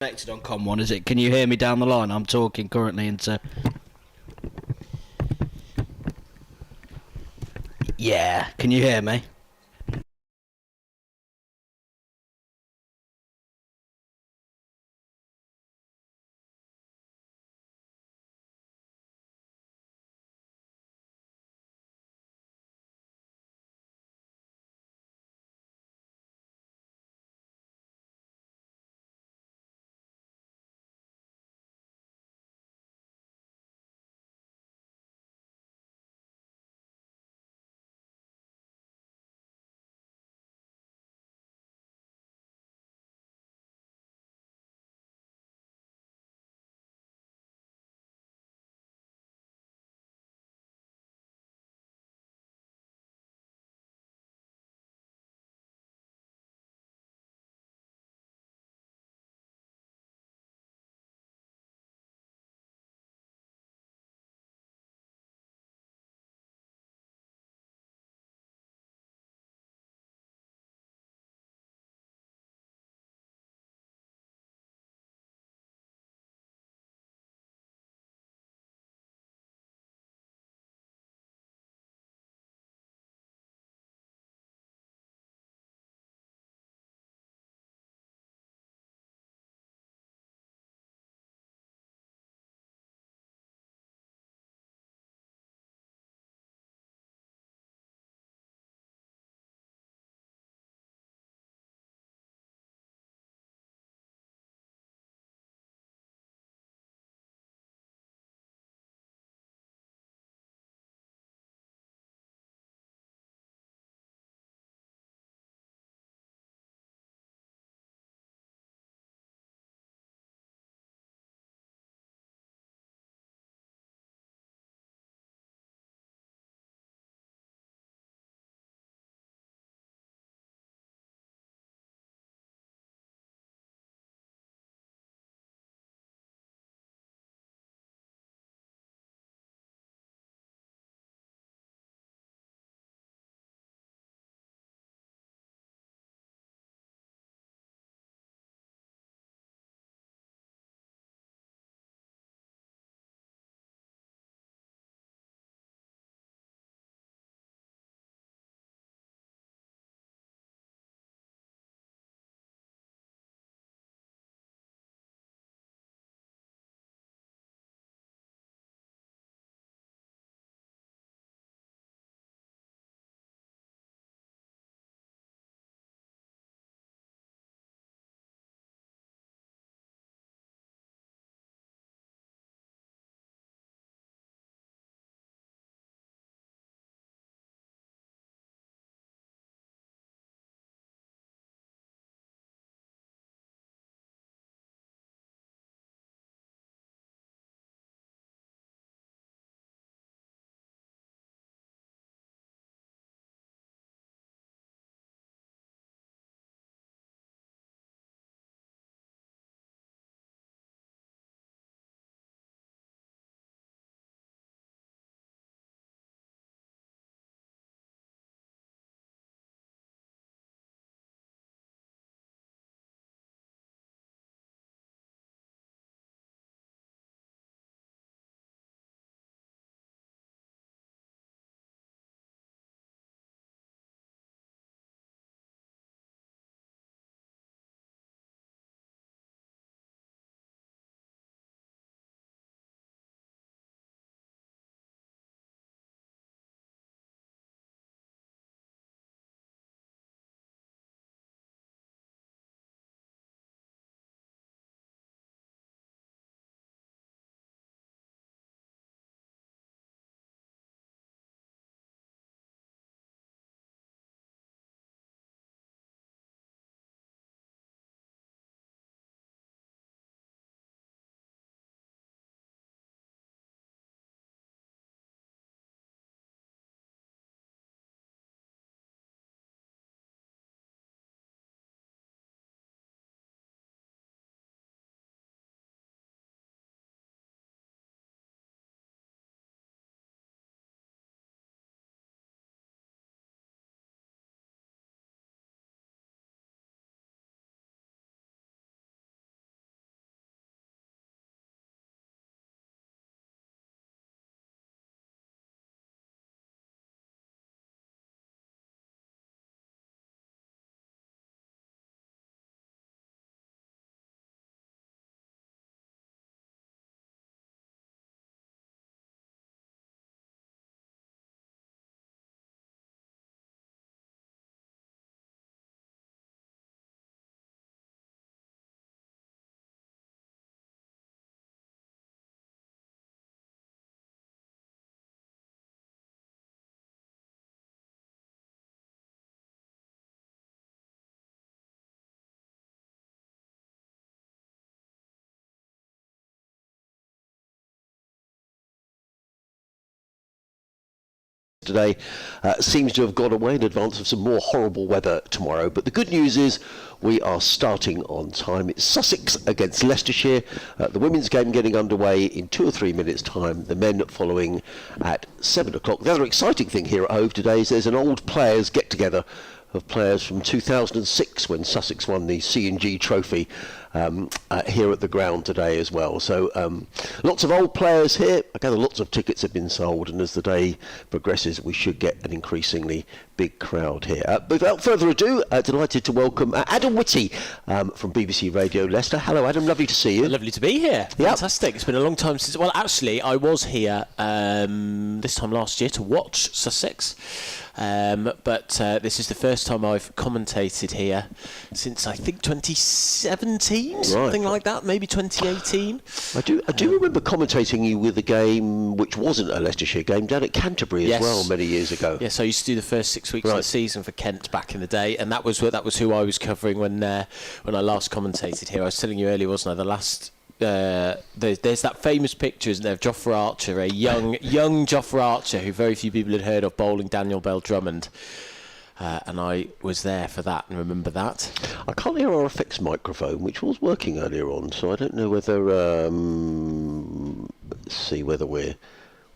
Connected on Com one, is it? Can you hear me down the line? I'm talking currently into. Yeah, can you hear me? today seems to have gone away in advance of some more horrible weather tomorrow. But the good news is we are starting on time. It's Sussex against Leicestershire. The women's game getting underway in 2 or 3 minutes' time. The men following at 7 o'clock. The other exciting thing here at Hove today is there's an old players get-together of players from 2006 when Sussex won the C&G Trophy here at the ground today as well. So lots of old players here. I gather lots of tickets have been sold, and as the day progresses we should get an increasingly big crowd here. But without further ado, delighted to welcome Adam Whitty from BBC Radio Leicester. Hello Adam, lovely to see you. Lovely to be here. Yep. Fantastic. It's been a long time since... Well, actually, I was here this time last year to watch Sussex. But this is the first time I've commentated here since I think 2017, something like that, maybe 2018. I do remember commentating you with a game which wasn't a Leicestershire game down at Canterbury as well many years ago. Yes, I used to do the first 6 weeks of the season for Kent back in the day, and that was who I was covering when I last commentated here. I was telling you earlier, wasn't I? The last. There's that famous picture, isn't there, of Jofra Archer, a young Jofra Archer who very few people had heard of, bowling Daniel Bell Drummond, and I was there for that and remember that. I can't hear our effects microphone, which was working earlier on, so I don't know whether let's see whether we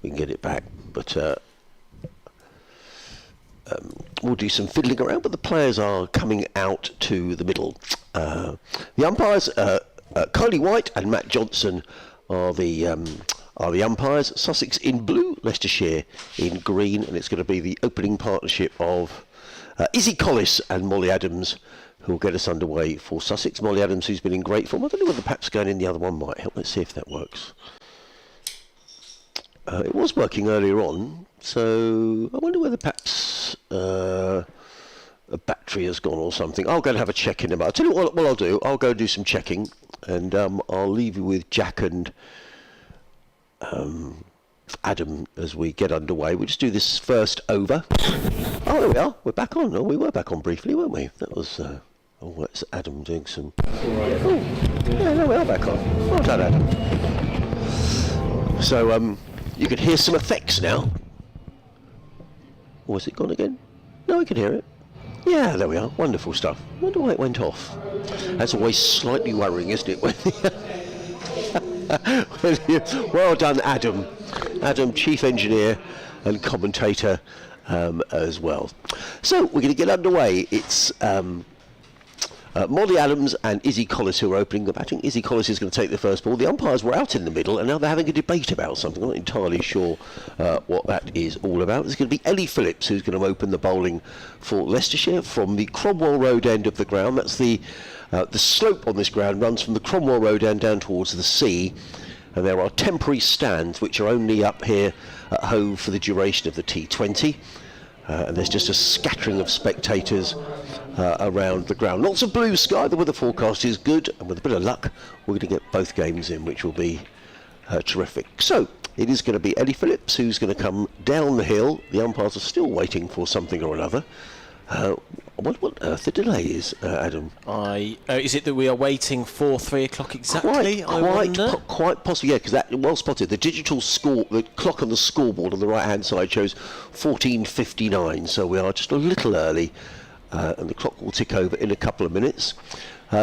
can get it back, but we'll do some fiddling around. But the players are coming out to the middle. The umpires, Kylie White and Matt Johnson are the umpires. Sussex in blue, Leicestershire in green, and it's going to be the opening partnership of Izzy Collis and Molly Adams, who will get us underway for Sussex. Molly Adams, who's been in great form. I don't know whether perhaps going in the other one might help. Let's see if that works. It was working earlier on, so I wonder whether perhaps a battery has gone or something. I'll go and have a check in a minute. I'll tell you what I'll do. I'll go and do some checking, and I'll leave you with Jack and Adam as we get underway. We'll just do this first over. Oh, there we are. We're back on. Oh, we were back on briefly, weren't we? That was... that's Adam doing some... Oh, yeah, no, we are back on. Well done, Adam. So, you can hear some effects now. Or has it gone again? No, we can hear it. Yeah, there we are. Wonderful stuff. I wonder why it went off. That's always slightly worrying, isn't it? Well done, Adam. Adam, chief engineer and commentator as well. So we're going to get underway. It's Molly Adams and Izzy Collis who are opening the batting. Izzy Collis is going to take the first ball. The umpires were out in the middle, and now they're having a debate about something. I'm not entirely sure what that is all about. It's going to be Ellie Phillips who's going to open the bowling for Leicestershire from the Cromwell Road end of the ground. That's the slope on this ground runs from the Cromwell Road end down towards the sea, and there are temporary stands which are only up here at Hove for the duration of the T20. And there's just a scattering of spectators around the ground. Lots of blue sky. The weather forecast is good, and with a bit of luck we're going to get both games in, which will be terrific. So it is going to be Ellie Phillips who's going to come down the hill. The umpires are still waiting for something or another. What on earth the delay is, Adam? Is it that we are waiting for 3 o'clock exactly? Quite possibly, yeah, because that, well spotted. The digital score, the clock on the scoreboard on the right-hand side shows 14:59, so we are just a little early, and the clock will tick over in a couple of minutes.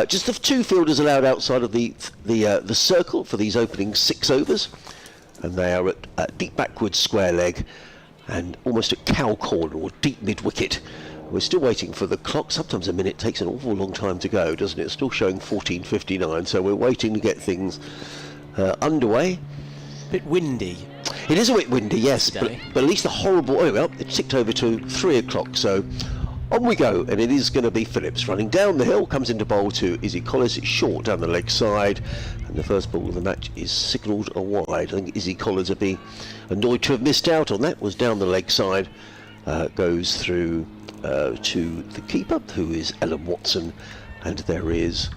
Just the 2 fielders allowed outside of the circle for these opening 6 overs, and they are at deep backward square leg and almost at cow corner or deep mid-wicket. We're still waiting for the clock. Sometimes a minute takes an awful long time to go, doesn't it? It's still showing 14:59, so we're waiting to get things underway. A bit windy. It is a bit windy, yes, but at least the horrible... Oh, well, it ticked over to 3 o'clock, so on we go, and it is going to be Phillips running down the hill, comes into bowl to Izzy Collis. It's short down the leg side, and the first ball of the match is signalled a wide. I think Izzy Collis would be annoyed to have missed out on that. Was down the leg side, goes through to the keeper, who is Ellen Watson, and there is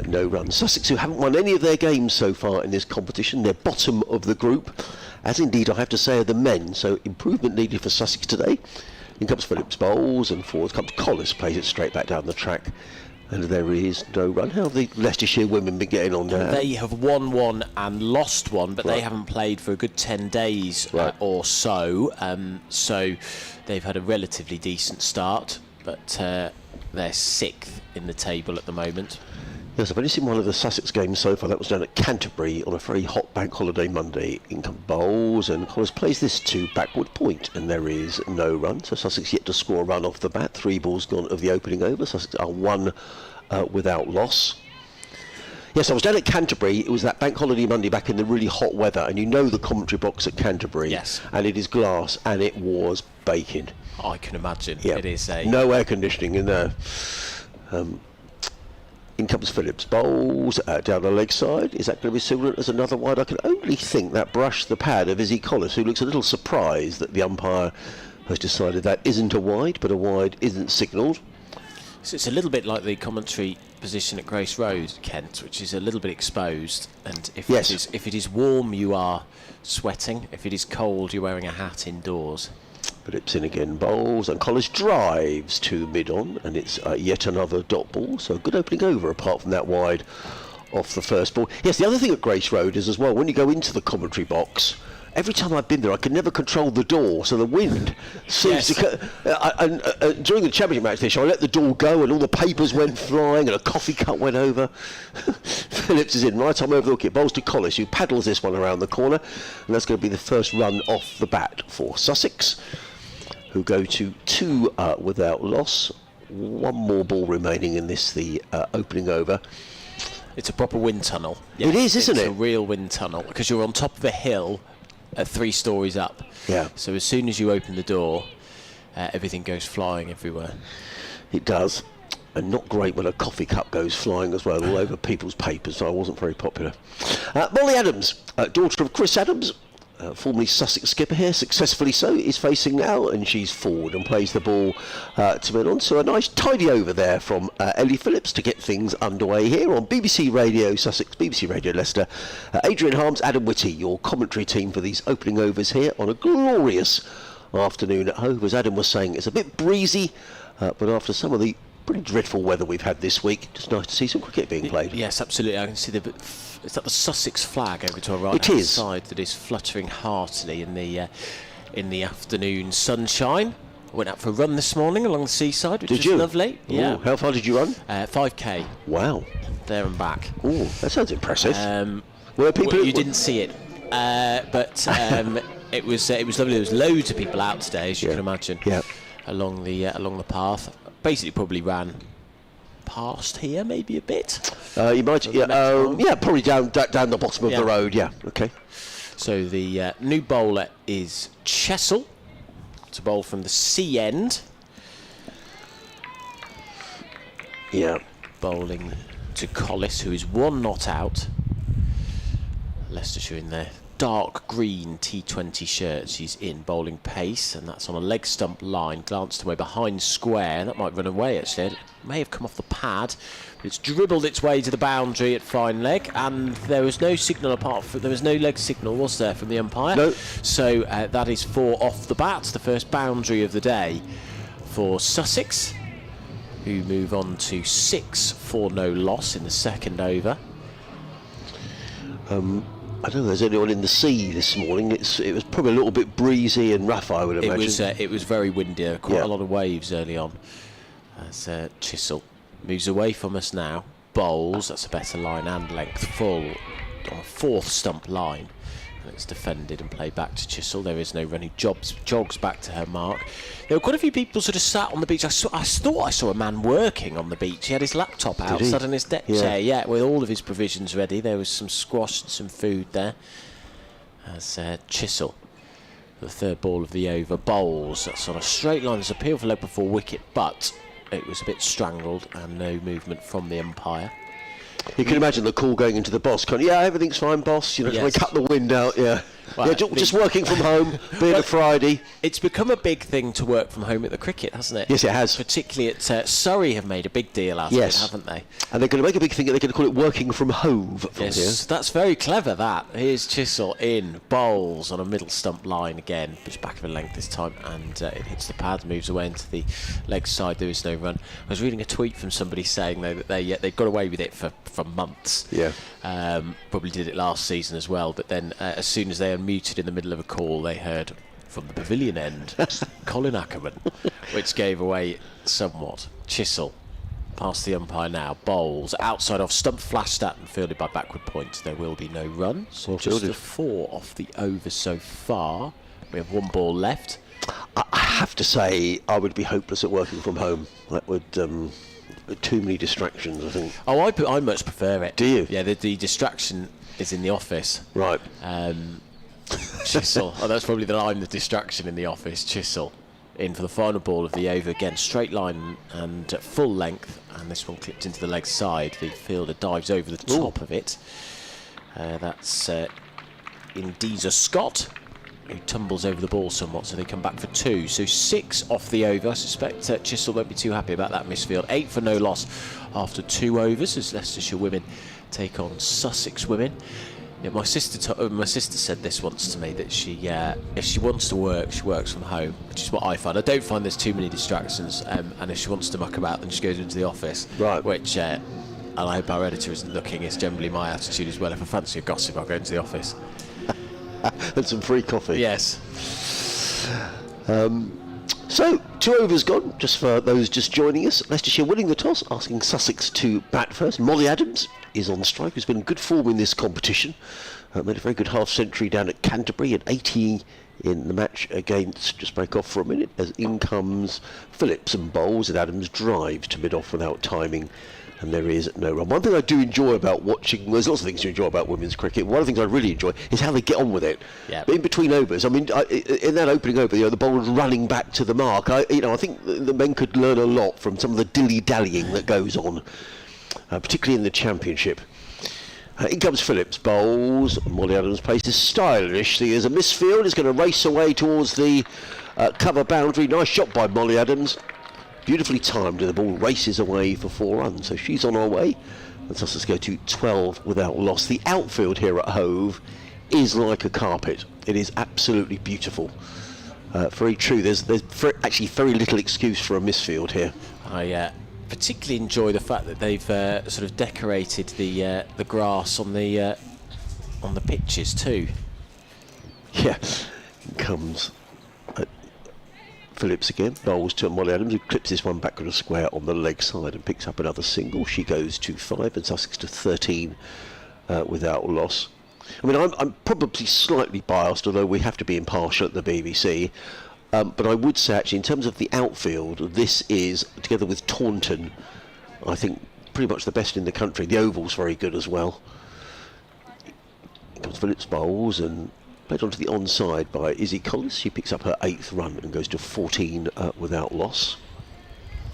no run. Sussex, who haven't won any of their games so far in this competition, they're bottom of the group, as indeed I have to say are the men, so improvement needed for Sussex today. In comes Phillips bowls, and forwards comes Collis, plays it straight back down the track, And there is no run. How have the Leicestershire women been getting on there? They have won one and lost one, but Right. they haven't played for a good 10 days Right. or so. So they've had a relatively decent start, but they're 6th in the table at the moment. Yes, I've only seen one of the Sussex games so far. That was down at Canterbury on a very hot bank holiday Monday. In come Bowles, and Collins plays this to backward point, and there is no run. So Sussex yet to score a run off the bat. 3 balls gone of the opening over. Sussex are 1 without loss. Yes, I was down at Canterbury. It was that bank holiday Monday back in the really hot weather, and you know the commentary box at Canterbury. Yes. And it is glass, and it was baking. I can imagine. Yeah. It is a... No air conditioning in there. In comes Phillips. Bowles down the leg side. Is that going to be similar as another wide? I can only think that brushed the pad of Izzy Collis, who looks a little surprised that the umpire has decided that isn't a wide, but a wide isn't signalled. So it's a little bit like the commentary position at Grace Road, Kent, which is a little bit exposed. And if, Yes. if it is warm, you are sweating. If it is cold, you're wearing a hat indoors. Phillips in again, Bowles, and Collis drives to mid-on, and it's yet another dot ball. So a good opening over, apart from that wide off the first ball. Yes, the other thing at Grace Road is as well, when you go into the commentary box, every time I've been there, I can never control the door, so the wind seems to... during the championship match this year, I let the door go, and all the papers went flying, and a coffee cup went over. Phillips is in, right arm over the wicket, bowls to Collis, who paddles this one around the corner, and that's going to be the first run off the bat for Sussex, who go to 2 without loss. 1 more ball remaining in this, the opening over. It's a proper wind tunnel. It is, isn't it? It's a real wind tunnel, because you're on top of a hill 3 stories up. Yeah. So as soon as you open the door, everything goes flying everywhere. It does. And not great when a coffee cup goes flying as well, all over people's papers, so I wasn't very popular. Molly Adams, daughter of Chris Adams, formerly Sussex skipper here, successfully so, is facing now, and she's forward and plays the ball to mid-on. So a nice tidy over there from Ellie Phillips to get things underway here on BBC Radio Sussex, BBC Radio Leicester. Adrian Harms, Adam Whitty, your commentary team for these opening overs here on a glorious afternoon at Hove. As Adam was saying, it's a bit breezy, but after some of the pretty dreadful weather we've had this week, just nice to see some cricket being played. Yes, absolutely. I can see is that the Sussex flag over to our right-hand side that is fluttering heartily in the afternoon sunshine. I went out for a run this morning along the seaside, which was lovely. Ooh, yeah. How far did you run? 5k. Wow. There and back. Oh, that sounds impressive. Were people you didn't see it, but it was lovely. There was loads of people out today, as you can imagine. Yeah. Along the path. Basically, probably ran past here, maybe a bit. You might, probably down the bottom of the road. Yeah, okay. So the new bowler is Chessel. It's a bowl from the C end. Yeah. Bowling to Collis, who is 1 not out. Leicestershire in their dark green T20 shirts. She's in bowling pace, and that's on a leg stump line. Glanced away behind square. That might run away, actually. It may have come off the pad. But it's dribbled its way to the boundary at fine leg, and there was no signal there was no leg signal, was there, from the umpire? No. So that is 4 off the bat, the first boundary of the day for Sussex, who move on to 6 for no loss in the second over. I don't know if there's anyone in the sea this morning. It was probably a little bit breezy and rough, I would imagine. It was very windy. Quite a lot of waves early on. As Chisel moves away from us now. Bowls, that's a better line and length, full on a 4th stump line. And it's defended and played back to Chisel. There is no run. He jogs back to her mark. There were quite a few people sort of sat on the beach. I thought I saw a man working on the beach. He had his laptop out, sat on his deck chair, with all of his provisions ready. There was some squash and some food there. As Chisel, the 3rd ball of the over, bowls. That's on a straight line. There's appeal for leg before wicket, but it was a bit strangled and no movement from the umpire. You can imagine the call going into the boss. Yeah, everything's fine, boss. You know, we cut the wind out. Yeah. Well, Yeah, just working from home, being a Friday. It's become a big thing to work from home at the cricket, hasn't it? Yes, it has. Particularly at Surrey have made a big deal out of it, haven't they? And they're going to make a big thing. They're going to call it working from Hove from here. That's very clever, that. Here's Chisel in, bowls on a middle stump line again, pitch back of a length this time, and it hits the pad, moves away into the leg side. There is no run. I was reading a tweet from somebody saying, though, that they got away with it for months. Yeah. Probably did it last season as well, but then as soon as they unmuted in the middle of a call, they heard from the pavilion end Colin Ackerman, which gave away somewhat. Chisel past the umpire now, bowls outside off stump, flashed at and fielded by backward points. There will be no run, so well just fielded. a 4 off the over so far. We have 1 ball left. I have to say, I would be hopeless at working from home. That would too many distractions, I think. Oh, I much prefer it. Do you? Yeah, the distraction is in the office. Right. Chisel. Oh, that's probably I'm the distraction in the office. Chisel in for the final ball of the over. Again, straight line and full length. And this one clipped into the leg side. The fielder dives over the top of it. That's Indiza Scott, who tumbles over the ball somewhat, so they come back for 2. So 6 off the over. I suspect Chisel won't be too happy about that misfield. 8 for no loss after 2 overs as Leicestershire Women take on Sussex Women. Yeah, my sister said this once to me, that she if she wants to work, she works from home, which is what I find. I don't find there's too many distractions, and if she wants to muck about, then she goes into the office. Right. Which, and I hope our editor isn't looking, is generally my attitude as well. If I fancy a gossip, I'll go into the office. And some free coffee. Yes. So, 2 overs gone, just for those just joining us. Leicestershire winning the toss, asking Sussex to bat first. Molly Adams is on strike, who's been in good form in this competition. Made a very good half-century down at Canterbury at 80 in the match against, just break off for a minute, as in comes Phillips and bowls, and Adams drives to mid-off without timing. And there is no run. One thing I do enjoy about watching, there's lots of things to enjoy about women's cricket. One of the things I really enjoy is how they get on with it. Yeah. In between overs, I mean, in that opening over, the bowler's running back to the mark. I think the men could learn a lot from some of the dilly-dallying that goes on, particularly in the Championship. In comes Phillips, bowls. Molly Adams' pace is stylish. There's a misfield. He's going to race away towards the cover boundary. Nice shot by Molly Adams. Beautifully timed, and the ball races away for 4 runs. So she's on her way. And Sussex go to 12 without loss. The outfield here at Hove is like a carpet. It is absolutely beautiful. Very true. There's actually very little excuse for a misfield here. I particularly enjoy the fact that they've sort of decorated the grass on the pitches too. Yeah, comes Phillips again, bowls to Molly Adams, who clips this one back with a square on the leg side and picks up another single. She goes to 5 and Sussex to 13 without loss. I mean, I'm probably slightly biased, although we have to be impartial at the BBC. But I would say, actually, in terms of the outfield, this is, together with Taunton, I think pretty much the best in the country. The oval's very good as well. Here comes Phillips bowls and played onto the onside by Izzy Collis. She picks up her 8th run and goes to 14 without loss.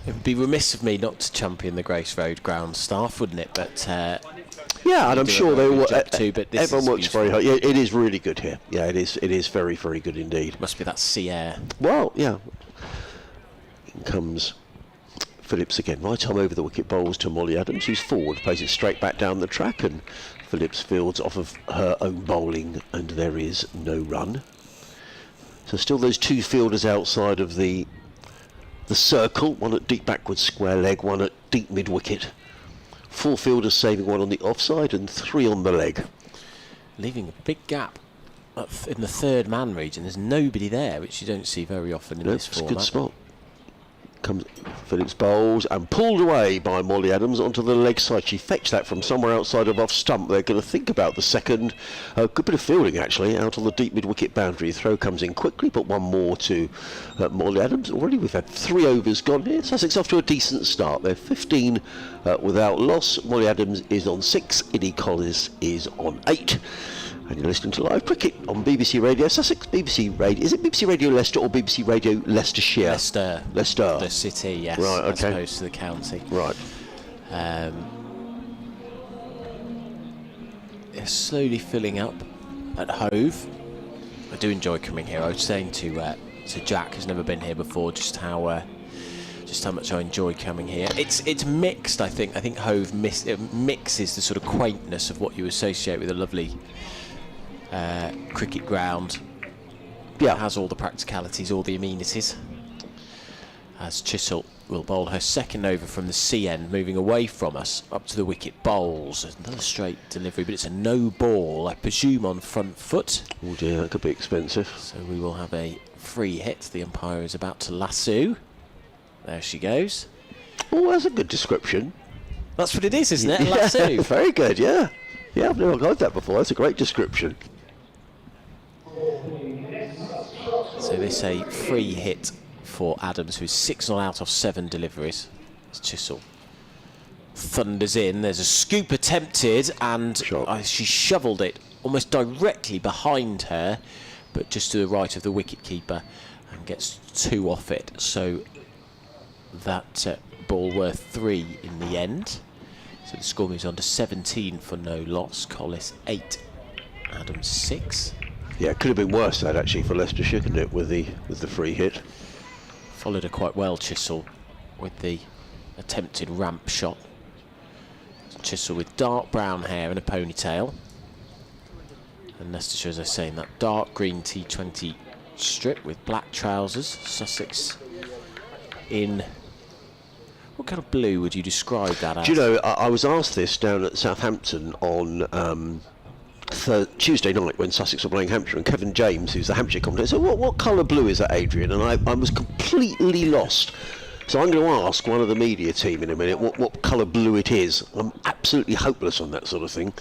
It would be remiss of me not to champion the Grace Road ground staff, wouldn't it? But yeah, and I'm sure they will. But everyone works very hard. Yeah, it is really good here. Yeah, it is. It is very, very good indeed. Must be that sea air. Well, yeah. In comes Phillips again. Right arm over the wicket, bowls to Molly Adams, who's forward, plays it straight back down the track, and Phillips fields off of her own bowling, and there is no run. So still those 2 fielders outside of the circle, one at deep backward square leg, one at deep mid wicket. 4 fielders saving, 1 on the offside and 3 on the leg. Leaving a big gap in the 3rd man region. There's nobody there, which you don't see very often in this format. It's a good spot. Comes Phillips bowls and pulled away by Molly Adams onto the leg side. She fetched that from somewhere outside of off stump. They're going to think about the second. Good bit of fielding actually out on the deep mid wicket boundary. Throw comes in quickly, but 1 more to Molly Adams. Already we've had 3 overs gone here. Sussex off to a decent start. They're 15 without loss. Molly Adams is on 6. Izzy Collis is on 8. And you're listening to live cricket on BBC Radio Sussex, BBC Radio. Is it BBC Radio Leicester or BBC Radio Leicestershire? Leicester. Leicester. The city, yes. Right, okay. As opposed to the county. Right. They're slowly filling up at Hove. I do enjoy coming here. I was saying to Jack, who's never been here before, just how much I enjoy coming here. It's mixed, I think. I think Hove mixes the sort of quaintness of what you associate with a lovely cricket ground. Yeah. It has all the practicalities, all the amenities. As Chisel will bowl her second over from the C end, moving away from us, up to the wicket, bowls. Another straight delivery, but it's a no ball, I presume on front foot. Oh dear, that could be expensive. So we will have a free hit. The umpire is about to lasso. There she goes. Oh, that's a good description. That's what it is, isn't it? A lasso. Very good, yeah. Yeah, I've never heard that before. That's a great description. So this a free hit for Adams, who's 6 out of 7 deliveries. As Chisel thunders in. There's a scoop attempted, and she shoveled it almost directly behind her, but just to the right of the wicket-keeper, and gets 2 off it. So that ball worth 3 in the end. So the score moves on to 17 for no loss. Collis 8, Adams 6. Yeah, it could have been worse, that, actually, for Leicestershire, couldn't it, with the free hit. Followed her quite well, Chisel, with the attempted ramp shot. Chisel with dark brown hair and a ponytail. And Leicestershire, as I say, in that dark green T20 strip with black trousers. Sussex in... What kind of blue would you describe that as? Do you know, I was asked this down at Southampton on Tuesday night when Sussex were playing Hampshire, and Kevin James, who's the Hampshire commentator, said, what colour blue is that, Adrian? And I was completely lost. So I'm going to ask one of the media team in a minute what colour blue it is. I'm absolutely hopeless on that sort of thing.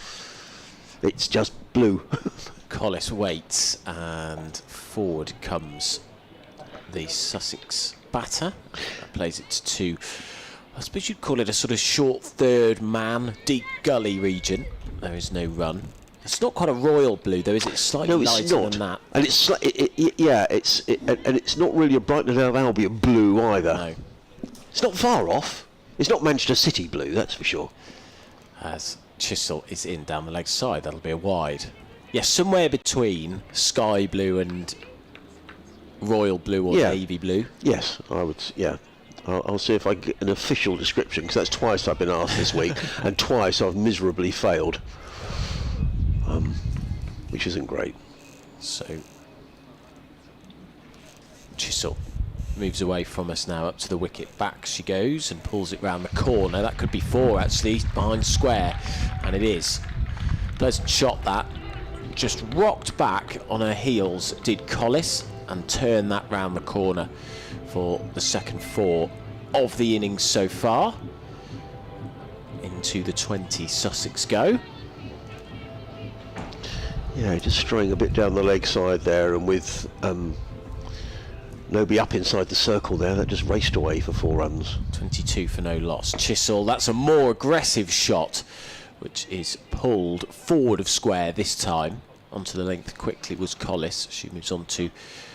It's just blue. Collis waits, and forward comes the Sussex batter. That plays it to, I suppose you'd call it a sort of short third man, deep gully region. There is no run. It's not quite a royal blue, though, is it? Slightly lighter than that. And it's not really a Brighton and Hove Albion blue either. No. It's not far off. It's not Manchester City blue, that's for sure. As Chisel is in down the leg side, that'll be a wide. Yes, somewhere between sky blue and royal blue or navy blue. Yes, I would. Yeah, I'll see if I get an official description, because that's twice I've been asked this week, and twice I've miserably failed. Which isn't great. So Chisel moves away from us now, up to the wicket. Back she goes and pulls it round the corner. That could be 4 actually, behind square, and it is. Pleasant shot that. Just rocked back on her heels, did Collis, and turned that round the corner for the second 4 of the innings so far. Into the 20 Sussex go. Yeah, just straying a bit down the leg side there, and with nobody up inside the circle there, that just raced away for 4 runs. 22 for no loss. Chisel, that's a more aggressive shot, which is pulled forward of square this time. Onto the length quickly was Collis. She moves on to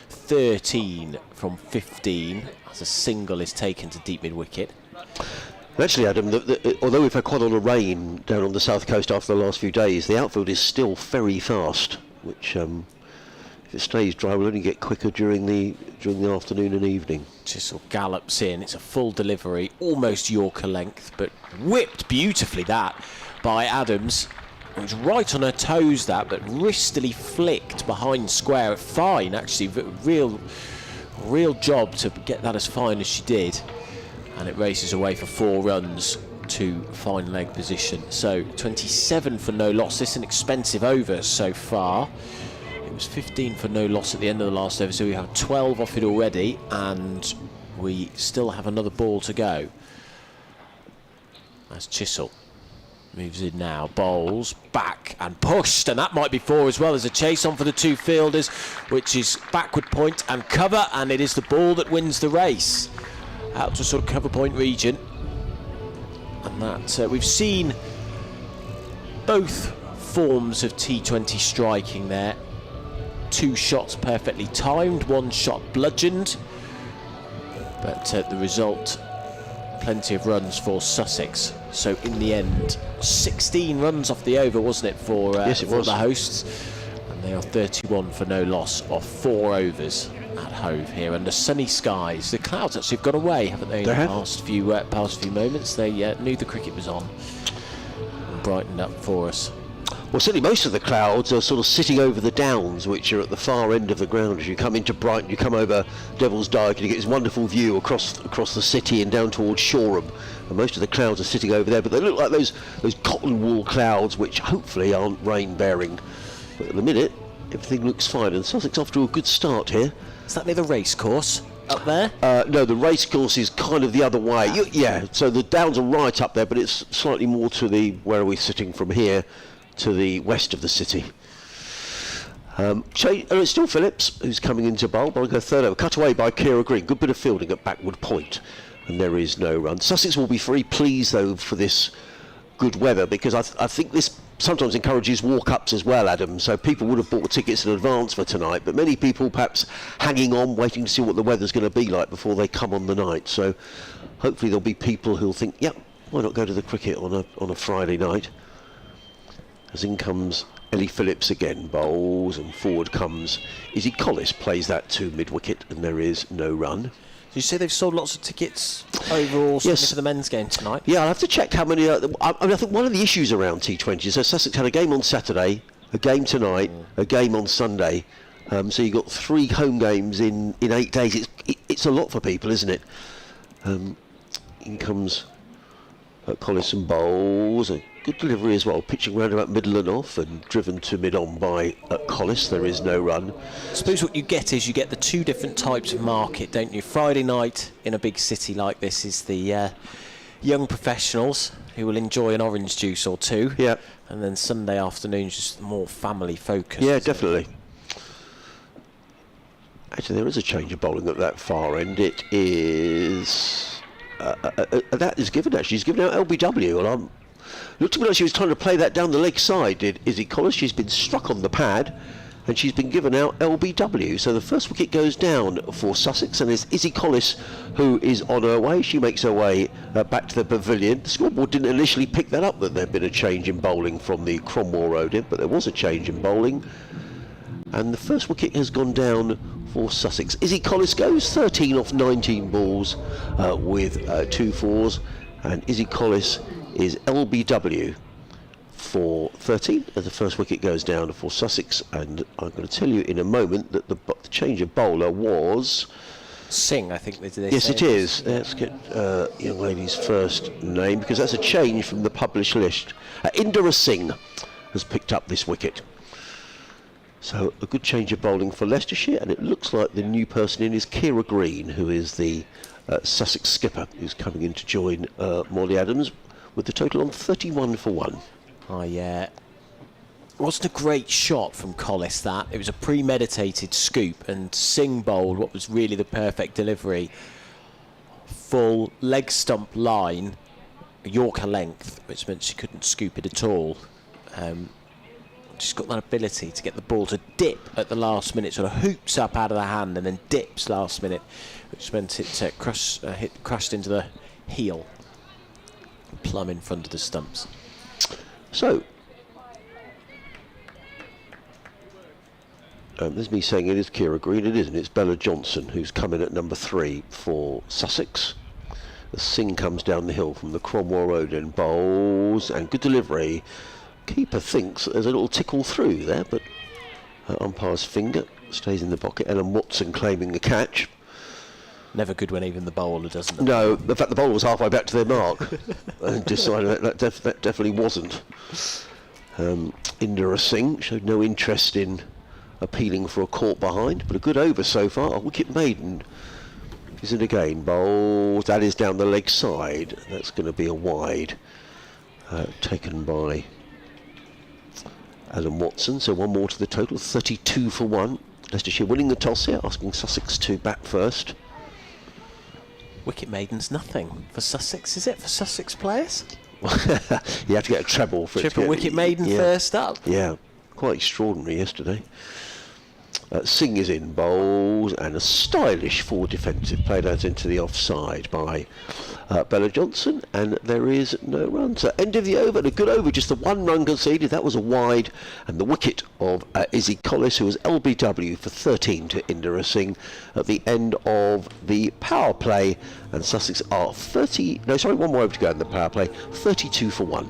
13 from 15 as a single is taken to deep mid-wicket. Actually, Adam, although we've had quite a lot of rain down on the south coast after the last few days, the outfield is still very fast, which, if it stays dry, will only get quicker during the afternoon and evening. Chisel gallops in. It's a full delivery, almost Yorker length, but whipped beautifully that by Adams. It was right on her toes, that, but wristily flicked behind square. Fine, actually, real job to get that as fine as she did. And it races away for 4 runs to fine leg position. So 27 for no loss. This is an expensive over so far. It was 15 for no loss at the end of the last over, so we have 12 off it already, and we still have another ball to go. As Chisel moves in now, bowls back and pushed, and that might be 4 as well. As a chase on for the 2 fielders, which is backward point and cover, and it is the ball that wins the race out to sort of cover point region. And that we've seen both forms of T20 striking there. 2 shots perfectly timed, 1 shot bludgeoned, but the result, plenty of runs for Sussex. So in the end, 16 runs off the over, wasn't it, for, yes, it was. the hosts? And And they are 31 for no loss off 4 overs at Hove here under sunny skies. The clouds actually have got away, haven't they? They have. Past few moments. They knew the cricket was on and brightened up for us. Well, certainly most of the clouds are sort of sitting over the downs, which are at the far end of the ground. As you come into Brighton, you come over Devil's Dyke, and you get this wonderful view across the city and down towards Shoreham. And most of the clouds are sitting over there, but they look like those cotton wool clouds, which hopefully aren't rain-bearing. But at the minute, everything looks fine, and Sussex off to a good start here. Is that near the racecourse up there? No, the racecourse is kind of the other way. Yeah, so the downs are right up there, but it's slightly more to the, where are we sitting from here, to the west of the city. It's still Phillips who's coming into bowl. I'll go third over. Cut away by Kira Green. Good bit of fielding at backward point, and there is no run. Sussex will be very pleased though for this good weather, because I think this sometimes encourages walk-ups as well, Adam. So people would have bought tickets in advance for tonight, but many people perhaps hanging on, waiting to see what the weather's going to be like before they come on the night. So hopefully there'll be people who'll think, yep, why not go to the cricket on a Friday night? As in comes Ellie Phillips again, bowls, and forward comes Izzy Collis, plays that to mid-wicket, and there is no run. Did you say they've sold lots of tickets overall Yes. for the men's game tonight? Yeah, I'll have to check how many. I think one of the issues around T20 is Sussex had a game on Saturday, a game tonight, a game on Sunday. So you've got 3 home games in 8 days. It's a lot for people, isn't it? In comes Collis and bowls. A good delivery as well, pitching round about middle and off, and driven to mid-on by Collis. There is no run. I suppose what you get is you get the 2 different types of market, don't you? Friday night in a big city like this is the young professionals who will enjoy an orange juice or 2. Yeah. And then Sunday afternoon's just more family focused. Yeah, definitely. Actually, there is a change of bowling at that far end. It is... that is given, actually. He's given out LBW, and looked to me like she was trying to play that down the leg side, did Izzy Collis. She's been struck on the pad, and she's been given out LBW. So the first wicket goes down for Sussex, and it's Izzy Collis who is on her way. She makes her way back to the pavilion. The scoreboard didn't initially pick that up, that there'd been a change in bowling from the Cromwell Road end, but there was a change in bowling. And the first wicket has gone down for Sussex. Izzy Collis goes 13 off 19 balls with 2 fours, and Izzy Collis is LBW for 13 as the first wicket goes down for Sussex. And I'm going to tell you in a moment that the change of bowler was Singh, I think they did. Yes, it is. Let's get young lady's first name, because that's a change from the published list. Indira Singh has picked up this wicket. So a good change of bowling for Leicestershire, and it looks like the new person in is Kira Green, who is the Sussex skipper, who's coming in to join Molly Adams with the total on 31 for 1. Oh, yeah. It wasn't a great shot from Collis, that. It was a premeditated scoop, and Singh bowled what was really the perfect delivery. Full leg stump line, Yorker length, which meant she couldn't scoop it at all. She's got that ability to get the ball to dip at the last minute, sort of hoops up out of the hand and then dips last minute, which meant it crashed into the heel, plumb in front of the stumps. So, there's me saying it is Kira Green. It isn't. It's Bella Johnson who's come in at number 3 for Sussex. The Singh comes down the hill from the Cromwell Road and bowls, and good delivery. Keeper thinks there's a little tickle through there, but umpire's finger stays in the pocket. Ellen Watson claiming the catch. Never good when even the bowler doesn't. No, in fact the bowler was halfway back to their mark and decided that definitely wasn't. Indira Singh showed no interest in appealing for a caught behind, but a good over so far. A wicket maiden is in again. Bowls, that is down the leg side. That's going to be a wide, taken by Adam Watson. So 1 more to the total, 32 for 1. Leicestershire winning the toss here, asking Sussex to bat first. Wicket maiden's nothing for Sussex, is it? For Sussex players? You have to get a treble for Triple it. wicket maiden first up. Yeah, quite extraordinary yesterday. Singh is in bowls, and a stylish forward defensive played out into the offside by Bella Johnson, and there is no run. So end of the over, and a good over, just the 1 run conceded. That was a wide, and the wicket of Izzy Collis, who was LBW for 13 to Indira Singh at the end of the power play, and Sussex are 1 more over to go in the power play, 32 for 1.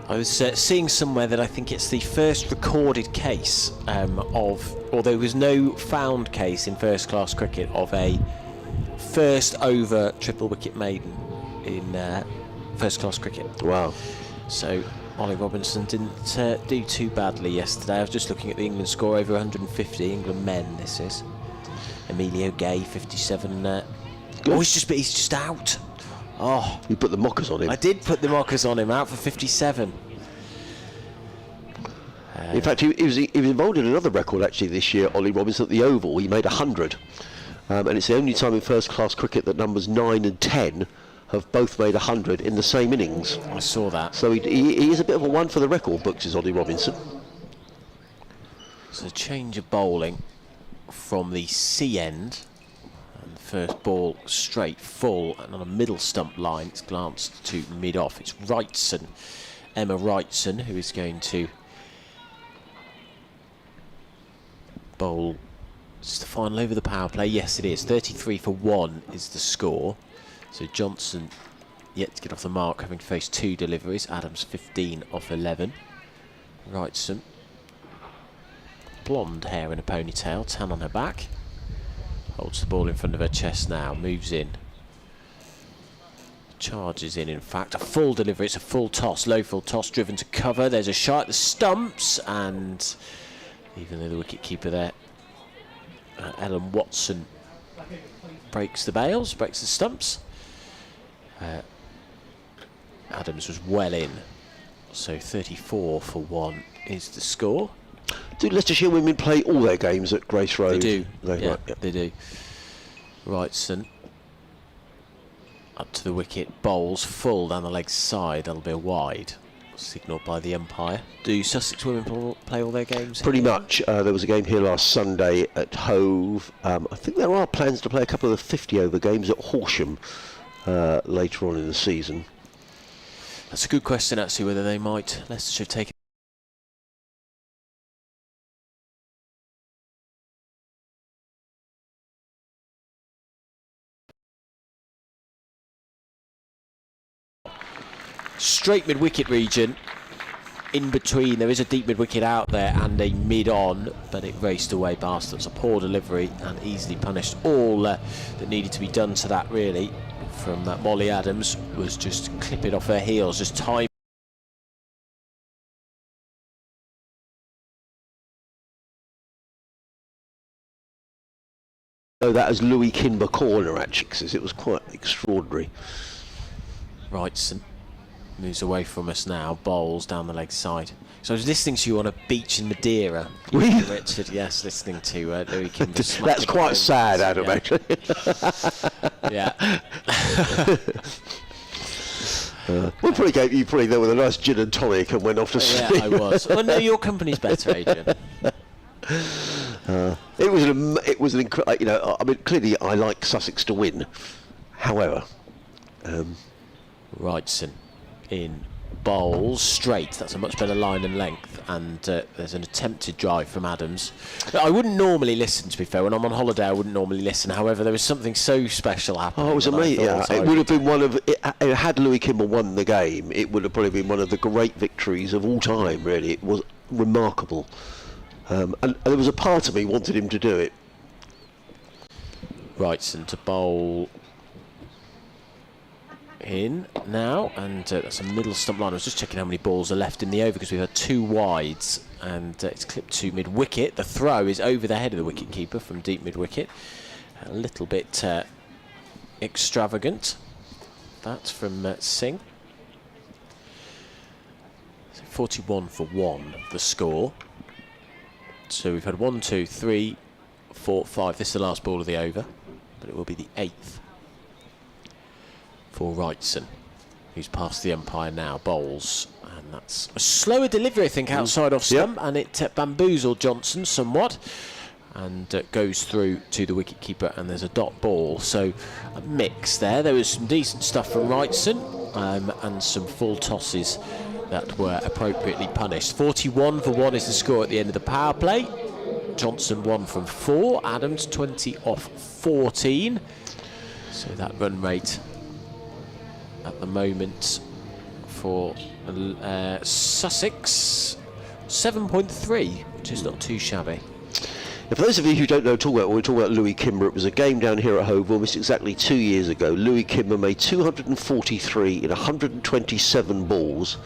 I was seeing somewhere that I think it's the first recorded case or there was no found case in first-class cricket of a first over triple wicket maiden in first-class cricket. Wow. So Ollie Robinson didn't do too badly yesterday. I was just looking at the England score, over 150, England men this is. Emilio Gay, 57. He's just out. Oh, you put the mockers on him. I did put the mockers on him, out for 57. In fact, he was involved in another record actually this year, Ollie Robinson, at the Oval. He made 100. And it's the only time in first-class cricket that numbers 9 and 10 have both made 100 in the same innings. I saw that. So he is a bit of a one for the record books, is Ollie Robinson. So a change of bowling from the C end. And the first ball straight, full, and on a middle stump line. It's glanced to mid-off. It's Wrightson, Emma Wrightson, who is going to bowl. Is the final over the power play? Yes, it is. 33 for 1 is the score. So Johnson yet to get off the mark, having to face 2 deliveries. Adams 15 off 11. Wrightson, blonde hair in a ponytail, tan on her back. Holds the ball in front of her chest now, moves in. Charges in fact. A full delivery, it's a full toss, low full toss, driven to cover. There's a shot at the stumps, and even though the wicket-keeper there, Ellen Watson, breaks the bails, breaks the stumps. Adams was well in, so 34 for 1 is the score. Do Leicestershire women play all their games at Grace Road? They do. Yeah. They do. Wrightson up to the wicket, bowls full down the leg side. That'll be a wide, signalled by the umpire. Do Sussex women play all their games? Pretty much. There was a game here last Sunday at Hove. I think there are plans to play a couple of 50 over games at Horsham later on in the season. That's a good question actually, whether they might Leicestershire take straight mid-wicket region. In between, there is a deep mid-wicket out there and a mid-on, but it raced away past. That's a poor delivery and easily punished. All that needed to be done to that, really, from Molly Adams, was just clip it off her heels, just time. So that as Louis Kimber corner actually, because it was quite extraordinary. Wrightson moves away from us now, bowls down the leg side. So I was listening to you on a beach in Madeira. Really? Richard, yes, listening to Louis Kimber. That's quite sad, Adam, yeah. actually. Yeah. We probably gave you there with a nice gin and tonic and went off to sleep. Yeah, I was. Well, no, your company's better, Adrian. It was an incredible. I mean, clearly I like Sussex to win. However, Wrightson in bowls straight. That's a much better line and length, and there's an attempted drive from Adams. I wouldn't normally listen, to be fair. When I'm on holiday, I wouldn't normally listen. However, there was something so special happening. Oh, it was amazing. Yeah, it would have been one of. Had Louis Kimber won the game, it would have probably been one of the great victories of all time. Really, it was remarkable, and there was a part of me wanted him to do it. Wrightson to bowl in now, and that's a middle stump line. I was just checking how many balls are left in the over, because we've had 2 wides, and it's clipped to mid-wicket. The throw is over the head of the wicket-keeper from deep mid-wicket. A little bit extravagant. That's from Singh. So 41 for 1, the score. So we've had 1, 2, 3, 4, 5. This is the last ball of the over, but it will be the 8th. For Wrightson, who's past the umpire now, bowls, and that's a slower delivery, I think, outside off stump, and it bamboozled Johnson somewhat. and goes through to the wicketkeeper, and there's a dot ball. So a mix there. There was some decent stuff from Wrightson and some full tosses that were appropriately punished. 41 for 1 is the score at the end of the power play. Johnson 1 from 4, Adams 20 off 14. So that run rate at the moment for Sussex 7.3, which is not too shabby. Now, for those of you who don't know at all when we talk about Louis Kimber, it was a game down here at Hove almost exactly 2 years ago. Louis Kimber made 243 in 127 balls.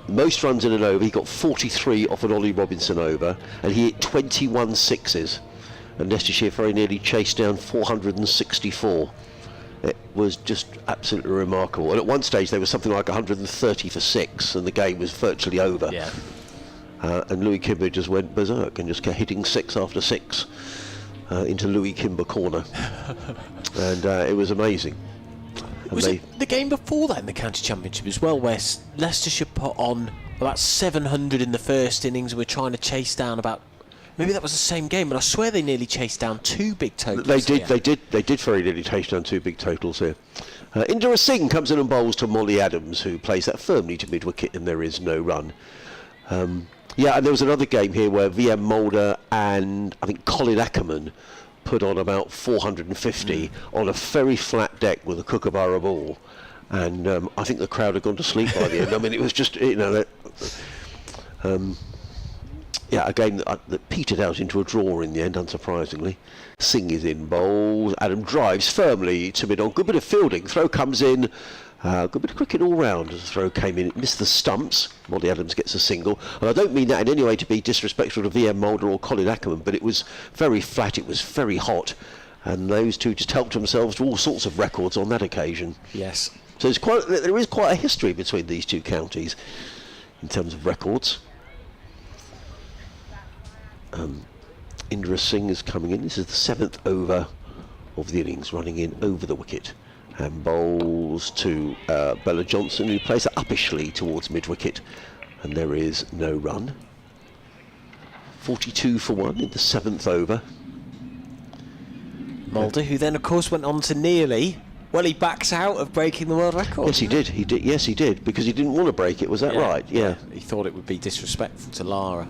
Most runs in an over. He got 43 off an Ollie Robinson over, and he hit 21 sixes. And Leicestershire very nearly chased down 464. It was just absolutely remarkable. And at one stage there was something like 130 for 6, and the game was virtually over. Yeah. And Louis Kimber just went berserk and just kept hitting 6 after 6 into Louis Kimber corner. And it was amazing. And was it the game before that in the county championship as well, where Leicestershire put on about 700 in the first innings and were trying to chase down about... Maybe that was the same game, but I swear they nearly chased down 2 big totals. They did very nearly chase down 2 big totals here. Indira Singh comes in and bowls to Molly Adams, who plays that firmly to mid-wicket, and there is no run. Yeah, and there was another game here where VM Mulder and I think Colin Ackerman put on about 450 on a very flat deck with a Kookaburra ball, and I think the crowd had gone to sleep by the end. I mean, it was just, you know, yeah, a game that petered out into a draw in the end, unsurprisingly. Singh is in bowls. Adam drives firmly to mid on. Good bit of fielding. Throw comes in. Good bit of cricket all round as the throw came in. It missed the stumps. Molly Adams gets a single. And I don't mean that in any way to be disrespectful to VM Mulder or Colin Ackerman, but it was very flat. It was very hot. And those two just helped themselves to all sorts of records on that occasion. Yes. So there is quite a history between these two counties in terms of records. Indra Singh is coming in. This is the 7th over of the innings, running in over the wicket, and bowls to Bella Johnson, who plays it uppishly towards mid-wicket, and there is no run. 42 for 1 in the 7th over. Mulder, who then of course went on to nearly... Well, he backs out of breaking the world record. Yes, he did. Yes, he did, because he didn't want to break it. Was that right? Yeah. He thought it would be disrespectful to Lara.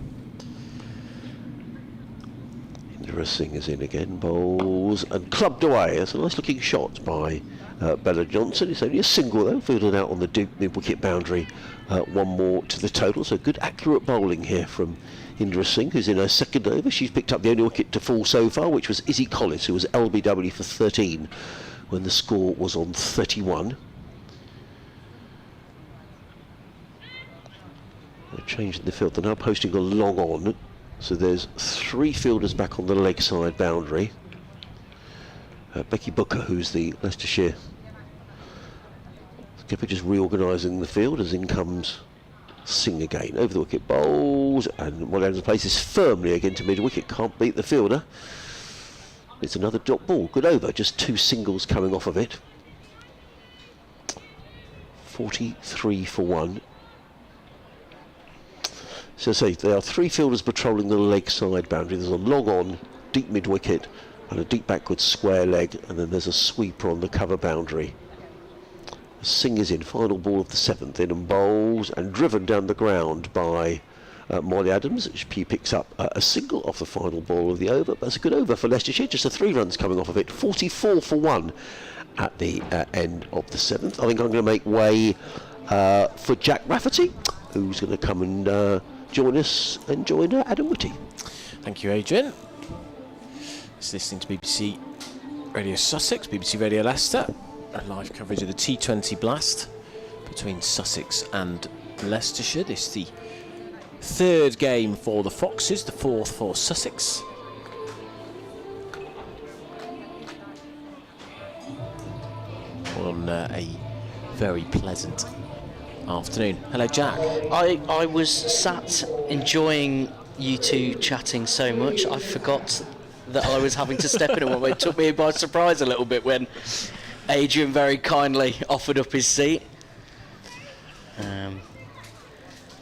Indra Singh is in again, bowls and clubbed away. It's a nice looking shot by Bella Johnson. It's only a single though, fielded out on the mid-wicket boundary. One more to the total, so good accurate bowling here from Indra Singh, who's in her 2nd over. She's picked up the only wicket to fall so far, which was Izzy Collis, who was LBW for 13 when the score was on 31. They're changing the field. They're now posting a long on. So there's 3 fielders back on the leg side boundary. Becky Booker, who's the Leicestershire skipper, just reorganising the field as in comes Singh again. Over the wicket, bowls, and Molly Adams places firmly again to mid-wicket. Can't beat the fielder. It's another dot ball. Good over, just 2 singles coming off of it. 43 for 1. So say there are 3 fielders patrolling the leg side boundary. There's a long on, deep mid-wicket, and a deep backwards square leg, and then there's a sweeper on the cover boundary. Singh is in, final ball of the 7th, in and bowls, and driven down the ground by Molly Adams. She picks up a single off the final ball of the over, but it's a good over for Leicestershire, just the 3 runs coming off of it. 44 for 1 at the end of the 7th. I think I'm going to make way for Jack Rafferty, who's going to come and join us and join Adam Whitty. Thank you, Adrian. It's listening to BBC Radio Sussex, BBC Radio Leicester, a live coverage of the T20 Blast between Sussex and Leicestershire. This is the 3rd game for the Foxes, the 4th for Sussex. On a very pleasant afternoon. Hello, Jack. I was sat enjoying you two chatting so much, I forgot that I was having to step in a moment. It took me by surprise a little bit when Adrian very kindly offered up his seat. I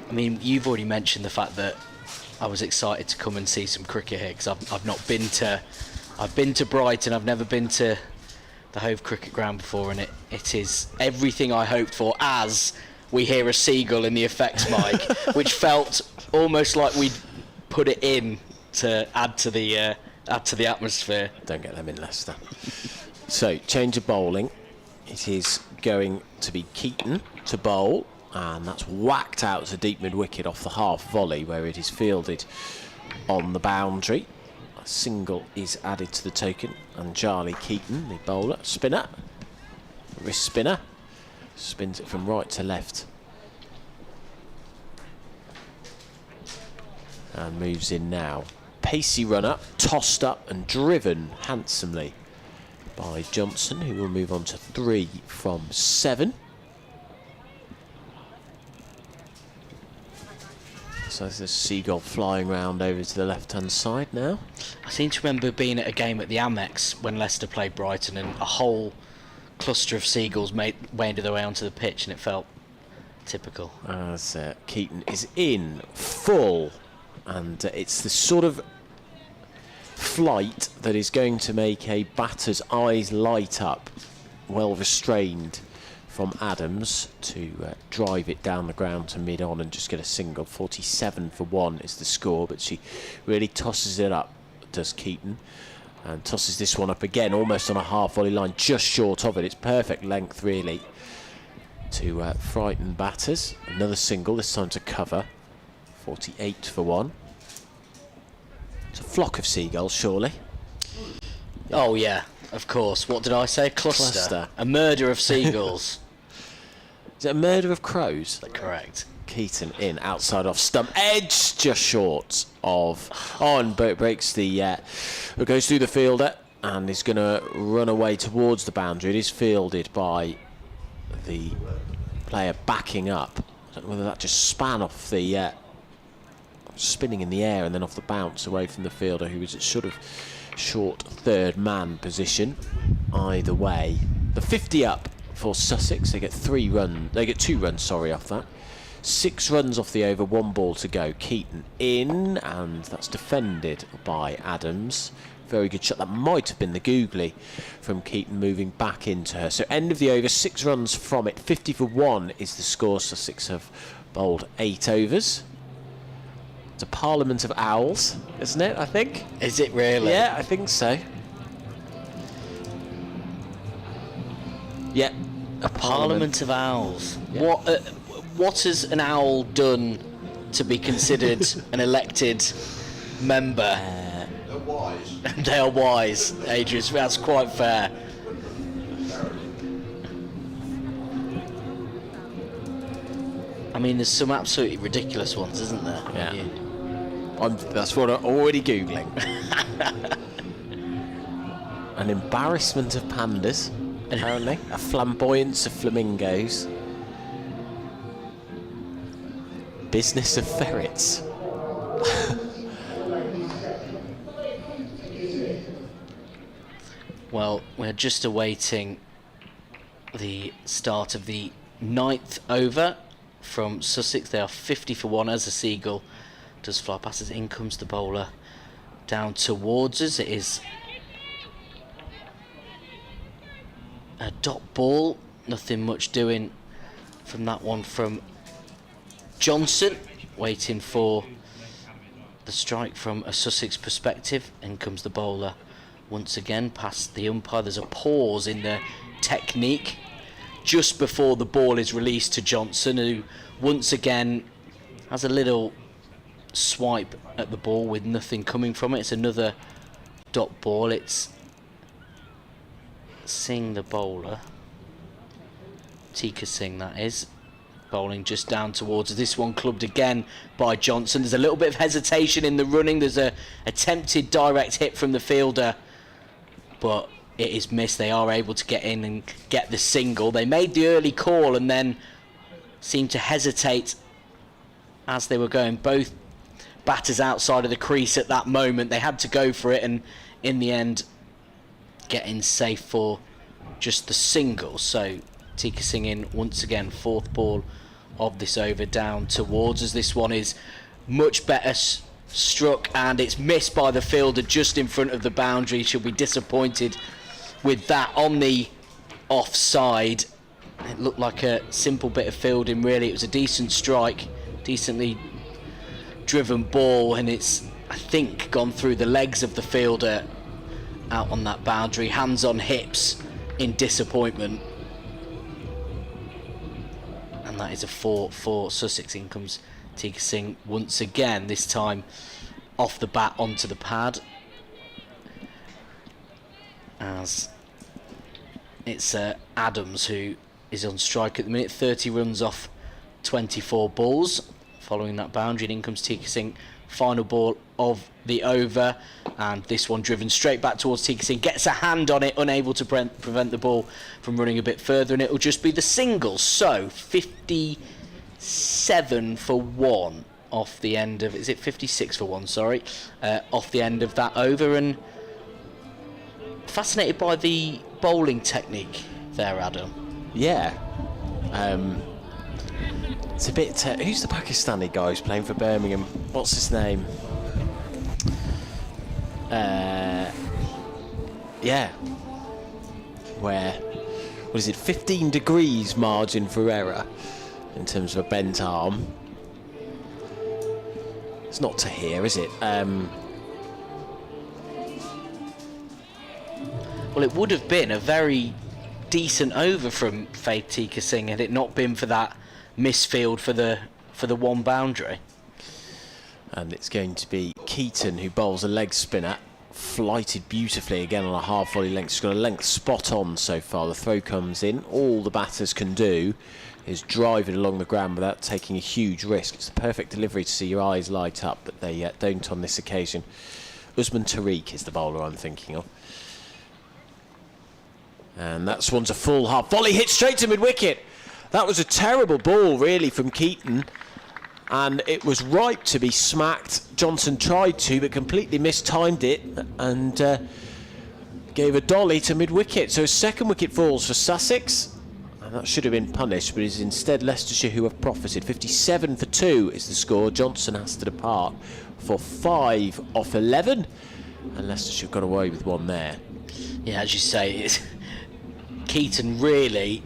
mean, you've already mentioned the fact that I was excited to come and see some cricket here, because I've not been to. I've been to Brighton. I've never been to the Hove Cricket Ground before, and it is everything I hoped for. As we hear a seagull in the effects mic, which felt almost like we'd put it in to add to the atmosphere. Don't get them in Leicester. So, change of bowling. It is going to be Keaton to bowl, and that's whacked out to deep mid-wicket off the half volley, where it is fielded on the boundary. A single is added to the token, and Charlie Keaton, the bowler, spinner, wrist spinner, spins it from right to left. And moves in now. Pacey run-up, tossed up and driven handsomely by Johnson, who will move on to 3 from 7. So there's a seagull flying round over to the left-hand side now. I seem to remember being at a game at the Amex when Leicester played Brighton, and a whole cluster of seagulls waded their way onto the pitch, and it felt typical. As Keaton is in full, and it's the sort of flight that is going to make a batter's eyes light up, well restrained from Adams to drive it down the ground to mid-on and just get a single. 47 for 1 is the score, but she really tosses it up, does Keaton, and tosses this one up again almost on a half volley line, just short of it. It's perfect length really to frighten batters. Another single, this time to cover. 48 for 1. It's a flock of seagulls, surely. Oh yeah, of course. What did I say? Cluster. A murder of seagulls. Is it a murder of crows? Correct. Keaton in, outside off stump edge, just short of. Oh, and breaks the. It goes through the fielder and is going to run away towards the boundary. It is fielded by the player backing up. I don't know whether that just span off the. Spinning in the air and then off the bounce away from the fielder, who was at sort of short third man position. Either way, the 50 up for Sussex. They get 2 runs, sorry, off that. 6 runs off the over, 1 ball to go. Keaton in, and that's defended by Adams. Very good shot. That might have been the googly from Keaton moving back into her. So end of the over, 6 runs from it. 50 for 1 is the score. Sussex have bowled 8 overs. It's a parliament of owls, isn't it, I think? Is it really? Yeah, I think so. Yeah. A parliament of owls. Yeah. What has an owl done to be considered an elected member? They're wise. They are wise, Adrian. That's quite fair. I mean, there's some absolutely ridiculous ones, isn't there? Yeah. That's what I'm already Googling. An embarrassment of pandas, apparently. A flamboyance of flamingos. Business of ferrets. Well, we're just awaiting the start of the 9th over from Sussex. They are 50 for 1 as a seagull does fly past us. In comes the bowler down towards us. It is a dot ball. Nothing much doing from that one from Johnson. Waiting for the strike from a Sussex perspective. In comes the bowler once again past the umpire. There's a pause in the technique just before the ball is released to Johnson, who once again has a little swipe at the ball with nothing coming from it. It's another dot ball. It's Singh, the bowler, Tika Singh that is, bowling just down towards this one, clubbed again by Johnson. There's a little bit of hesitation in the running. There's a attempted direct hit from the fielder, but it is missed. They are able to get in and get the single. They made the early call and then seemed to hesitate as they were going. Both batters outside of the crease at that moment. They had to go for it, and in the end getting safe for just the single. So Tika Singh in once again, 4th ball of this over down towards us. This one is much better struck, and it's missed by the fielder just in front of the boundary. She'll be disappointed with that on the offside. It looked like a simple bit of fielding, really. It was a decent strike, decently driven ball, and it's, I think, gone through the legs of the fielder out on that boundary, hands on hips in disappointment. And that is a 4 for Sussex. In comes Tika Singh once again, this time off the bat onto the pad, as it's Adams who is on strike at the minute. 30 runs off 24 balls following that boundary, and in comes Tika Singh. Final ball of the over, and this one driven straight back towards Tika Singh, gets a hand on it, unable to prevent the ball from running a bit further, and it'll just be the single. So 57 for 1 off the end of, is it 56 for 1, sorry, off the end of that over. And fascinated by the bowling technique there, Adam. Yeah. It's a bit... who's the Pakistani guy who's playing for Birmingham? What's his name? Yeah. Where... What is it? 15 degrees margin for error in terms of a bent arm. It's not Tahir, is it? Well, it would have been a very decent over from Faith Tika Singh had it not been for that misfield for the one boundary. And it's going to be Keaton who bowls a leg spinner, flighted beautifully again on a half volley length. She's got a length spot on so far. The throw comes in. All the batters can do is drive it along the ground without taking a huge risk. It's the perfect delivery to see your eyes light up, but they don't on this occasion. Usman Tariq is the bowler I'm thinking of. And that one's a full half volley, hit straight to mid-wicket. That was a terrible ball, really, from Keaton. And it was ripe to be smacked. Johnson tried to, but completely mistimed it and gave a dolly to mid-wicket. So his second wicket falls for Sussex. And that should have been punished, but it's instead Leicestershire who have profited. 57 for 2 is the score. Johnson has to depart for 5 off 11. And Leicestershire got away with one there. Yeah, as you say, Keaton really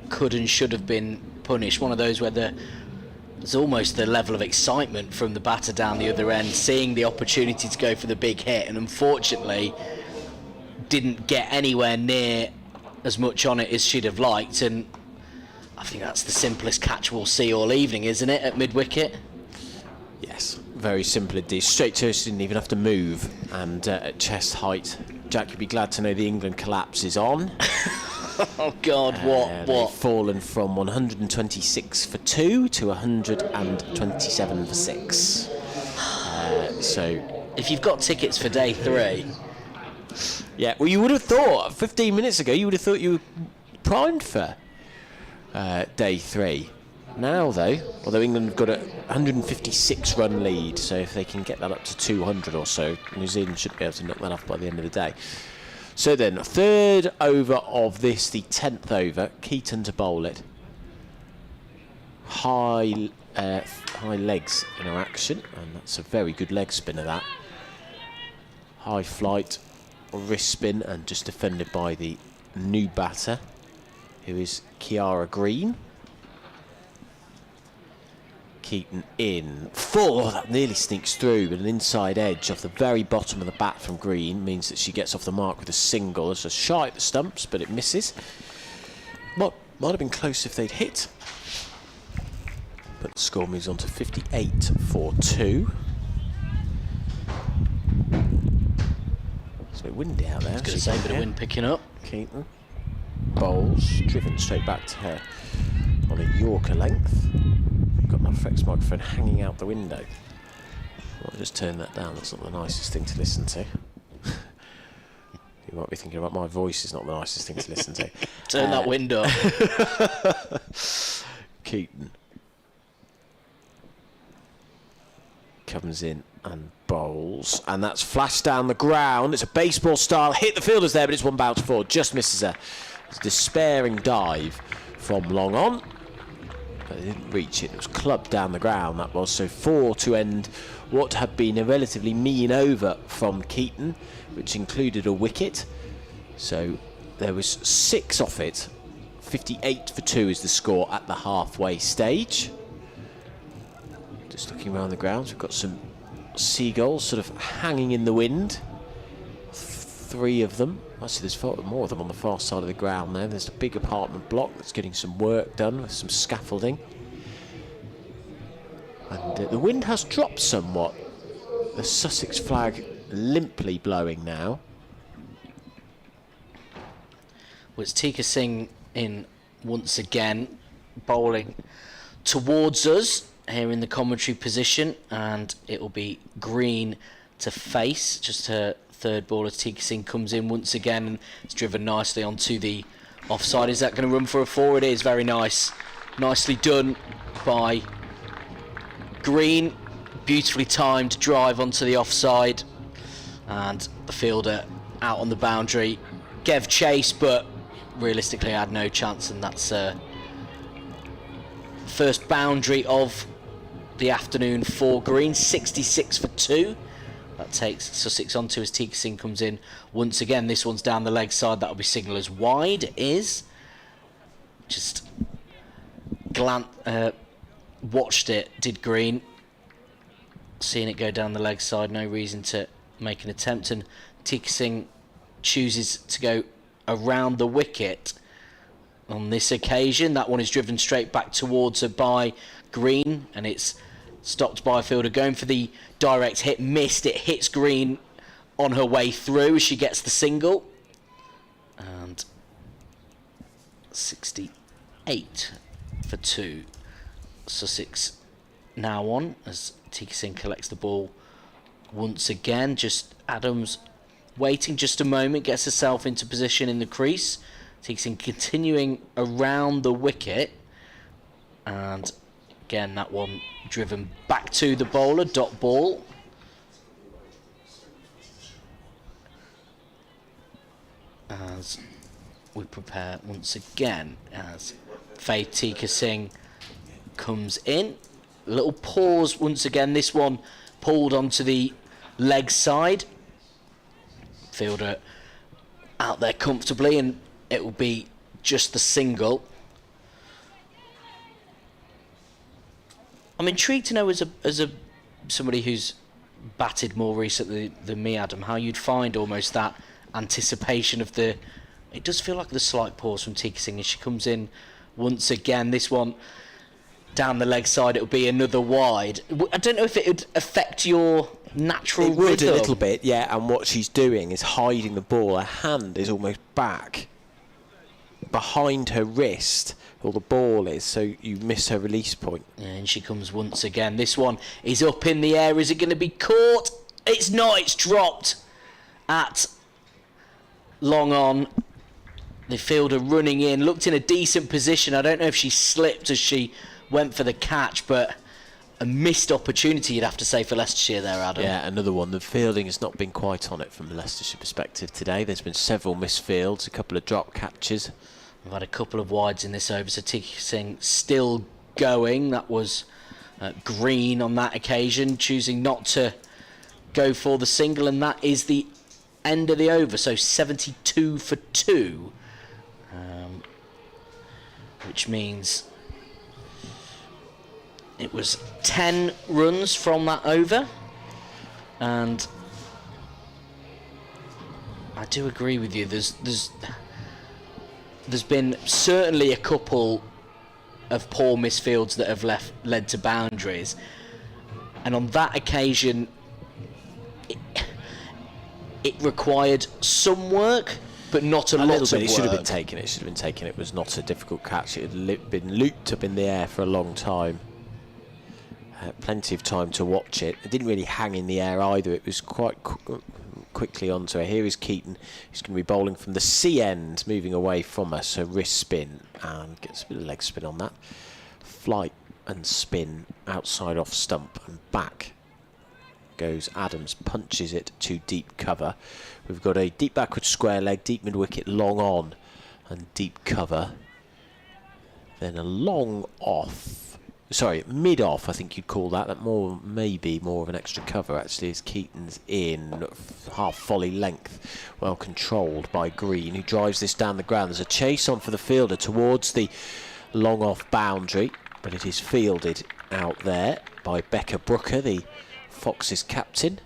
could and should have been punished. One of those where there's almost the level of excitement from the batter down the other end, seeing the opportunity to go for the big hit, and unfortunately didn't get anywhere near as much on it as she'd have liked. And I think that's the simplest catch we'll see all evening, isn't it, at mid-wicket? Yes, very simple indeed. Straight to us, didn't even have to move, and at chest height. Jack, you'd be glad to know the England collapse is on. Oh God, what? They've fallen from 126 for 2 to 127 for 6. So, if you've got tickets for day 3, yeah, well, you would have thought 15 minutes ago you would have thought you were primed for day 3. Now, though, although England have got a 156 run lead, so if they can get that up to 200 or so, New Zealand should be able to knock that off by the end of the day. So then, third over of this, the 10th over, Keaton to bowl it. High legs in our action, and that's a very good leg spinner, that. High flight, wrist spin, and just defended by the new batter, who is Kiara Green. Keaton in. 4, that nearly sneaks through, but an inside edge off the very bottom of the bat from Green means that she gets off the mark with a single. It's a shy at the stumps, but it misses. Might have been close if they'd hit. But the score moves on to 58 for 2. It's a bit windy out there. I was going to say, a bit of wind picking up. Keaton bowls, driven straight back to her on a Yorker length. Got my Frex microphone hanging out the window. I'll just turn that down. That's not the nicest thing to listen to. You might be thinking about my voice is not the nicest thing to listen to. Turn that window. Keaton comes in and bowls, and that's flashed down the ground. It's a baseball style hit. The fielder's there, but it's one bounce forward. Just misses her. It's a despairing dive from long on. They didn't reach it. It was clubbed down the ground, that was. So 4 to end what had been a relatively mean over from Keaton, which included a wicket. So there was 6 off it. 58 for 2 is the score at the halfway stage. Just looking around the grounds, we've got some seagulls sort of hanging in the wind. 3 of them. I see there's more of them on the far side of the ground there. There's a big apartment block that's getting some work done with some scaffolding. And the wind has dropped somewhat. The Sussex flag limply blowing now. Well, it's Tika Singh in once again, bowling towards us here in the commentary position, and it will be green to face. Just her third ball as Tika Singh comes in once again, and it's driven nicely onto the offside. Is that going to run for a 4? It is. Very nice. Nicely done by Green. Beautifully timed drive onto the offside, and the fielder out on the boundary. Gave chase, but realistically had no chance, and that's first boundary of the afternoon for Green. 66 for 2. That takes Sussex onto as Tika Singh comes in once again. This one's down the leg side. That'll be signal as wide. It is. Just watched it, did Green. Seeing it go down the leg side, no reason to make an attempt, and Tika Singh chooses to go around the wicket on this occasion. That one is driven straight back towards her by Green, and it's stopped by a fielder going for the direct hit. Missed. It hits Green on her way through as she gets the single, and 68 for 2. Sussex now on as Tika Singh collects the ball once again. Just Adams waiting just a moment, gets herself into position in the crease. Tika Singh continuing around the wicket, and again that one driven back to the bowler. Dot ball. As we prepare once again as Faith Tika Singh comes in. A little pause once again. This one pulled onto the leg side. Fielder out there comfortably, and it will be just the single. I'm intrigued to know, as somebody who's batted more recently than me, Adam, how you'd find almost that anticipation of the. It does feel like the slight pause from Tika Singh as she comes in once again. This one down the leg side, it'll be another wide. I don't know if it would affect your natural rhythm. It would a little bit, yeah, and what she's doing is hiding the ball. Her hand is almost back behind her wrist, or the ball is, so you miss her release point. And she comes once again. This one is up in the air. Is it going to be caught? It's not. It's dropped at long on. The fielder running in, looked in a decent position. I don't know if she slipped as she went for the catch, but a missed opportunity, you'd have to say, for Leicestershire there, Adam. Yeah, another one. The fielding has not been quite on it from a Leicestershire perspective today. There's been several missed fields, a couple of drop catches. We've had a couple of wides in this over, so Tika Singh still going. That was Green on that occasion, choosing not to go for the single, and that is the end of the over. So 72 for 2, which means it was 10 runs from that over, and I do agree with you. There's been certainly a couple of poor misfields that have led to boundaries, and on that occasion, it required some work, but not a lot of work. It should have been taken. It should have been taken. It was not a difficult catch. It had been looped up in the air for a long time. Plenty of time to watch it. It didn't really hang in the air either. It was quite quickly onto her. Here is Keaton, who's going to be bowling from the C end, moving away from us. So wrist spin, and gets a bit of leg spin on that. Flight and spin outside off stump, and back goes Adams, punches it to deep cover. We've got a deep backward square leg, deep mid wicket, long on, and deep cover then a long off, sorry, mid off, I think you'd call that. That maybe more of an extra cover actually, as Keaton's in half volley length, well controlled by Green, who drives this down the ground. There's a chase on for the fielder towards the long off boundary, but it is fielded out there by Becca Brooker, the Foxes captain.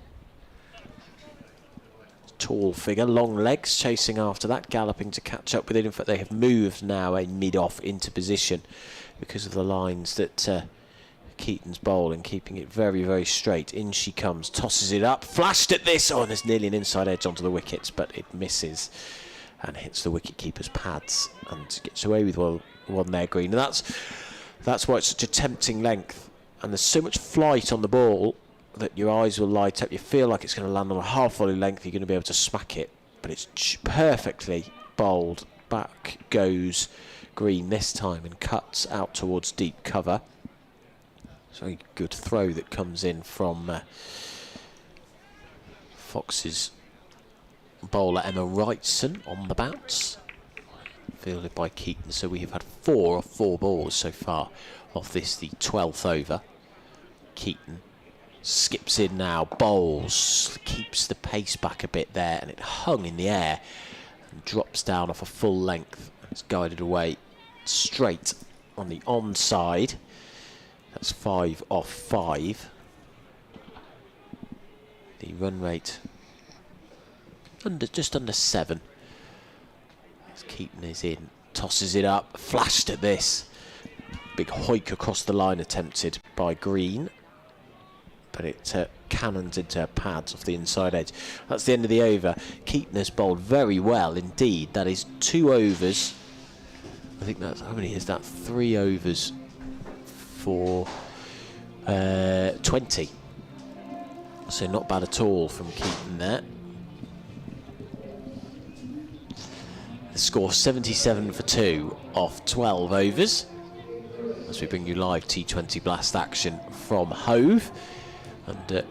Tall figure, long legs, chasing after that, galloping to catch up with it. In fact, they have moved now a mid-off into position because of the lines that Keaton's bowling, keeping it very, very straight. In she comes, tosses it up, flashed at this. Oh, and there's nearly an inside edge onto the wickets, but it misses and hits the wicket-keeper's pads and gets away with one there, Green. And that's why it's such a tempting length. And there's so much flight on the ball that your eyes will light up. You feel like it's going to land on a half volley length. You're going to be able to smack it, but it's perfectly bowled. Back goes Green this time and cuts out towards deep cover. It's a very good throw that comes in from Fox's bowler Emma Wrightson on the bounce, fielded by Keaton. So we have had 4 of 4 balls so far off this, the 12th over. Keaton skips in now, bowls, keeps the pace back a bit there, and it hung in the air and drops down off a full length. It's guided away straight on the onside. That's 5 off 5. The run rate just under 7. As Keaton is in, tosses it up, flashed at this. Big hoik across the line attempted by Green, but it cannons into her pads off the inside edge. That's the end of the over. Keaton has bowled very well indeed. That is 2 overs. I think that's, how many is that? 3 overs for 20. So not bad at all from Keaton there. The score 77 for 2 off 12 overs. As we bring you live T20 Blast action from Hove. Under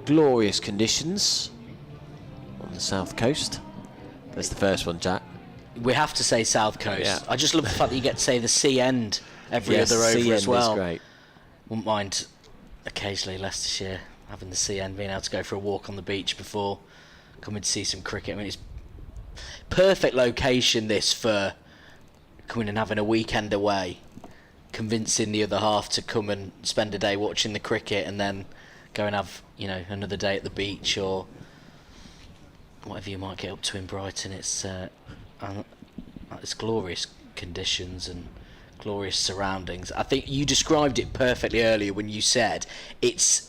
glorious conditions on the south coast. That's the first one, Jack. We have to say south coast. Yeah. I just love the fact that you get to say the sea end every Yes, other over sea as end well. is great. Wouldn't mind occasionally Leicestershire having the sea end, being able to go for a walk on the beach before coming to see some cricket. I mean, it's perfect location this for coming and having a weekend away, convincing the other half to come and spend a day watching the cricket and then go and have, you know, another day at the beach or whatever you might get up to in Brighton. It's glorious conditions and glorious surroundings. I think you described it perfectly earlier when you said it's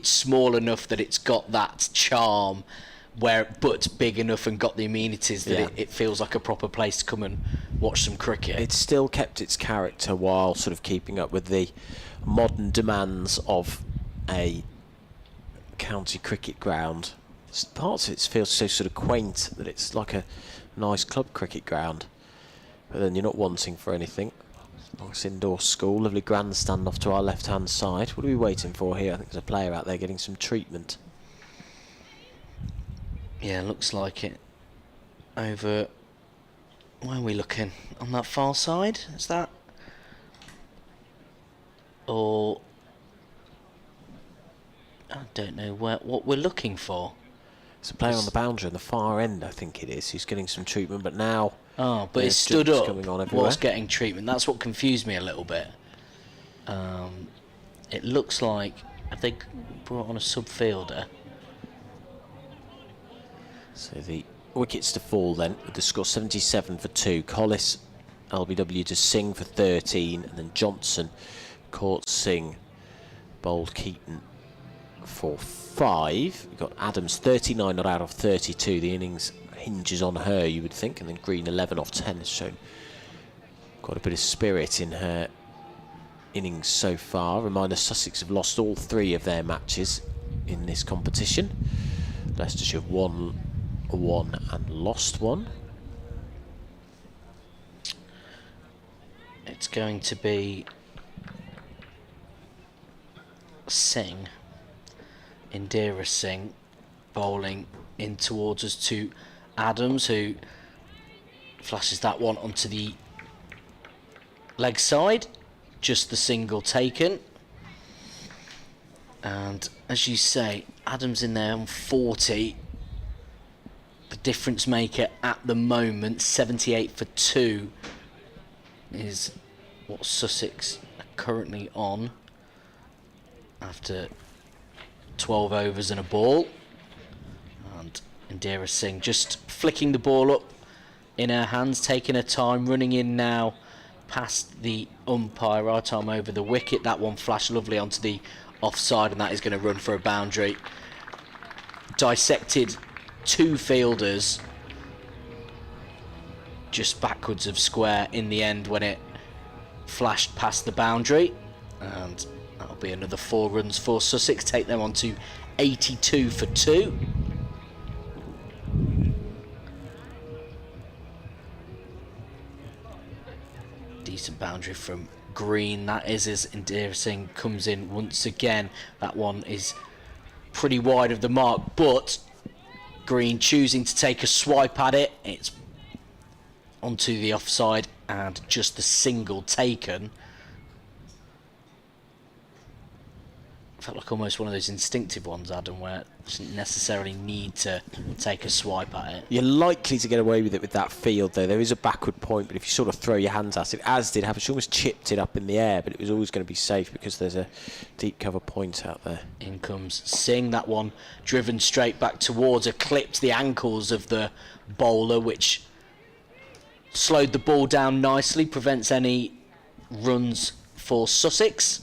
small enough that it's got that charm, but big enough and got the amenities that it feels like a proper place to come and watch some cricket. It's still kept its character while sort of keeping up with the modern demands of a county cricket ground. Parts of it feels so sort of quaint that it's like a nice club cricket ground, but then you're not wanting for anything. Nice indoor school, lovely grandstand off to our left hand side. What are we waiting for here? I think there's a player out there getting some treatment. Yeah, looks like it. Over, where are we looking? On that far side? Is that? Or I don't know what we're looking for. It's a player on the boundary on the far end, I think it is, who's getting some treatment, but now... Oh, but it's stood up whilst getting treatment. That's what confused me a little bit. It looks like, have they brought on a sub-fielder? So the wickets to fall then, with the score 77 for 2. Collis, LBW to Singh for 13, and then Johnson caught Singh, bowled Keaton for 5. We've got Adams 39 not out of 32. The innings hinges on her, you would think, and then Green 11 off 10 has shown quite a bit of spirit in her innings so far. Reminder, Sussex have lost all 3 of their matches in this competition. Leicestershire have won 1 and lost 1. It's going to be Singh, Indira Singh, bowling in towards us to Adams, who flashes that one onto the leg side, just the single taken. And as you say, Adams in there on 40. The difference maker at the moment, 78 for 2, is what Sussex are currently on after 12 overs and a ball. And Indira Singh just flicking the ball up in her hands, taking her time, running in now past the umpire, right arm over the wicket. That one flashed lovely onto the offside, and that is going to run for a boundary. Dissected 2 fielders just backwards of square in the end when it flashed past the boundary, and that'll be another 4 runs for Sussex, take them on to 82 for 2. Decent boundary from Green, that is, as Indira Singh comes in once again. That one is pretty wide of the mark, but Green choosing to take a swipe at it. It's onto the offside and just the single taken. Felt like almost one of those instinctive ones, Adam, where it doesn't necessarily need to take a swipe at it. You're likely to get away with it with that field, though. There is a backward point, but if you sort of throw your hands at it, as did happen, she almost chipped it up in the air, but it was always going to be safe because there's a deep cover point out there. In comes Singh, that one driven straight back towards her, clipped the ankles of the bowler, which slowed the ball down nicely, prevents any runs for Sussex.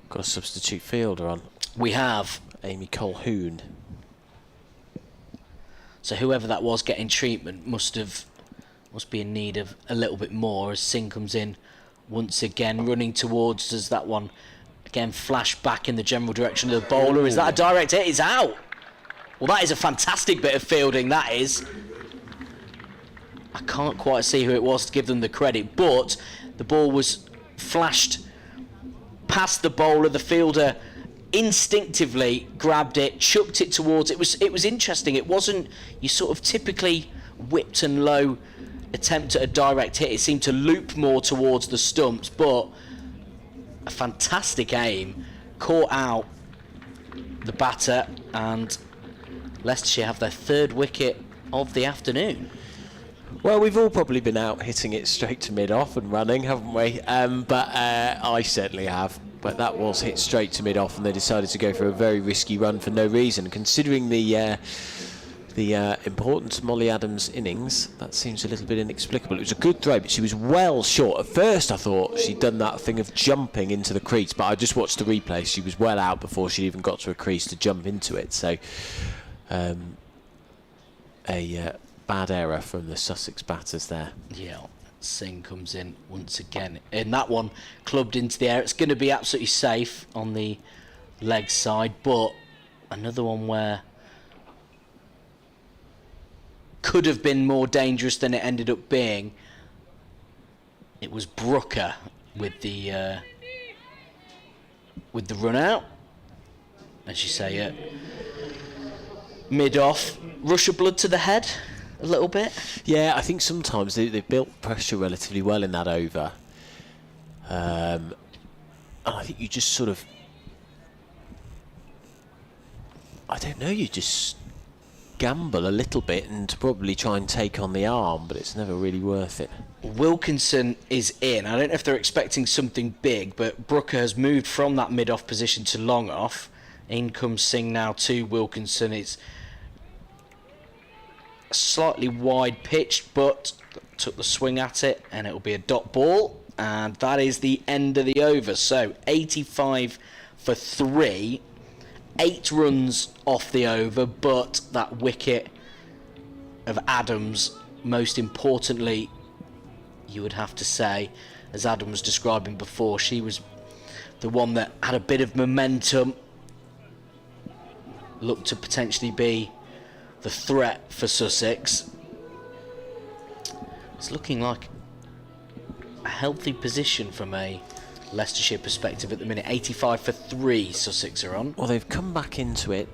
Got a substitute fielder on. We have Amy Colquhoun. So whoever that was getting treatment must be in need of a little bit more, as Singh comes in once again, running towards us. That one again flashed back in the general direction of the bowler. Ooh. Is that a direct hit? It's out. Well, that is a fantastic bit of fielding, that is. I can't quite see who it was to give them the credit, but the ball was flashed past the bowler. The fielder instinctively grabbed it, chucked it towards. It was interesting. It wasn't your sort of typically whipped and low attempt at a direct hit. It seemed to loop more towards the stumps, but a fantastic aim, caught out the batter, and Leicestershire have their 3rd wicket of the afternoon. Well, we've all probably been out hitting it straight to mid-off and running, haven't we? But I certainly have. But that was hit straight to mid-off, and they decided to go for a very risky run for no reason. Considering the importance of Molly Adams' innings, that seems a little bit inexplicable. It was a good throw, but she was well short. At first, I thought she'd done that thing of jumping into the crease, but I just watched the replay. She was well out before she even got to a crease to jump into it. So, bad error from the Sussex batters there. Yeah, Singh comes in once again. And that one clubbed into the air. It's going to be absolutely safe on the leg side, but another one where could have been more dangerous than it ended up being. It was Brooker with the run out. As you say, mid-off. Rush of blood to the head a little bit. Yeah, I think sometimes they built pressure relatively well in that over. And I think you just sort of, I don't know, you just gamble a little bit and probably try and take on the arm, but it's never really worth it. Wilkinson is in. I don't know if they're expecting something big, but Brooker has moved from that mid-off position to long-off. In comes Singh now to Wilkinson. It's slightly wide pitched, but took the swing at it, and it'll be a dot ball, and that is the end of the over. So 85 for 3, 8 runs off the over, but that wicket of Adams, most importantly, you would have to say, as Adam was describing before, she was the one that had a bit of momentum, looked to potentially be the threat for Sussex. It's looking like a healthy position from a Leicestershire perspective at the minute. 85 for 3 Sussex are on. Well, they've come back into it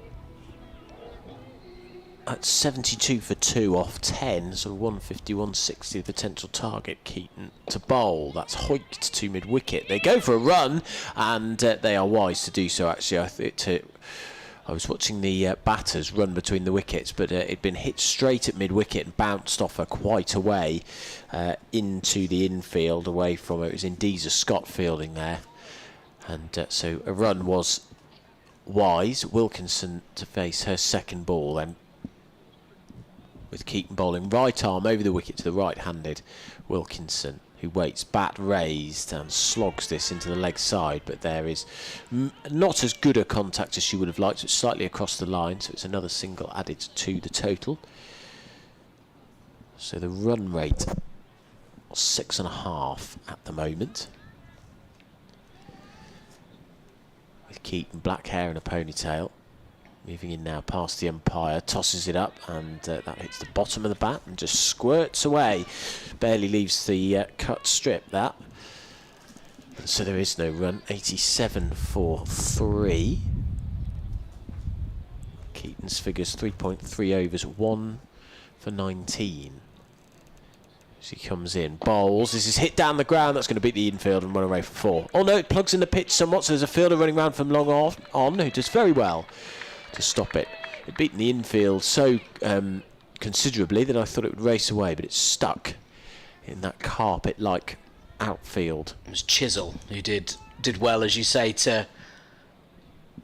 at 72 for 2 off 10, so 150, 160 the potential target. Keaton to bowl. That's hoiked to mid-wicket. They go for a run, and they are wise to do so, actually. I was watching the batters run between the wickets, but it'd been hit straight at mid-wicket and bounced off her quite away into the infield, away from it. It was Indiza Scott fielding there. And so a run was wise. Wilkinson to face her second ball then, with Keaton bowling right arm over the wicket to the right-handed Wilkinson, who waits, bat raised, and slogs this into the leg side, but there is not as good a contact as she would have liked. It's slightly across the line, so it's another single added to the total. So the run rate 6.5 at the moment, with Keaton, black hair and a ponytail. Moving in now past the umpire, tosses it up, and that hits the bottom of the bat and just squirts away. Barely leaves the cut strip, that. And so there is no run. 87 for 3. Keaton's figures 3.3 overs, 1 for 19. She comes in, bowls. This is hit down the ground. That's going to beat the infield and run away for 4. Oh no, it plugs in the pitch somewhat, so there's a fielder running around from long on who does very well to stop it. It beat the infield so considerably that I thought it would race away, but it's stuck in that carpet-like outfield. It was Chisel who did well, as you say, to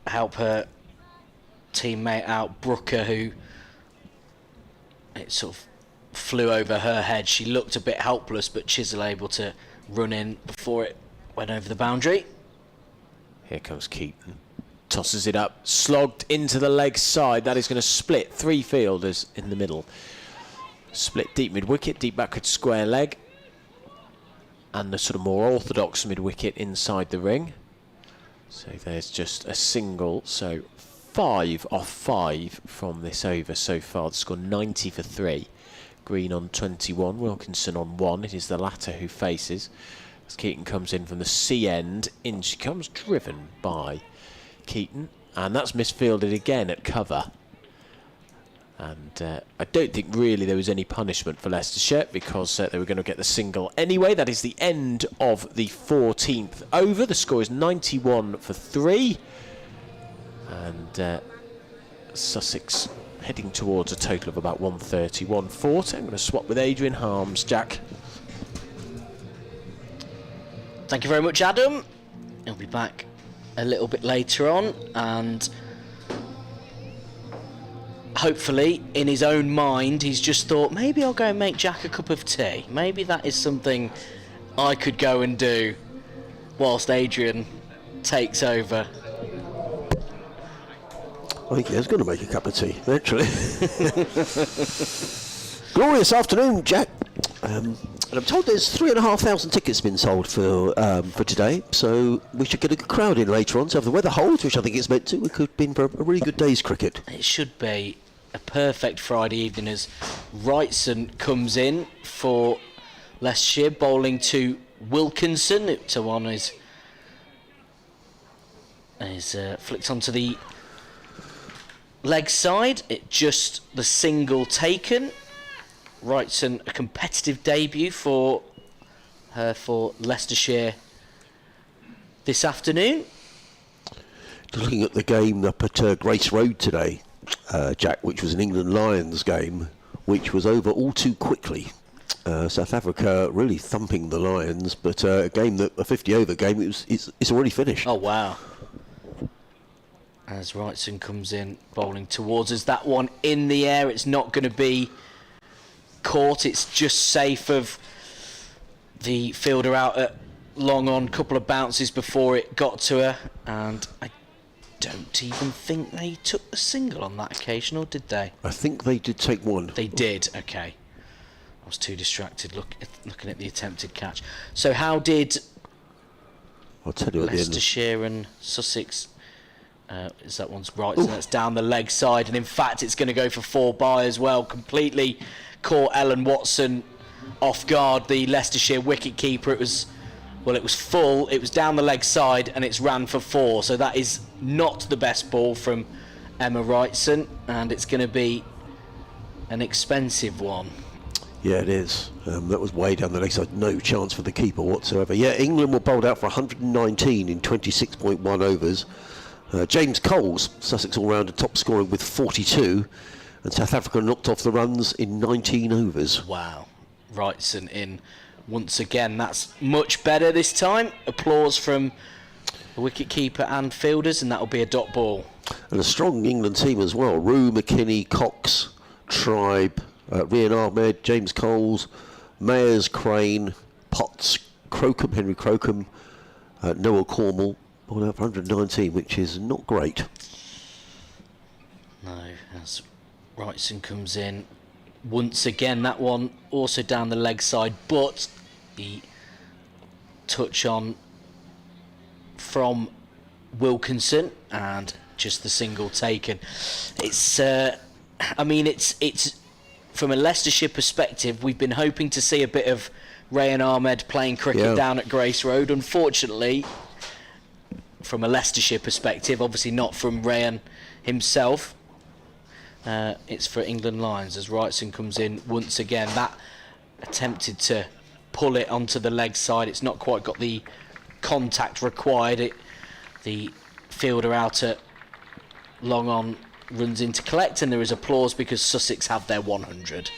help her teammate out, Brooker, who it sort of flew over her head. She looked a bit helpless, but Chisel able to run in before it went over the boundary. Here comes Keaton. Tosses it up, slogged into the leg side. That is going to split 3 fielders in the middle. Split deep mid-wicket, deep backward square leg, and the sort of more orthodox mid-wicket inside the ring. So there's just a single, so 5 off 5 from this over so far. The score 90 for 3. Green on 21, Wilkinson on 1. It is the latter who faces. As Keaton comes in from the C end, in she comes, driven by Keaton, and that's misfielded again at cover. And I don't think really there was any punishment for Leicestershire, because they were going to get the single anyway. That is the end of the 14th over. The score is 91 for 3, and Sussex heading towards a total of about 130, 140. I'm going to swap with Adrian Harms. Jack. Thank you very much, Adam. He'll be back a little bit later on, and hopefully in his own mind he's just thought, maybe I'll go and make Jack a cup of tea. Maybe that is something I could go and do whilst Adrian takes over. I think he is going to make a cup of tea, actually. Glorious afternoon, Jack. And I'm told there's 3,500 tickets been sold for today, so we should get a good crowd in later on. So if the weather holds, which I think it's meant to, we could be in for a really good day's cricket. It should be a perfect Friday evening as Wrightson comes in for Leicestershire, bowling to Wilkinson. To one is flicked onto the leg side. It just the single taken. Wrightson, a competitive debut for her for Leicestershire this afternoon. Looking at the game up at Grace Road today, Jack, which was an England Lions game, which was over all too quickly. South Africa really thumping the Lions, but a 50-over game, it's already finished. Oh, wow. As Wrightson comes in, bowling towards us. That one in the air, it's not going to be caught. It's just safe of the fielder out at long on, couple of bounces before it got to her, and I don't even think they took a single on that occasion, or did they? I think they did take one. They did, okay. I was too distracted looking at the attempted catch. So how did I'll tell you Leicestershire and Sussex, is that one's right, so that's down the leg side, and in fact it's going to go for 4 by as well, completely caught Ellen Watson off guard, the Leicestershire wicket keeper. It was full, it was down the leg side, and it's ran for 4, so that is not the best ball from Emma Wrightson, and it's going to be an expensive one. Yeah, it is. That was way down the leg side. No chance for the keeper whatsoever. Yeah, England were bowled out for 119 in 26.1 overs. James Coles, Sussex all-rounder, top scoring with 42. And South Africa knocked off the runs in 19 overs. Wow. Wrightson in once again. That's much better this time. Applause from the wicket-keeper and fielders, and that'll be a dot ball. And a strong England team as well. Rue, McKinney, Cox, Tribe, Rian Ahmed, James Coles, Mayers, Crane, Potts, Crocombe, Henry Crocombe, Noah Cornwall, all out for 119, which is not great. No, as Wrightson comes in once again, that one also down the leg side, but the touch on from Wilkinson and just the single taken. It's it's from a Leicestershire perspective, we've been hoping to see a bit of Rayan Ahmed playing cricket down at Grace Road. Unfortunately, from a Leicestershire perspective, obviously not from Rayan himself, it's for England Lions as Wrightson comes in once again. That attempted to pull it onto the leg side. It's not quite got the contact required. The fielder out at long on runs in to collect, and there is applause because Sussex have their 100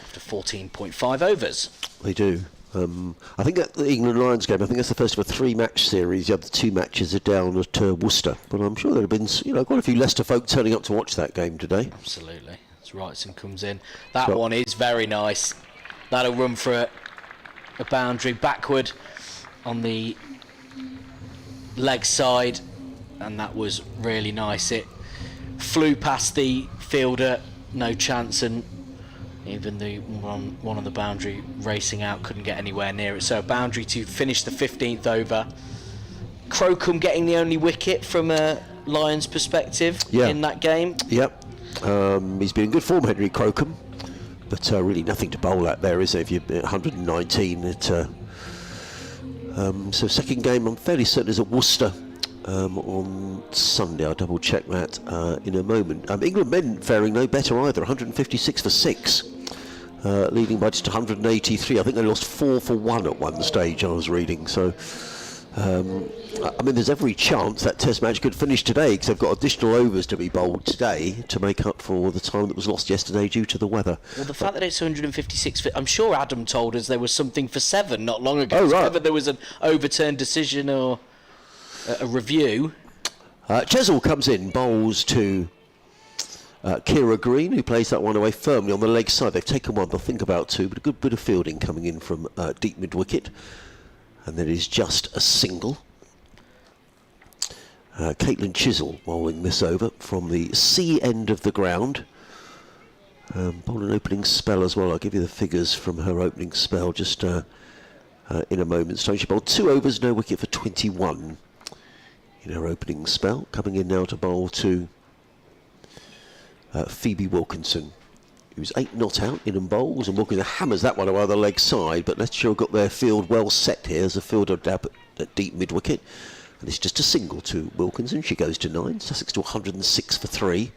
after 14.5 overs. They do. I think at the England Lions game, I think that's the first of a 3-match series. The other 2 matches are down at Worcester, but I'm sure there have been quite a few Leicester folk turning up to watch that game today. Absolutely. As Wrightson comes in, that one is very nice. That'll run for a boundary backward on the leg side, and that was really nice. It flew past the fielder, no chance, and even the one on the boundary racing out couldn't get anywhere near it. So a boundary to finish the 15th over. Crocombe getting the only wicket from a Lions perspective in that game. Yep. He's been in good form, Henry Crocombe, but really nothing to bowl at there, is there? If you're 119, so second game I'm fairly certain is at Worcester on Sunday. I'll double check that in a moment. England men faring no better either, 156 for 6, leading by just 183. I think they lost 4 for 1 at one stage, I was reading. So there's every chance that Test match could finish today, because they've got additional overs to be bowled today to make up for the time that was lost yesterday due to the weather. Well, the fact that it's 156, I'm sure Adam told us there was something for 7 not long ago. Oh, right. Whether there was an overturned decision or a review. Chesil comes in, bowls to Kira Green, who plays that one away firmly on the leg side. They've taken one, they'll think about 2, but a good bit of fielding coming in from deep mid-wicket. And there is just a single. Caitlin Chisel bowling this over from the C end of the ground. Bowled an opening spell as well. I'll give you the figures from her opening spell just in a moment's time. She bowled 2 overs, no wicket for 21 in her opening spell. Coming in now to bowl to Phoebe Wilkinson, who's 8 not out in and bowls, and Wilkinson hammers that one away the leg side, but Leicestershire got their field well set here as a fielder dab at deep mid-wicket, and it's just a single to Wilkinson. She goes to 9, Sussex to 106 for 3.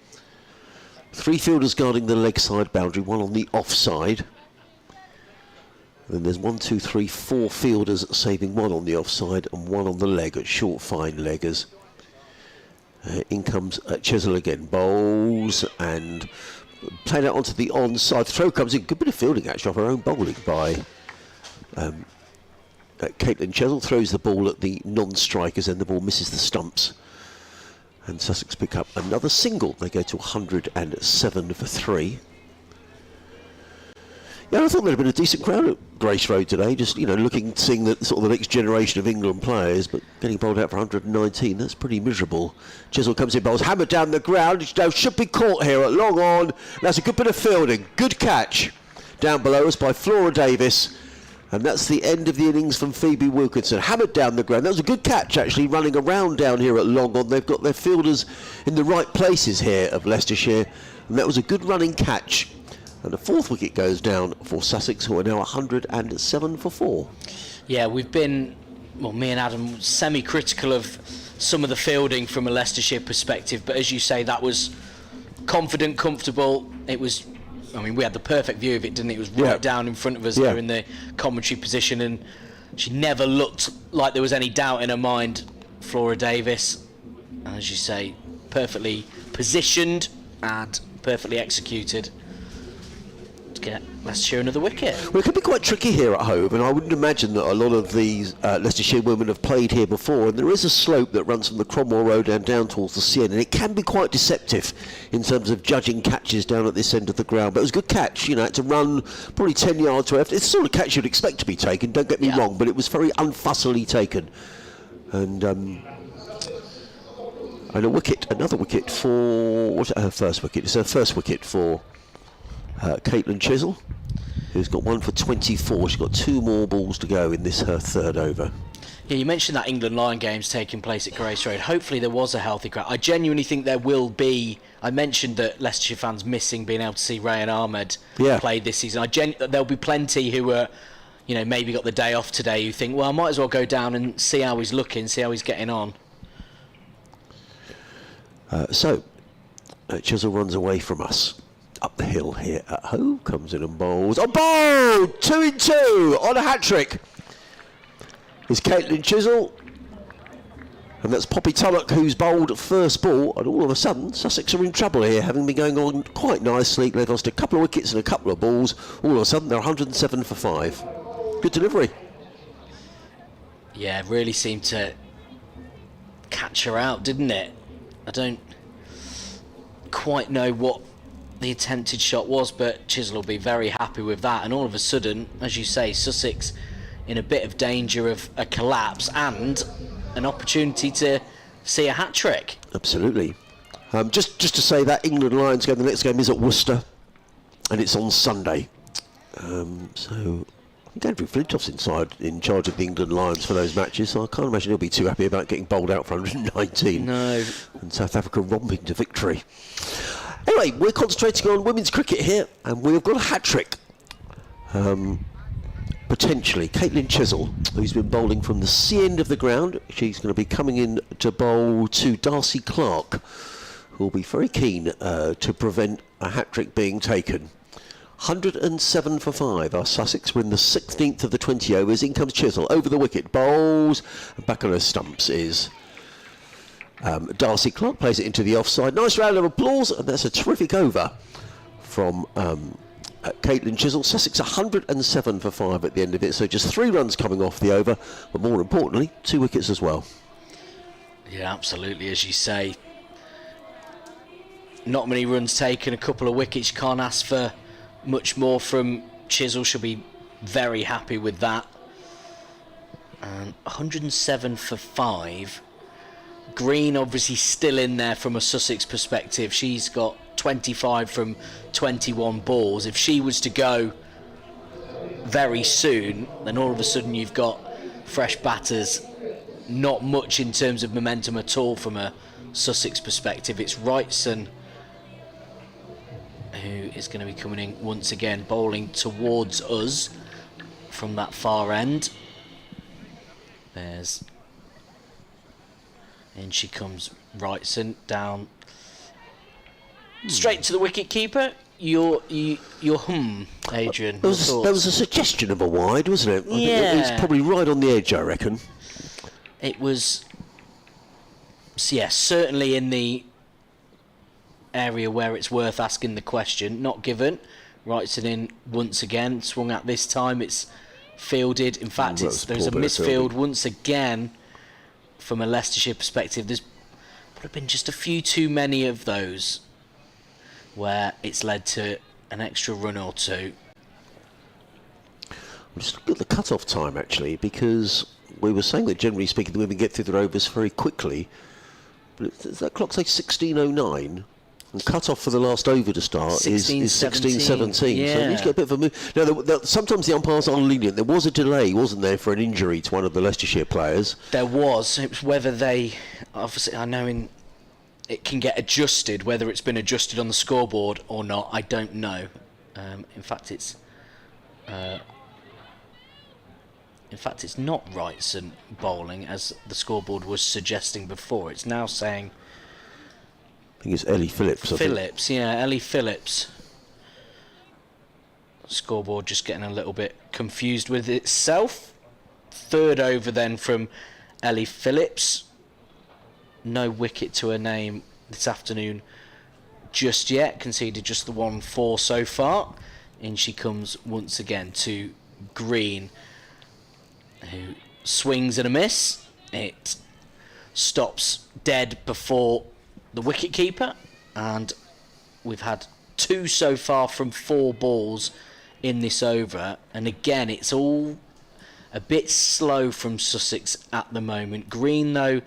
3 fielders guarding the leg side boundary, 1 on the offside. Then there's 1, 2, 3, 4 fielders saving 1 on the offside and 1 on the leg at short fine leggers. In comes Chesil again, bowls and playing out onto the onside. Throw comes in, good bit of fielding actually off her own bowling by Caitlin Chesil. Throws the ball at the non-strikers and the ball misses the stumps. And Sussex pick up another single. They go to 107 for 3. Yeah, I thought there'd have been a decent crowd at Grace Road today, just, seeing the sort of the next generation of England players, but getting bowled out for 119, that's pretty miserable. Chisel comes in, bowls hammered down the ground, should be caught here at long on. That's a good bit of fielding, good catch down below us by Flora Davis, and that's the end of the innings from Phoebe Wilkinson. Hammered down the ground, that was a good catch actually, running around down here at long on. They've got their fielders in the right places here of Leicestershire, and that was a good running catch. And the 4th wicket goes down for Sussex, who are now 107 for 4. Yeah, we've been, me and Adam, semi-critical of some of the fielding from a Leicestershire perspective, but as you say, that was confident, comfortable. It was I mean, we had the perfect view of it, didn't it? It was right down in front of us there in the commentary position, and she never looked like there was any doubt in her mind, Flora Davis. And as you say, perfectly positioned and perfectly executed to get Leicestershire another wicket. Well, it could be quite tricky here at Hove, and I wouldn't imagine that a lot of these Leicestershire women have played here before. And there is a slope that runs from the Cromwell Road and down towards the sea, and it can be quite deceptive in terms of judging catches down at this end of the ground. But it was a good catch, you know, to run probably 10 yards left. It's the sort of catch you'd expect to be taken, don't get me wrong, but it was very unfussily taken. And a wicket, another wicket for, what's it, her first wicket? It's her first wicket for Caitlin Chisel, who's got one for 24. She's got 2 more balls to go in this, her third over. Yeah, you mentioned that England Lion games taking place at Grace Road. Hopefully there was a healthy crowd. I genuinely think there will be. I mentioned that Leicestershire fans missing being able to see Rayan Ahmed play this season. There'll be plenty who are, you know, maybe got the day off today who think, well, I might as well go down and see how he's looking, see how he's getting on. Chisel runs away from us. Up the hill here at Hove, comes in and bowls. Oh, bowled! 2 in 2 on a hat-trick. Is Caitlin Chisel. And that's Poppy Tullock who's bowled first ball. And all of a sudden, Sussex are in trouble here, having been going on quite nicely. They've lost a couple of wickets and a couple of balls. All of a sudden, they're 107 for 5. Good delivery. Yeah, really seemed to catch her out, didn't it? I don't quite know what the attempted shot was, but Chisel will be very happy with that. And all of a sudden, as you say, Sussex in a bit of danger of a collapse and an opportunity to see a hat-trick. Absolutely. Just to say that England Lions game, the next game is at Worcester, and it's on Sunday. So I think Andrew Flintoff's in charge of the England Lions for those matches, so I can't imagine he'll be too happy about getting bowled out for 119. No. And South Africa romping to victory. Anyway, we're concentrating on women's cricket here, and we've got a hat-trick. Potentially. Caitlin Chisel, who's been bowling from the C end of the ground. She's going to be coming in to bowl to Darcy Clark, who will be very keen to prevent a hat-trick being taken. 107 for 5 are Sussex. We're in the 16th of the 20 overs. In comes Chisel, over the wicket, bowls, and back on her stumps is Darcy Clark, plays it into the offside. Nice round of applause, and that's a terrific over from Caitlin Chisel. Sussex 107 for 5 at the end of it, so just 3 runs coming off the over, but more importantly, 2 wickets as well. Yeah, absolutely, as you say. Not many runs taken, a couple of wickets. You can't ask for much more from Chisel. She'll be very happy with that. 107 for 5. Green obviously still in there from a Sussex perspective. She's got 25 from 21 balls. If she was to go very soon, then all of a sudden you've got fresh batters. Not much in terms of momentum at all from a Sussex perspective. It's Wrightson who is going to be coming in once again, bowling towards us from that far end. In she comes, Wrightson down straight to the wicket keeper. Your Adrian. There was a suggestion of a wide, wasn't it? Yeah. I think it was probably right on the edge, I reckon. It was, yes, certainly in the area where it's worth asking the question. Not given. Wrightson in once again, swung at this time. It's fielded. In fact, there's a misfield once again. From a Leicestershire perspective, there's would have been just a few too many of those where it's led to an extra run or two. I'm just looking at the cut-off time, actually, because we were saying that generally speaking the women get through their overs very quickly, but that clock says 16:09, and cut-off for the last over to start is 16:17. Yeah. So you need to get a bit of a move. Now, sometimes the umpires are lenient. There was a delay, wasn't there, for an injury to one of the Leicestershire players? There was. It was whether they, obviously, I know it can get adjusted, whether it's been adjusted on the scoreboard or not, I don't know. In fact, it's not Wrightson bowling, as the scoreboard was suggesting before. It's now saying... I think it's Ellie Phillips. Ellie Phillips. Scoreboard just getting a little bit confused with itself. Third over then from Ellie Phillips. No wicket to her name this afternoon just yet. Conceded just the 1-4 so far. In she comes once again to Green, who swings and a miss. It stops dead before the wicket-keeper, and we've had 2 so far from 4 balls in this over, and again it's all a bit slow from Sussex at the moment. Green, though,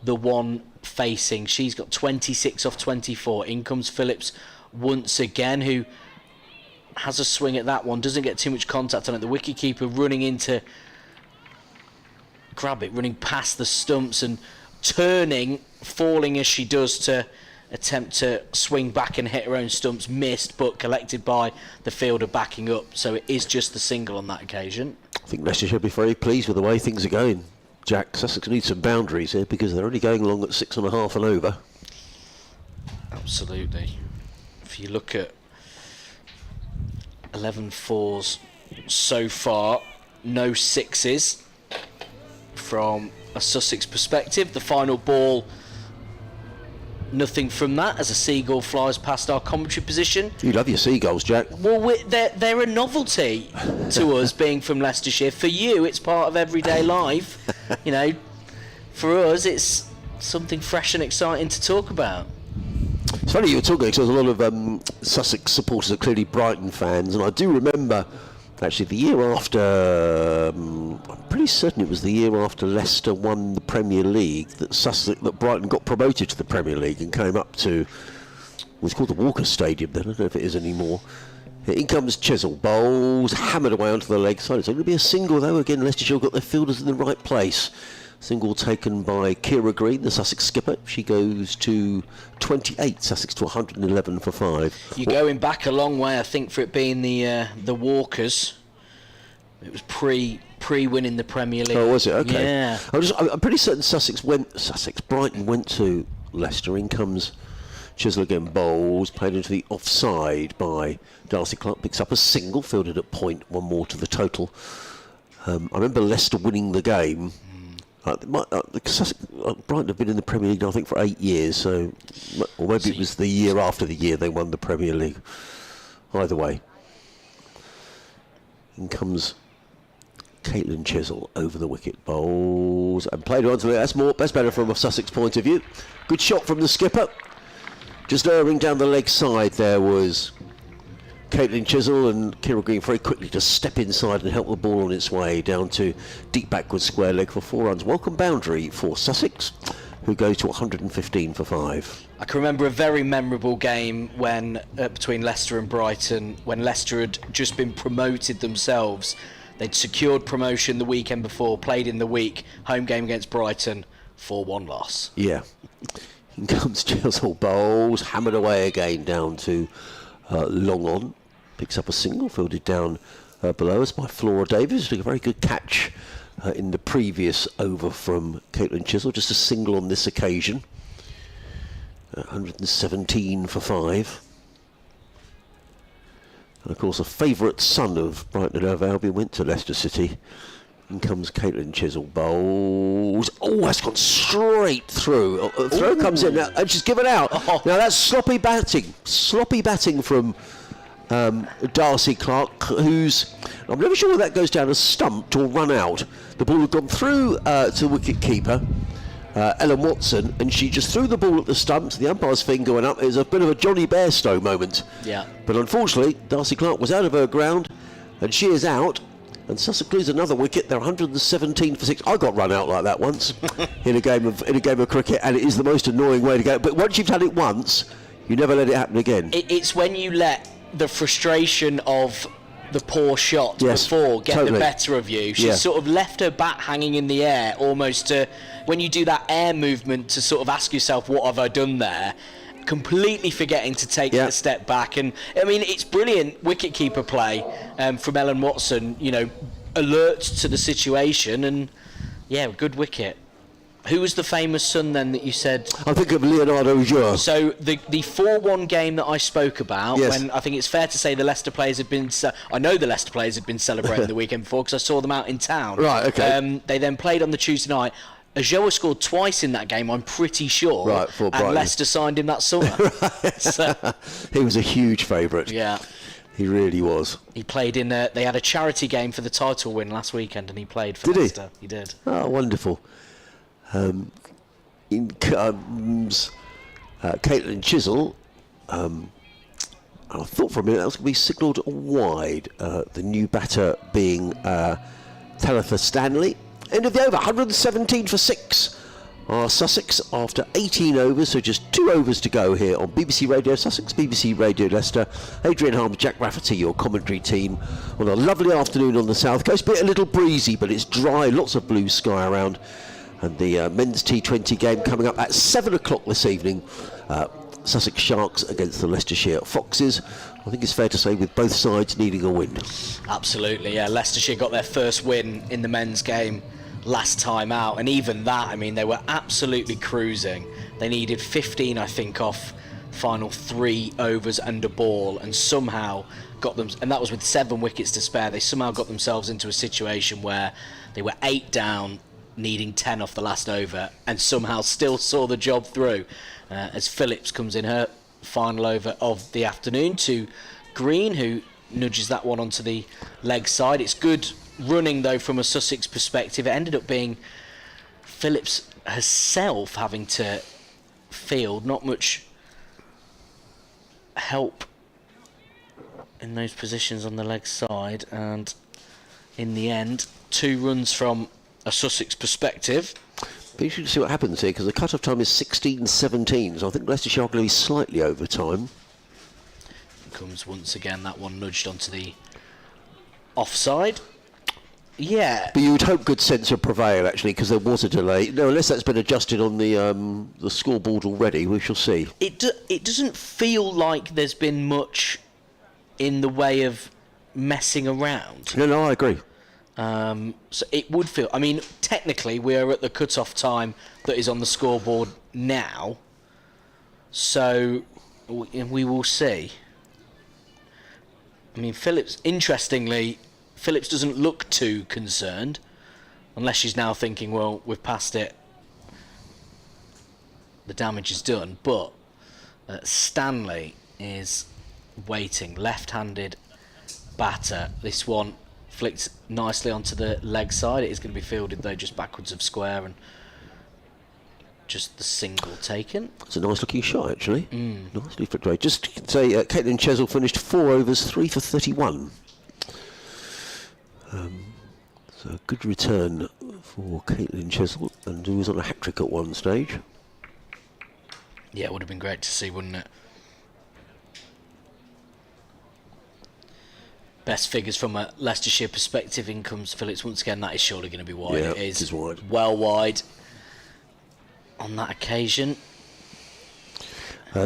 the one facing, she's got 26 off 24. In comes Phillips once again, who has a swing at that one, doesn't get too much contact on it. The wicket-keeper running in to grab it, running past the stumps and turning, falling as she does to attempt to swing back and hit her own stumps. Missed, but collected by the fielder backing up. So it is just the single on that occasion. I think Leicester should be very pleased with the way things are going. Jack, Sussex needs some boundaries here because they're only going along at 6.5 and over. Absolutely. If you look at 11 fours so far, no sixes from a Sussex perspective. The final ball, nothing from that as a seagull flies past our commentary position. You love your seagulls, Jack. Well, they're a novelty to us being from Leicestershire. For you, it's part of everyday life. You know, for us, it's something fresh and exciting to talk about. It's funny you were talking because there's a lot of Sussex supporters are clearly Brighton fans, and I do remember actually the year after, I'm pretty certain it was the year after Leicester won the Premier League that Brighton got promoted to the Premier League and came up to, it was called the Walker Stadium then, I don't know if it is anymore. In comes Chisel, bowls, hammered away onto the leg side. It's going to be a single though. Again, Leicestershire got their fielders in the right place. Single taken by Kira Green, the Sussex skipper. She goes to 28, Sussex to 111 for 5. You're going back a long way, I think, for it being the Walkers. It was pre-winning the Premier League. Oh, was it? Okay. Yeah. I'm pretty certain Brighton went to Leicester. In comes Chisel again, bowls, played into the offside by Darcy Clark. Picks up a single, fielded at point, one more to the total. I remember Leicester winning the game. Brighton have been in the Premier League, I think, for 8 years, or maybe it was the year after the year they won the Premier League. Either way. In comes Caitlin Chisel over the wicket, bowls, and played onto it. That's better from a Sussex point of view. Good shot from the skipper. Just erring down the leg side there was Caitlin Chisel, and Kira Green very quickly just step inside and help the ball on its way down to deep backward square leg for 4 runs. Welcome boundary for Sussex, who go to 115 for 5. I can remember a very memorable game when between Leicester and Brighton, when Leicester had just been promoted themselves. They'd secured promotion the weekend before, played in the week, home game against Brighton, 4-1 loss. Yeah. In comes Chisel, bowls, hammered away again down to long on. Picks up a single, fielded down below us by Flora Davies. Took a very good catch in the previous over from Caitlin Chisel. Just a single on this occasion. 117 for 5. And of course, a favourite son of Brighton and Hove Albion went to Leicester City. In comes Caitlin Chisel, bowls. Oh, that's gone straight through. Throw comes in now, and she's given out. Oh. Now that's sloppy batting. Sloppy batting from Darcy Clark, who's, I'm never sure whether that goes down as stumped or run out. The ball had gone through to the wicket keeper, Ellen Watson, and she just threw the ball at the stumps. The umpire's finger went up. It was a bit of a Johnny Bairstow moment. Yeah. But unfortunately, Darcy Clark was out of her ground, and she is out. And Sussex lose another wicket. They're 117 for 6. I got run out like that once in a game of cricket, and it is the most annoying way to go. But once you've had it once, you never let it happen again. It's when you let the frustration of the poor shot Yes, before get totally. the better of you. She's sort of left her bat hanging in the air, almost to, when you do that air movement to sort of ask yourself, what have I done there? Completely forgetting to take a step back. And I mean, it's brilliant wicketkeeper play from Ellen Watson, you know, alert to the situation, and good wicket. Who was the famous son then that you said? I think of Leonardo Jour. So the 4-1 game that I spoke about, Yes. when I think it's fair to say the Leicester players had been... I know the Leicester players had been celebrating the weekend before because I saw them out in town. Right, okay. They then played on the Tuesday night. Ajoa scored twice in that game, I'm pretty sure. Right, for and Brighton. Leicester signed him that summer. So, He was a huge favourite. yeah. He really was. He played in... they had a charity game for the title win last weekend and he played for Did he? Leicester. He did. Oh, wonderful. In comes Caitlin Chisel. I thought for a minute that was going to be signalled wide. The new batter being Talitha Stanley. End of the over, 117 for 6. Sussex after 18 overs, so just 2 overs to go here on BBC Radio Sussex, BBC Radio Leicester. Adrian Harms, Jack Rafferty, your commentary team on a lovely afternoon on the south coast. Bit a little breezy, but it's dry, lots of blue sky around. And the men's T20 game coming up at 7 o'clock this evening. Sussex Sharks against the Leicestershire Foxes. I think it's fair to say with both sides needing a win. Absolutely, yeah. Leicestershire got their first win in the men's game last time out, and even that, I mean, they were absolutely cruising. They needed 15, I think, off final 3 overs and a ball, and somehow got them, and that was with 7 wickets to spare. They somehow got themselves into a situation where they were 8 down, needing 10 off the last over, and somehow still saw the job through. As Phillips comes in her final over of the afternoon to Green, who nudges that one onto the leg side. It's good running though from a Sussex perspective. It ended up being Phillips herself having to field, not much help in those positions on the leg side, and in the end 2 runs from a Sussex perspective. But you should see what happens here, because the cut-off time is 16:17, so I think Leicestershire are going to be slightly over time. Comes once again, that one nudged onto the offside. Yeah. But you would hope good sense would prevail, actually, because there was a delay. No, unless that's been adjusted on the scoreboard already, we shall see. It doesn't feel like there's been much in the way of messing around. No, I agree. So it would feel... I mean, technically, we are at the cut-off time that is on the scoreboard now. So we will see. I mean, interestingly, Phillips doesn't look too concerned, unless she's now thinking, well, we've passed it, the damage is done. But Stanley is waiting, left-handed batter. This one flicked nicely onto the leg side. It is going to be fielded though just backwards of square, and just the single taken. It's a nice looking shot, actually. Nicely flicked away. Just to say, Caitlin Chisel finished 4 overs, 3 for 31. So a good return for Caitlin Chisel, and who was on a hat-trick at one stage. Yeah, it would have been great to see, wouldn't it? Best figures from a Leicestershire perspective. In comes Phillips once again. That is surely going to be wide. Yeah, it is wide. Well wide on that occasion.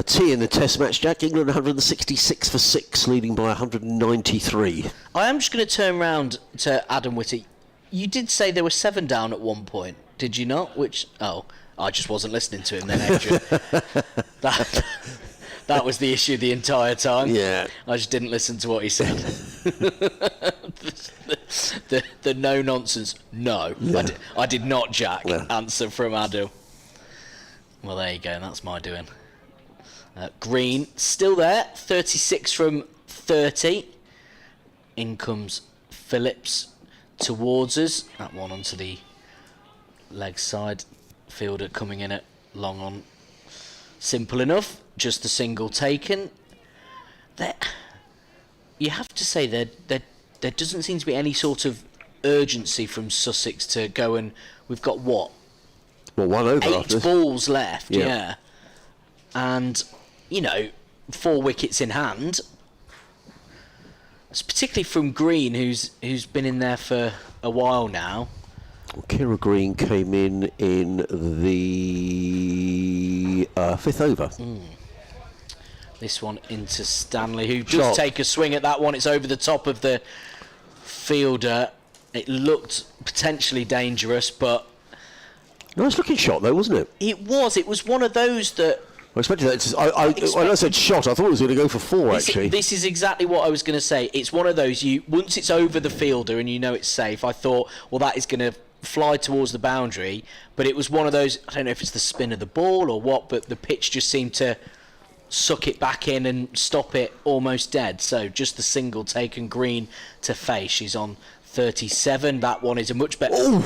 Tea in the Test match, Jack. England 166 for 6, leading by 193. I am just going to turn round to Adam Whitty. You did say there were 7 down at one point, did you not? I just wasn't listening to him then, Adrian. That was the issue the entire time. Yeah. I just didn't listen to what he said. the no nonsense. No, yeah. I did not, Jack. Yeah. Answer from Adam. Well, there you go. That's my doing. Green still there. 36 from 30. In comes Phillips towards us. That one onto the leg side. Fielder coming in at long on. Simple enough. Just the single taken. You have to say there doesn't seem to be any sort of urgency from Sussex to go, and we've got what? Well, 1 over 8 balls left, yeah. And, 4 wickets in hand. It's particularly from Green, who's been in there for a while now. Well, Kira Green came in the 5th over. This one into Stanley, who does take a swing at that one. It's over the top of the fielder. It looked potentially dangerous, but Nice looking shot though, wasn't it? It was one of those that... I expected that. When I said shot, I thought it was going to go for 4, actually. This is exactly what I was going to say. It's one of those, once it's over the fielder and you know it's safe, I thought, well, that is going to fly towards the boundary. But it was one of those, I don't know if it's the spin of the ball or what, but the pitch just seemed to suck it back in and stop it almost dead. So just the single taken green to face. She's on 37. That one is a much better... Ooh.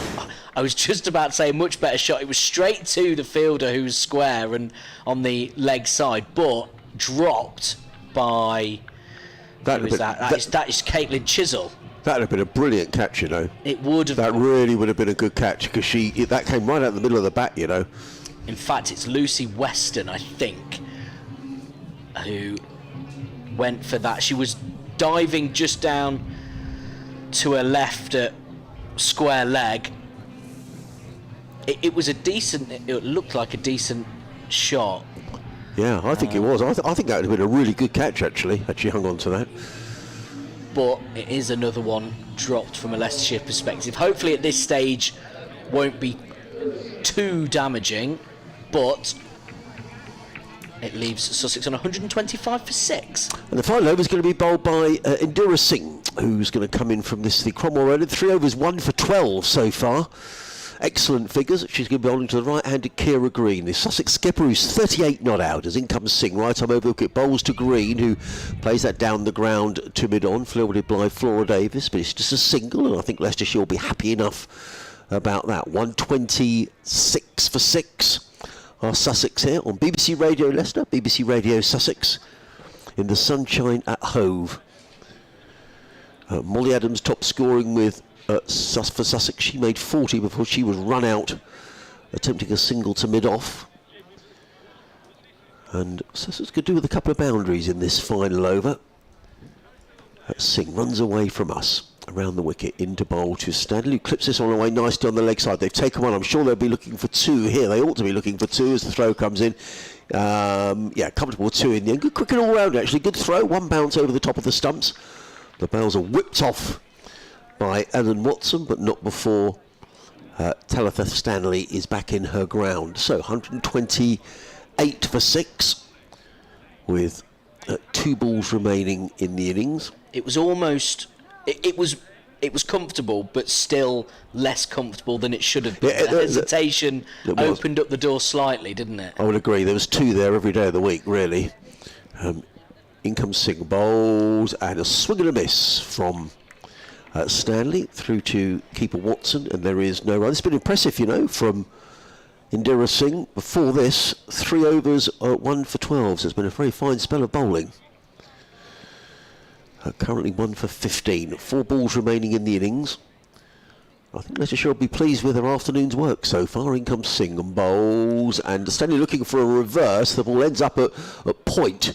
I was just about to say a much better shot. It was straight to the fielder who was square and on the leg side, but dropped by... That is Caitlin Chisel. That would have been a brilliant catch, you know. It would have. That really would have been a good catch because that came right out the middle of the bat, you know. In fact, it's Lucy Weston, I think, who went for that. She was diving just down to her left at square leg. It was a decent... It looked like a decent shot. Yeah, I think it was. I think that would have been a really good catch, actually. Actually hung on to that. But it is another one dropped from a Leicestershire perspective. Hopefully at this stage won't be too damaging, but it leaves Sussex on 125 for 6. And the final over is going to be bowled by Indira Singh, who's going to come in from the Cromwell Road. 3 overs, 1 for 12 so far. Excellent figures. She's going to be bowling to the right-handed Kira Green. The Sussex skipper, who's 38 not out, as in comes Singh. Right-arm over wicket, bowls to Green, who plays that down the ground to mid-on, fielded by Flora Davis, but it's just a single, and I think Leicestershire will be happy enough about that. 126 for 6 are Sussex here on BBC Radio Leicester, BBC Radio Sussex, in the sunshine at Hove. Molly Adams top scoring with for Sussex. She made 40 before she was run out attempting a single to mid-off. And Sussex could do with a couple of boundaries in this final over. Singh runs away from us around the wicket into bowl to Stanley, who clips this one away nicely on the leg side. They've taken one. I'm sure they'll be looking for 2 here. They ought to be looking for 2 as the throw comes in. Yeah, comfortable 2 in the end. Good cricket all round, actually. Good throw. 1 bounce over the top of the stumps. The bails are whipped off by Ellen Watson, but not before Talitha Stanley is back in her ground. So 128 for 6 with 2 balls remaining in the innings. It was almost... It was comfortable, but still less comfortable than it should have been. Yeah, the hesitation opened up the door slightly, didn't it? I would agree. There was 2 there every day of the week, really. In comes Singh, bowls, and a swing and a miss from Stanley through to keeper Watson, and there is no run. It's been impressive, you know, from Indira Singh. Before this, 3 overs, 1 for 12. So it's been a very fine spell of bowling. Currently 1 for 15. 4 balls remaining in the innings. I think Leicestershire will be pleased with their afternoon's work so far. In comes Singh and bowls, and Stanley looking for a reverse. The ball ends up at point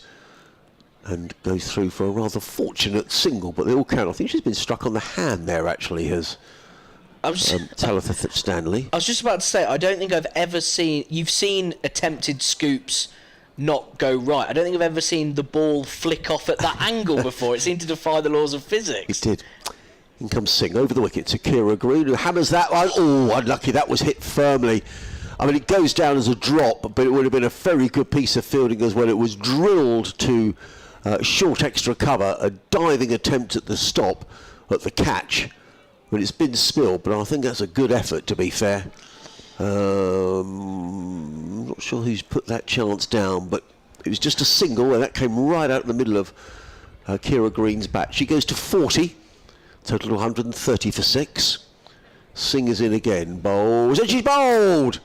and goes through for a rather fortunate single, but they all count. I think she's been struck on the hand there, actually, has Talitha Stanley. I was just about to say, I don't think I've ever seen... You've seen attempted scoops not go right. I don't think I've ever seen the ball flick off at that angle before. It seemed to defy the laws of physics. It did. In comes Singh over the wicket to Kira Green, who hammers that one. Oh, unlucky. That was hit firmly. I mean, it goes down as a drop, but it would have been a very good piece of fielding as well. It was drilled to short extra cover, a diving attempt at the stop, at the catch, when it's been spilled, but I think that's a good effort, to be fair. I'm not sure who's put that chance down, but it was just a single, and that came right out in the middle of Kira Green's bat. She goes to 40, total 130 for 6. Singh is in again, bowls, and she's bowled!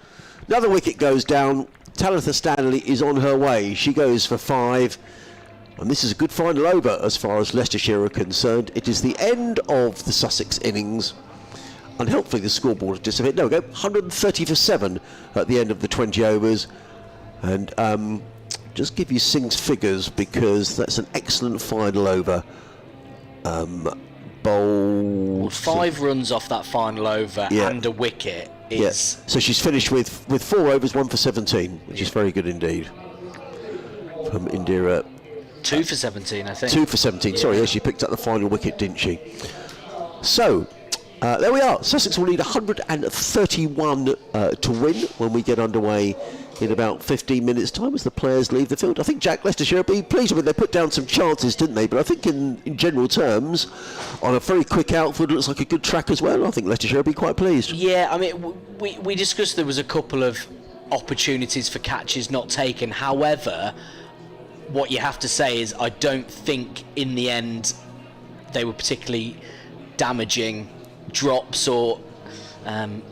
Another wicket goes down. Talitha Stanley is on her way. She goes for 5. And this is a good final over as far as Leicestershire are concerned. It is the end of the Sussex innings. Unhelpfully, the scoreboard has disappeared. No, we go 130 for 7 at the end of the 20 overs. And just give you Singh's figures because that's an excellent final over. Bowled 5 runs off that final over and a wicket. Yes. So she's finished with 4 overs, 1 for 17, which is very good indeed. From Indira. 2 for 17, I think. 2 for 17, sorry, she picked up the final wicket, didn't she? So, There we are. Sussex will need 131 to win when we get underway in about 15 minutes' time as the players leave the field. I think Jack, Leicestershire will be pleased with it. They put down some chances, didn't they? But I think in general terms, on a very quick outfield, it looks like a good track as well. I think Leicestershire will be quite pleased. Yeah, I mean, we discussed there was a couple of opportunities for catches not taken. However, what you have to say is I don't think in the end they were particularly damaging drops or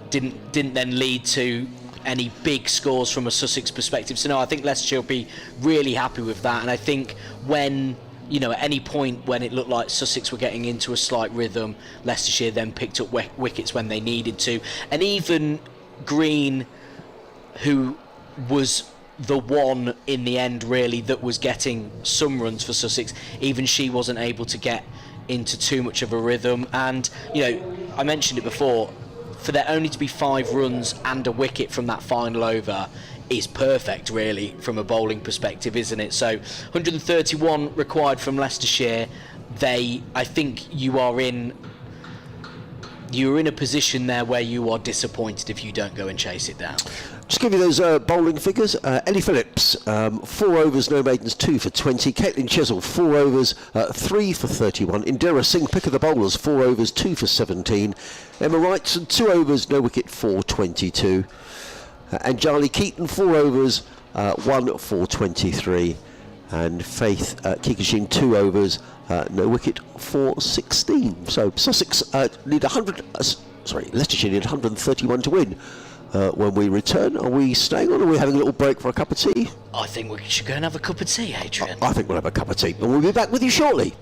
didn't then lead to any big scores from a Sussex perspective. So no, I think Leicestershire will be really happy with that. And I think when, you know, at any point when it looked like Sussex were getting into a slight rhythm, Leicestershire then picked up wickets when they needed to. And even Green, who was the one in the end really that was getting some runs for Sussex, even she wasn't able to get into too much of a rhythm. And, you know, I mentioned it before, for there only to be 5 runs and a wicket from that final over is perfect, really, from a bowling perspective, isn't it? So 131 required from Leicestershire. I think you're in a position there where you are disappointed if you don't go and chase it down. Just give you those bowling figures. Ellie Phillips, 4 overs, no maidens, 2 for 20. Caitlin Chisel, 4 overs, 3 for 31. Indira Singh, pick of the bowlers, 4 overs, 2 for 17. Emma Wrightson, 2 overs, no wicket, 4 22. And Charlie Keaton, 4 overs, 1 for 23. And Faith Kikishin, 2 overs, no wicket, 4 16. So Sussex need Leicestershire need 131 to win. When we return, are we staying on or are we having a little break for a cup of tea? I think we should go and have a cup of tea, Adrian. I think we'll have a cup of tea and we'll be back with you shortly.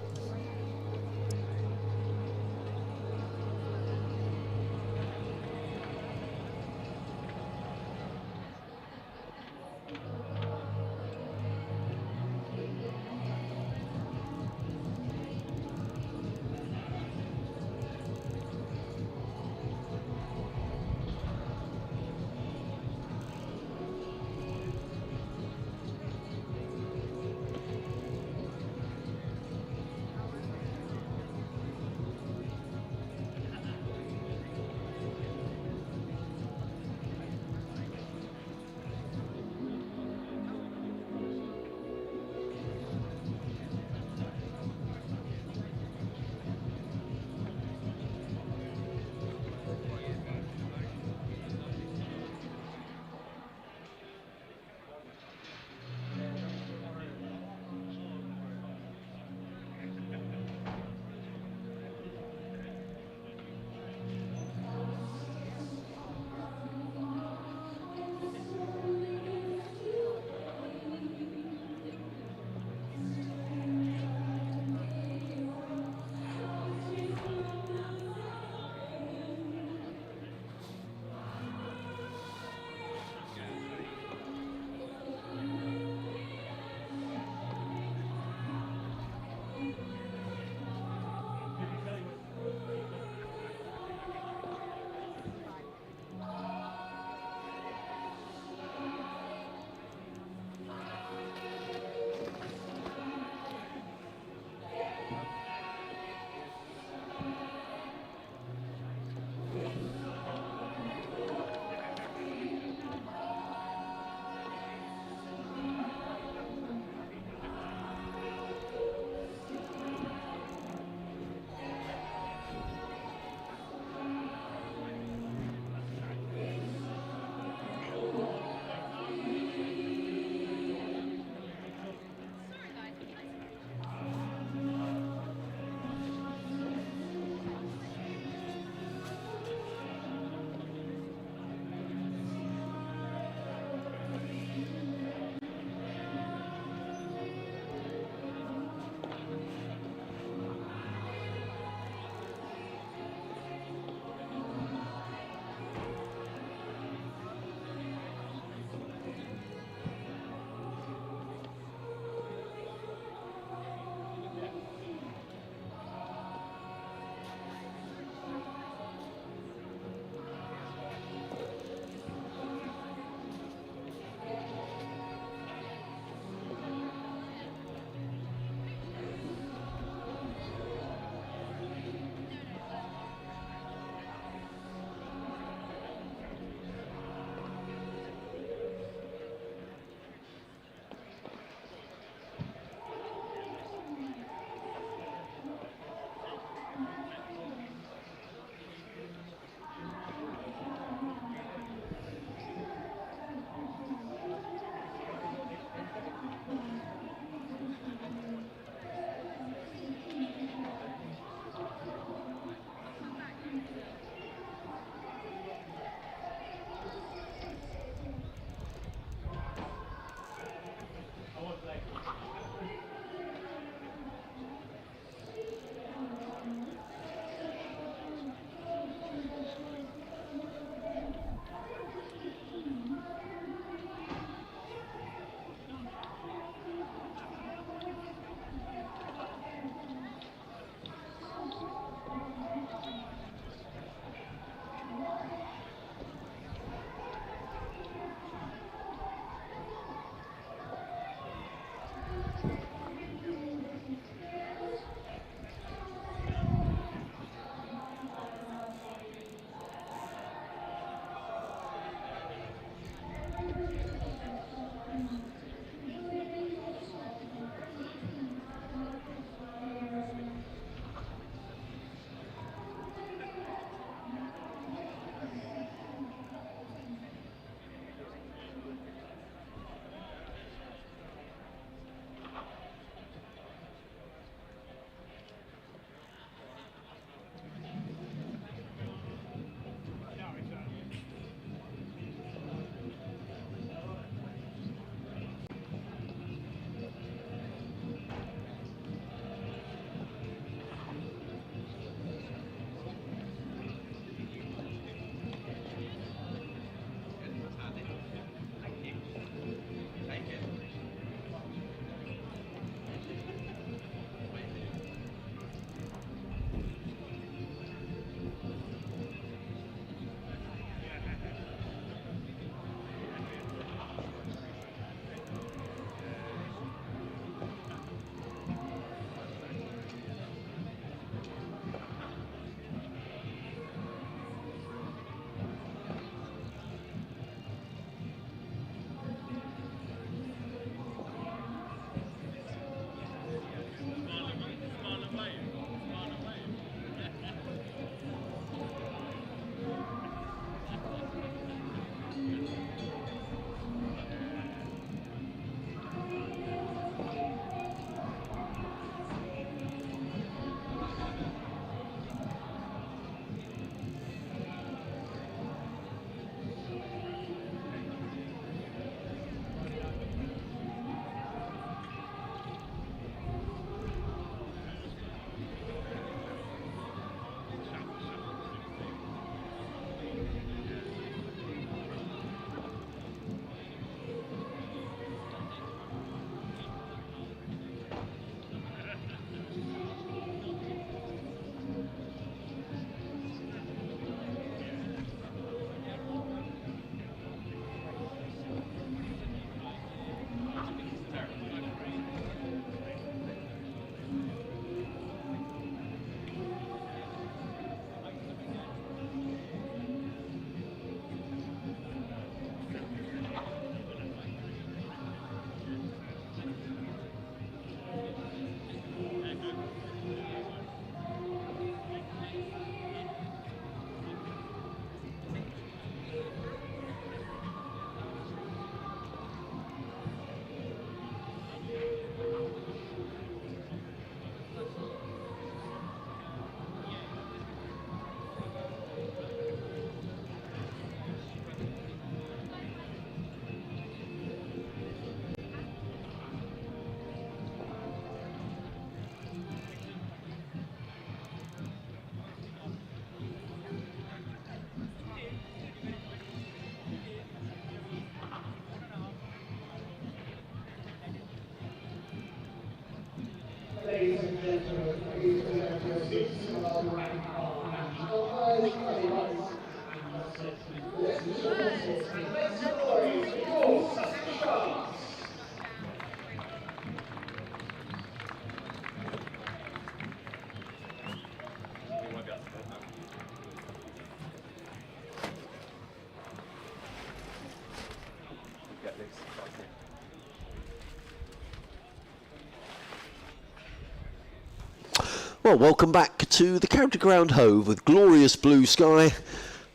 Well, welcome back to the county ground Hove with glorious blue sky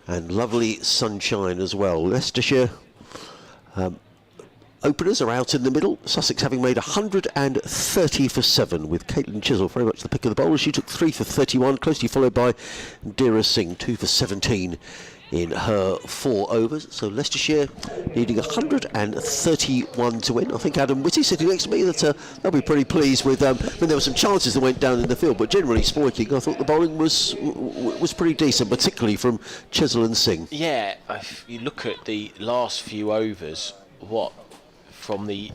and lovely sunshine as well. Leicestershire openers are out in the middle. Sussex having made 130 for 7 with Caitlin Chisel very much the pick of the bowlers. She took 3 for 31, closely followed by Dira Singh, 2 for 17 in her 4 overs. So Leicestershire needing 131 to win. I think Adam Whitty sitting next to me that they'll be pretty pleased with. When there were some chances that went down in the field, but generally speaking, I thought the bowling was pretty decent, particularly from Chisel and Singh. Yeah, if you look at the last few overs, from the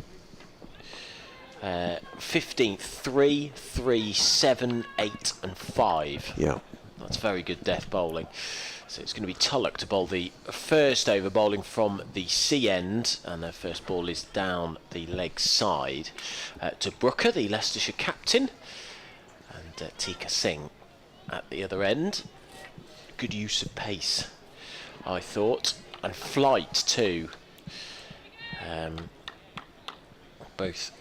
15th, 3, 3, 7, 8 and 5. Yeah. That's very good death bowling. So it's going to be Tulloch to bowl the first over, bowling from the C end, and their first ball is down the leg side to Brooker, the Leicestershire captain, and Tika Singh at the other end. Good use of pace, I thought, and flight too. Both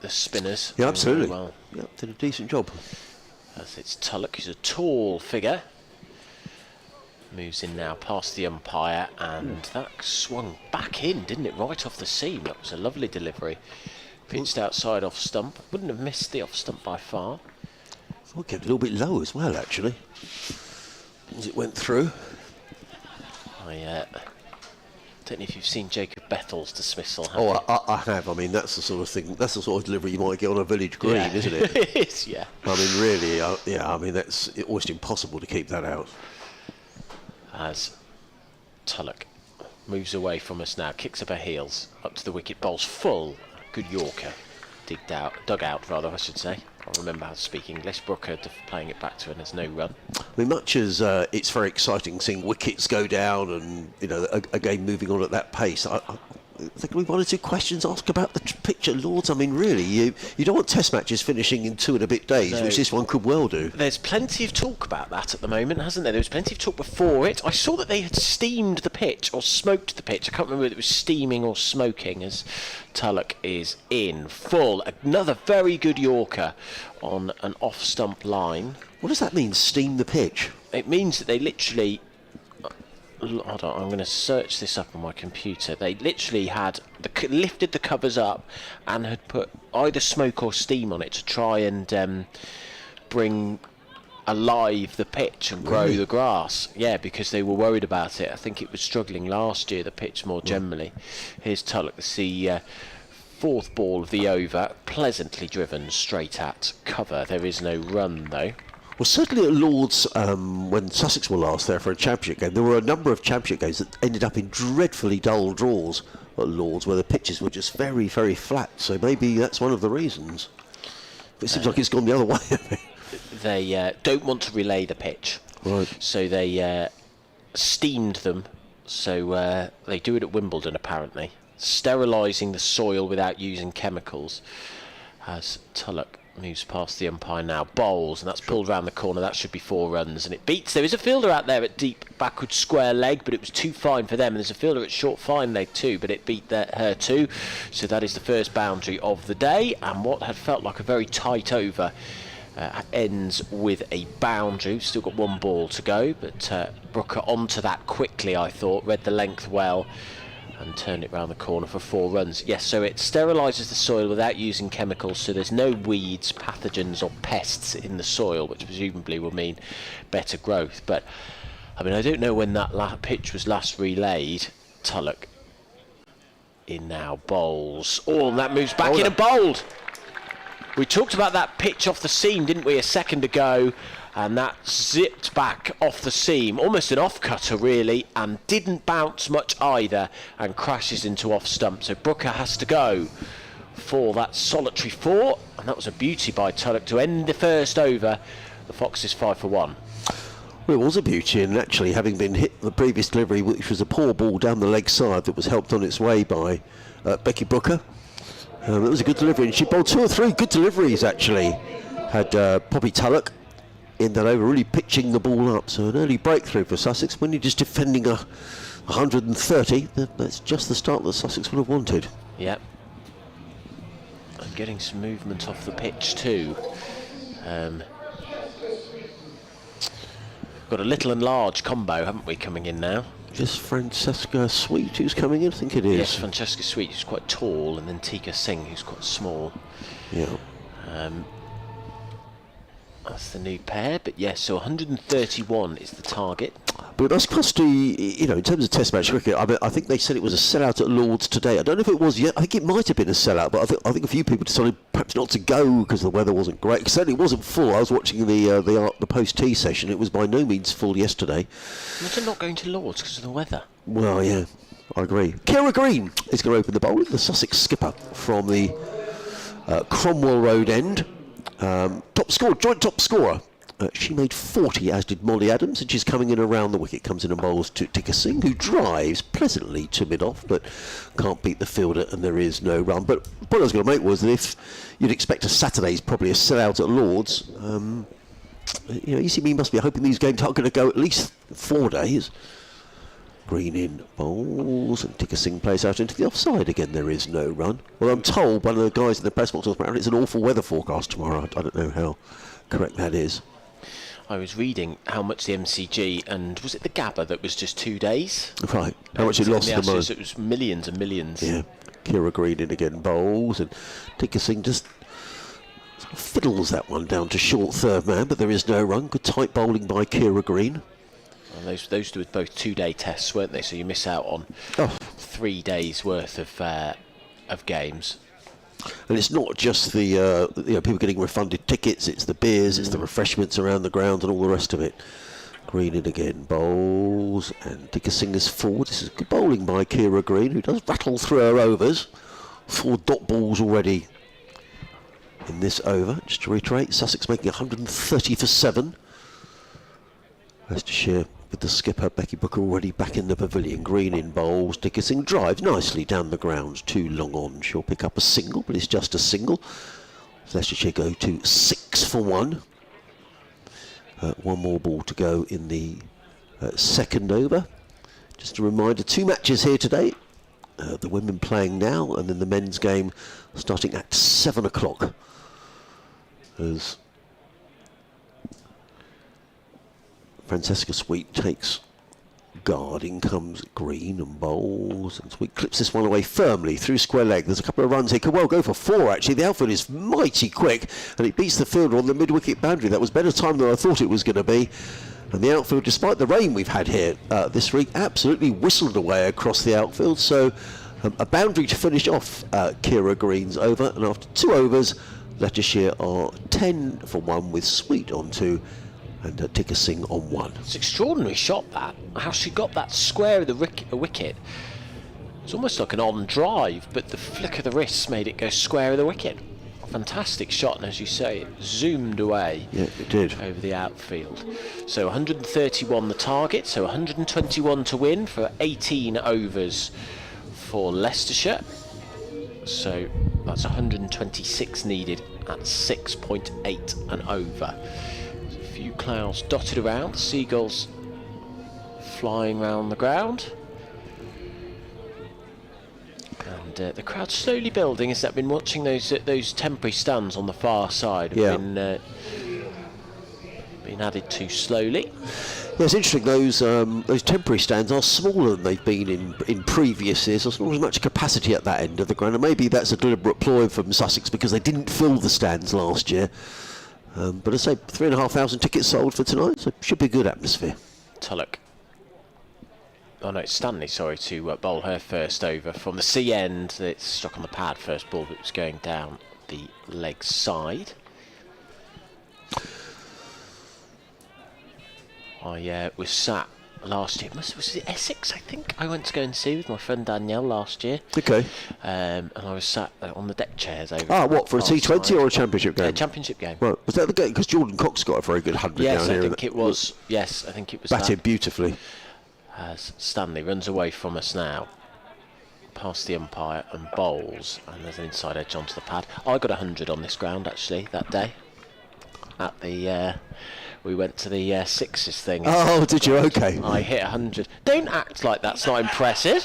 the spinners. Yeah, absolutely. Well. Yeah, did a decent job. As it's Tulloch, who's a tall figure. Moves in now past the umpire, and that swung back in, didn't it? Right off the seam. That was a lovely delivery. Pitched outside off stump. Wouldn't have missed the off stump by far. I thought it kept a little bit low as well, actually, as it went through. I don't know if you've seen Jacob Bethel's dismissal. I have. I mean, that's the sort of thing. That's the sort of delivery you might get on a village green, Yeah. isn't it? It is, yeah. I mean, really, yeah. I mean, that's almost impossible to keep that out. As Tulloch moves away from us now, kicks up her heels, up to the wicket, bowls full. Good Yorker. Dug out, rather, I should say. I remember how to speak English. Brooker playing it back to her, and there's no run. I mean, much as it's very exciting seeing wickets go down and, you know, a game moving on at that pace, I think we 1 or 2 questions asked about the pitch at Lords. I mean, really, you don't want test matches finishing in 2 and a bit days, No. which this one could well do. There's plenty of talk about that at the moment, hasn't there? There was plenty of talk before it. I saw that they had steamed the pitch, or smoked the pitch. I can't remember whether it was steaming or smoking, as Tulloch is in full. Another very good Yorker on an off-stump line. What does that mean, steam the pitch? It means that they literally... Hold on, I'm going to search this up on my computer. They literally had lifted the covers up and had put either smoke or steam on it to try and bring alive the pitch and grow the grass. Yeah, because they were worried about it. I think it was struggling last year, the pitch more generally. Here's Tulloch, the 4th ball of the over, pleasantly driven straight at cover. There is no run though. Well, certainly at Lords, when Sussex were last there for a championship game, there were a number of championship games that ended up in dreadfully dull draws at Lords, where the pitches were just very, very flat. So maybe that's one of the reasons. But it seems like it's gone the other way. They don't want to relay the pitch, Right. so they steamed them. So they do it at Wimbledon, apparently, sterilising the soil without using chemicals. As Tulloch moves past the umpire now, bowls, and that's pulled round the corner. That should be 4 runs, and it beats. There is a fielder out there at deep backward square leg, but it was too fine for them, and there's a fielder at short fine leg too, but it beat her too. So that is the first boundary of the day, and what had felt like a very tight over ends with a boundary. We've still got 1 ball to go, but Brooker onto that quickly, I thought, read the length well and turned it round the corner for 4 runs. Yes, so it sterilises the soil without using chemicals, so there's no weeds, pathogens or pests in the soil, which presumably will mean better growth. But I mean, I don't know when that pitch was last relayed. Tulloch in now, bowls. Oh, and that moves back in and bowled. We talked about that pitch off the seam, didn't we, a second ago? And that zipped back off the seam, almost an off-cutter really, and didn't bounce much either, and crashes into off stump. So Brooker has to go for that solitary 4, and that was a beauty by Tulloch to end the first over. The Foxes 5 for 1. Well, it was a beauty, and actually having been hit the previous delivery, which was a poor ball down the leg side that was helped on its way by Becky Brooker. It was a good delivery, and she bowled 2 or 3 good deliveries actually. Had Poppy Tulloch in that over, really pitching the ball up. So an early breakthrough for Sussex. When you're just defending 130, that's just the start that Sussex would have wanted. Yep. And getting some movement off the pitch too. Got a little and large combo, haven't we, coming in now? Just Francesca Sweet who's coming in, I think it is. Yes, Francesca Sweet, who's quite tall, and then Tika Singh, who's quite small. Yeah. That's the new pair, but yes, so 131 is the target. But I suppose in terms of Test match cricket, I think they said it was a sellout at Lord's today. I don't know if it was yet. I think it might have been a sellout, but I think a few people decided perhaps not to go because the weather wasn't great. It certainly wasn't full. I was watching the post-tea session. It was by no means full yesterday. Imagine not going to Lord's because of the weather. Well, yeah, I agree. Kira Green is going to open the bowling, the Sussex skipper from the Cromwell Road end. Joint top scorer. She made 40, as did Molly Adams, and she's coming in around the wicket. Comes in and bowls to Tika Singh, who drives pleasantly to mid-off, but can't beat the fielder, and there is no run. But the point I was going to make was that if you'd expect a Saturday's probably a sellout at Lord's, ECB must be hoping these games aren't going to go at least 4 days. Green in bowls, and Tika Singh plays out into the offside again. There is no run. Well, I'm told one of the guys in the press box it's an awful weather forecast tomorrow. I don't know how correct that is. I was reading how much the MCG and was it the Gabba that was just 2 days? Right. How much it lost the the most? It was millions and millions. Yeah. Kira Green in again bowls, and Tika Singh just sort of fiddles that one down to short third man, but there is no run. Good tight bowling by Kira Green. Well, those were both 2-day tests, weren't they? So you miss out on 3 days worth of games. And it's not just the people getting refunded tickets, it's the beers, it's the refreshments around the ground and all the rest of it. Green in again, bowls, and Tika Singh is forward. This is good bowling by Kira Green, who does rattle through her overs. 4 dot balls already in this over. Just to reiterate, Sussex making 130 for 7. Leicestershire with the skipper, Becky Brooker, already back in the pavilion. Green in bowls, Tika Singh drives nicely down the grounds. 2 long on. She'll pick up a single, but it's just a single. Leicestershire go to 6 for 1. 1 more ball to go in the second over. Just a reminder, 2 matches here today. The women playing now, and then the men's game starting at 7 o'clock. As Francesca Sweet takes guard, in comes Green and bowls, and Sweet clips this one away firmly through square leg. There's a couple of runs here, could well go for 4 actually. The outfield is mighty quick, and it beats the fielder on the mid-wicket boundary. That was better time than I thought it was going to be. And the outfield, despite the rain we've had here this week, absolutely whistled away across the outfield. So a boundary to finish off Kira Green's over, and after 2 overs, Leicestershire are 10 for 1 with Sweet on 2. And Tika Singh on 1. It's an extraordinary shot, that. How she got that square of the wicket. It's almost like an on drive, but the flick of the wrist made it go square of the wicket. Fantastic shot, and as you say, it zoomed away. Yeah, it did. Over the outfield. So 131 the target, so 121 to win for 18 overs for Leicestershire. So that's 126 needed at 6.8 and over. Few clouds dotted around, seagulls flying around the ground, and the crowd slowly building as they've been watching those temporary stands on the far side have been added to slowly. Yeah, it's interesting, those temporary stands are smaller than they've been in previous years. There's not as much capacity at that end of the ground, and maybe that's a deliberate ploy from Sussex because they didn't fill the stands last year. But I say 3,500 tickets sold for tonight, so it should be a good atmosphere. Tulloch. Oh no, it's Stanley, sorry, to bowl her first over. From the C end, it's struck on the pad first ball, but it was going down the leg side. I was sat last year. Was it Essex, I think? I went to go and see with my friend Danielle last year. Okay. And I was sat on the deck chairs over. What, for a T20 or a championship game? Championship game. Right. Was that the game? Because Jordan Cox got a very good 100 Yes, down I here. think it was. Yes, I think it was. Batted beautifully. As Stanley runs away from us now, past the umpire and bowls, and there's an inside edge onto the pad. I got 100 on this ground actually that day. At the we went to the Sixes thing. Oh, did you? Okay. I hit 100. Don't act like that's not impressive.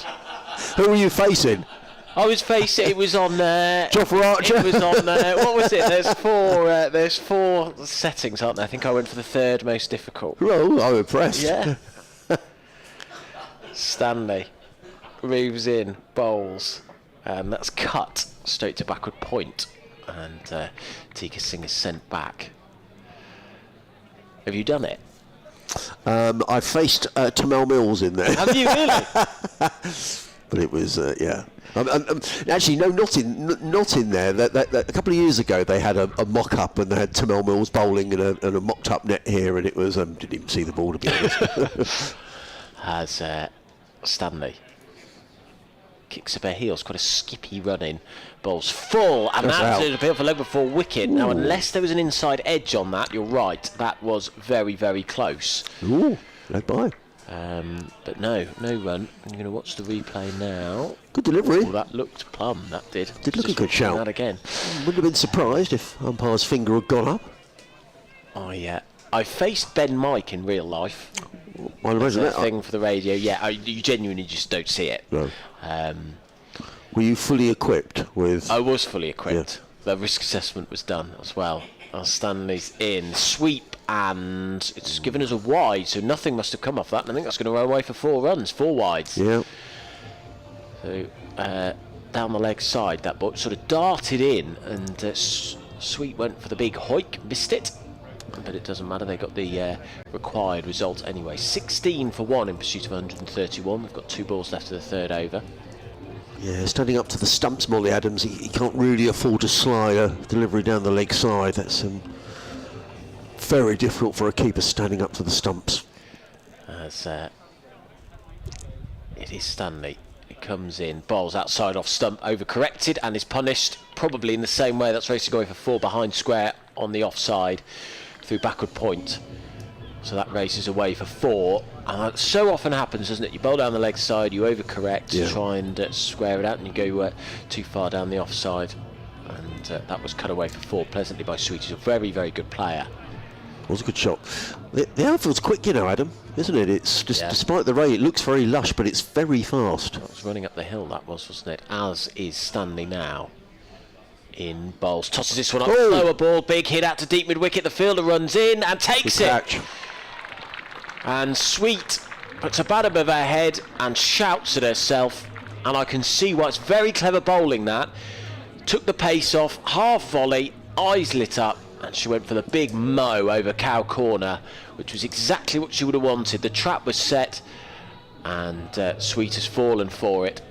Who were you facing? I was facing. It was on. Jofra Archer. It was on. What was it? There's four settings, aren't there? I think I went for the third most difficult. Oh, I'm impressed. Yeah. Stanley moves in, bowls, and that's cut straight to backward point, and Tika Singh is sent back. Have you done it? I faced Tamel Mills in there. Have you really? But it was, yeah. Actually, no, not in there. A couple of years ago, they had a mock-up, and they had Tamel Mills bowling and a mocked-up net here, and it was didn't even see the ball, to be honest. As Stanley kicks up her heels, quite a skippy run in, bowls full, and that's a bit of a leg before wicket. Now, unless there was an inside edge on that, you're right, that was very, very close. Ooh, led by. But no run. I'm going to watch the replay now. Good delivery. Oh, that looked plumb, that did. Did look a good shout. That again. Wouldn't have been surprised if umpire's finger had gone up. Oh, yeah. I faced Ben Mike in real life. Well, That's a thing for the radio. Yeah, you genuinely just don't see it. No. Were you fully equipped with... I was fully equipped. Yeah. The risk assessment was done as well. Stanley's in, sweep, and it's given us a wide, so nothing must have come off that, and I think that's going to run away for 4 runs, 4 wides. Yeah. So, down the leg side, that ball sort of darted in, and Sweet went for the big hoik, missed it. But it doesn't matter, they got the required result anyway. 16 for 1 in pursuit of 131. We've got 2 balls left of the 3rd over. Yeah, standing up to the stumps, Molly Adams, he can't really afford to slide a delivery down the leg side. That's very difficult for a keeper standing up to the stumps. As it is Stanley. It comes in, bowls outside off stump, overcorrected, and is punished probably in the same way. That's racing away for 4 behind square on the offside through backward point. So that races away for 4. And that so often happens, doesn't it? You bowl down the leg side, you overcorrect, try and square it out, and you go too far down the offside. And that was cut away for 4 pleasantly by Sweet. He's a very, very good player. It was a good shot. The outfield's quick, you know, Adam, isn't it? It's just, despite the rain, it looks very lush, but it's very fast. That was running up the hill, that was, wasn't it? As is Stanley now. In bowls, tosses this one up, lower ball, big hit out to deep mid wicket. The fielder runs in and takes it. Catch. And Sweet puts a bat above her head and shouts at herself. And I can see why. It's very clever bowling, that. Took the pace off, half volley, eyes lit up, and she went for the big mow over cow corner, which was exactly what she would have wanted. The trap was set, and Sweet has fallen for it.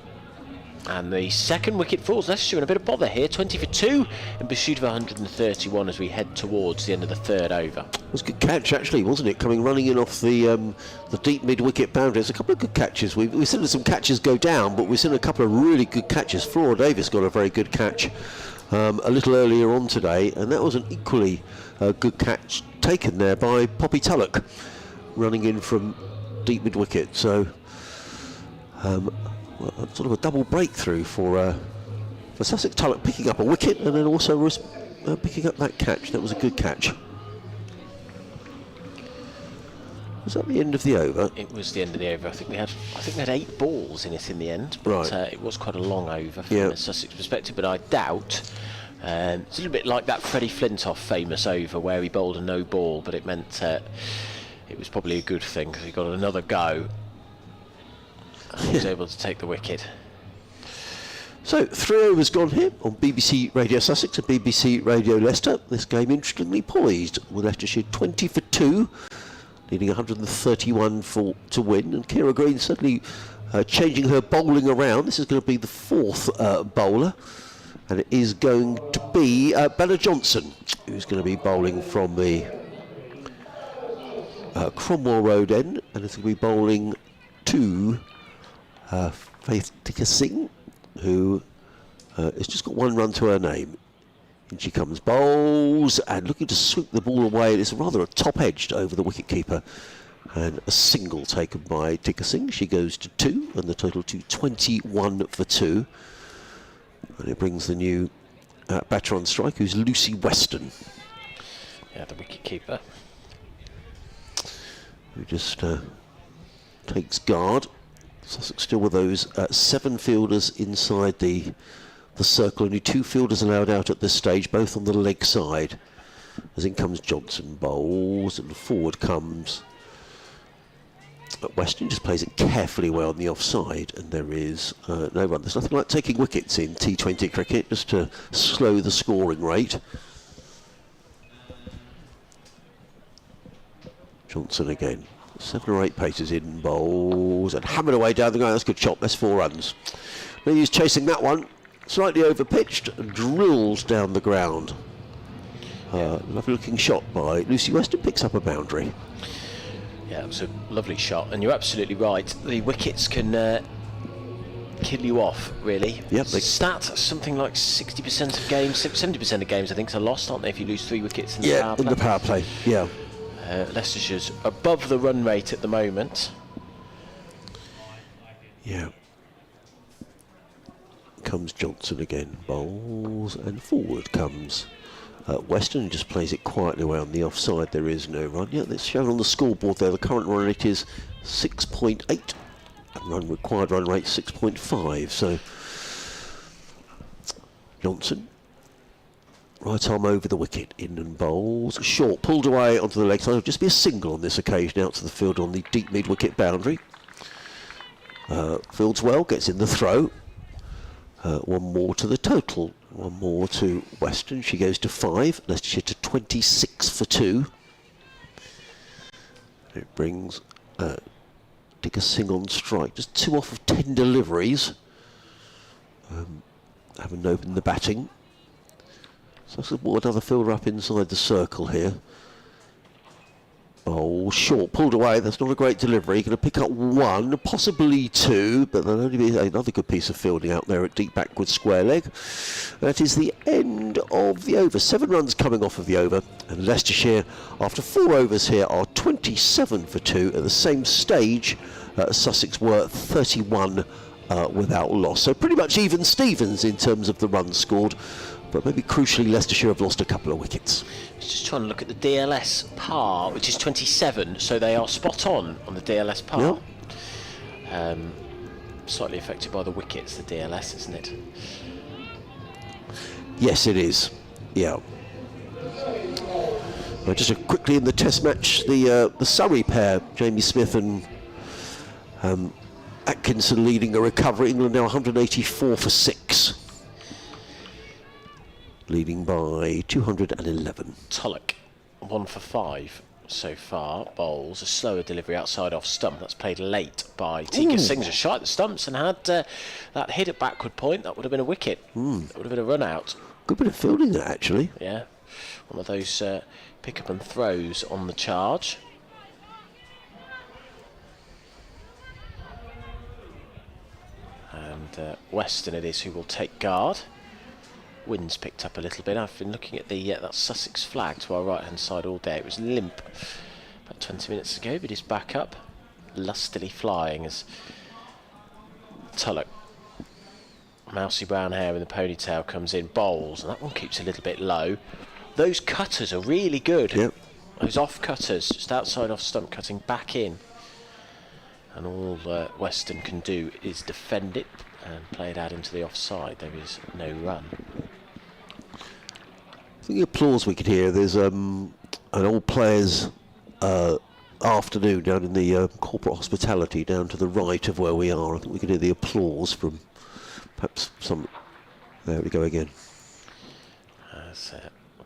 And the 2nd wicket falls. Leicestershire in a bit of bother here. 20 for 2 in pursuit of 131 as we head towards the end of the 3rd over. It was a good catch, actually, wasn't it? running in off the deep mid-wicket boundary. There's a couple of good catches. We've seen some catches go down, but we've seen a couple of really good catches. Flora Davis got a very good catch a little earlier on today, and that was an equally good catch taken there by Poppy Tulloch, running in from deep mid-wicket. So... sort of a double breakthrough for Sussex. Tulloch picking up a wicket and then also picking up that catch. That was a good catch. Was that the end of the over? It was the end of the over. I think we had 8 balls in it in the end, but it was quite a long over from a Sussex perspective. But I doubt it's a little bit like that Freddie Flintoff famous over where he bowled a no ball, but it meant it was probably a good thing because he got another go. He was able to take the wicket. So 3 overs gone here on BBC Radio Sussex and BBC Radio Leicester. This game interestingly poised with Leicestershire 20 for 2, needing 131 to win. And Kira Green suddenly changing her bowling around. This is going to be the 4th bowler, and it is going to be Bella Johnson, who's going to be bowling from the Cromwell Road end, and it's going to be bowling to Faith Dickersing, who has just got 1 run to her name. In she comes, bowls, and looking to sweep the ball away. It's rather a top-edged over the wicket-keeper, and a single taken by Dickersing. She goes to 2, and the total to 21 for 2. And it brings the new batter on strike, who's Lucy Weston. Yeah, the wicket-keeper. Who just takes guard. Sussex still with those 7 fielders inside the circle. Only 2 fielders allowed out at this stage, both on the leg side. As in comes Johnson, bowls, and forward comes Weston. Just plays it carefully well on the offside, and there is no run. There's nothing like taking wickets in T20 cricket, just to slow the scoring rate. Johnson again. 7 or 8 paces in, bowls, and hammered away down the ground. That's a good shot. That's 4 runs. Maybe he's chasing that one. Slightly overpitched and drilled down the ground. Lovely looking shot by Lucy Weston. Picks up a boundary. Yeah, it was a lovely shot, and you're absolutely right. The wickets can kill you off, really. Yep. Stats something like 60% of games, 70% of games I think are lost, aren't they, if you lose 3 wickets in the power play? In the power play. Yeah. Leicestershire's above the run rate at the moment. Yeah. Comes Johnson again, bowls, and forward comes Weston. Just plays it quietly away on the offside. There is no run. Yeah, it's shown on the scoreboard there. The current run rate is 6.8, and required run rate 6.5. So Johnson, right arm over the wicket, in and bowls. Short, pulled away onto the leg side. It'll just be a single on this occasion, out to the field on the deep mid-wicket boundary. Fields well, gets in the throw. 1 more to the total. 1 more to Weston. She goes to 5. Leicestershire to 26 for 2. It brings Dickersing on strike. Just 2 off of 10 deliveries. Haven't opened the batting. So that's another fielder up inside the circle here. Oh, short, pulled away. That's not a great delivery. Going to pick up 1, possibly 2, but there'll only be another good piece of fielding out there at deep backward square leg. That is the end of the over. 7 runs coming off of the over, and Leicestershire, after 4 overs here, are 27 for 2. At the same stage, Sussex were 31 without loss. So pretty much even Stevens in terms of the runs scored. But maybe crucially, Leicestershire have lost a couple of wickets. I was just trying to look at the DLS par, which is 27, so they are spot on the DLS par. Yeah. Slightly affected by the wickets, the DLS, isn't it? Yes, it is. Yeah. Just quickly in the Test match, the Surrey pair, Jamie Smith and Atkinson, leading a recovery. England now 184 for 6. Leading by 211. Tulloch, 1 for 5 so far. Bowls a slower delivery outside off stump. That's played late by Tika Singh. Just shy at the stumps and had that hit at backward point. That would have been a wicket. That would have been a run out. Good bit of fielding there, actually. Yeah, one of those pick up and throws on the charge. And Weston it is who will take guard. Wind's picked up a little bit. I've been looking at that Sussex flag to our right hand side all day. It was limp about 20 minutes ago, but it's back up, lustily flying as Tulloch, mousy brown hair in the ponytail, comes in, bowls, and that one keeps a little bit low. Those cutters are really good. Yep. Those off cutters, just outside off stump, cutting back in. And all Weston can do is defend it and play it out into the offside. There is no run. I think the applause we could hear, there's an old players afternoon down in the corporate hospitality down to the right of where we are. I think we could hear the applause from perhaps some. There we go again.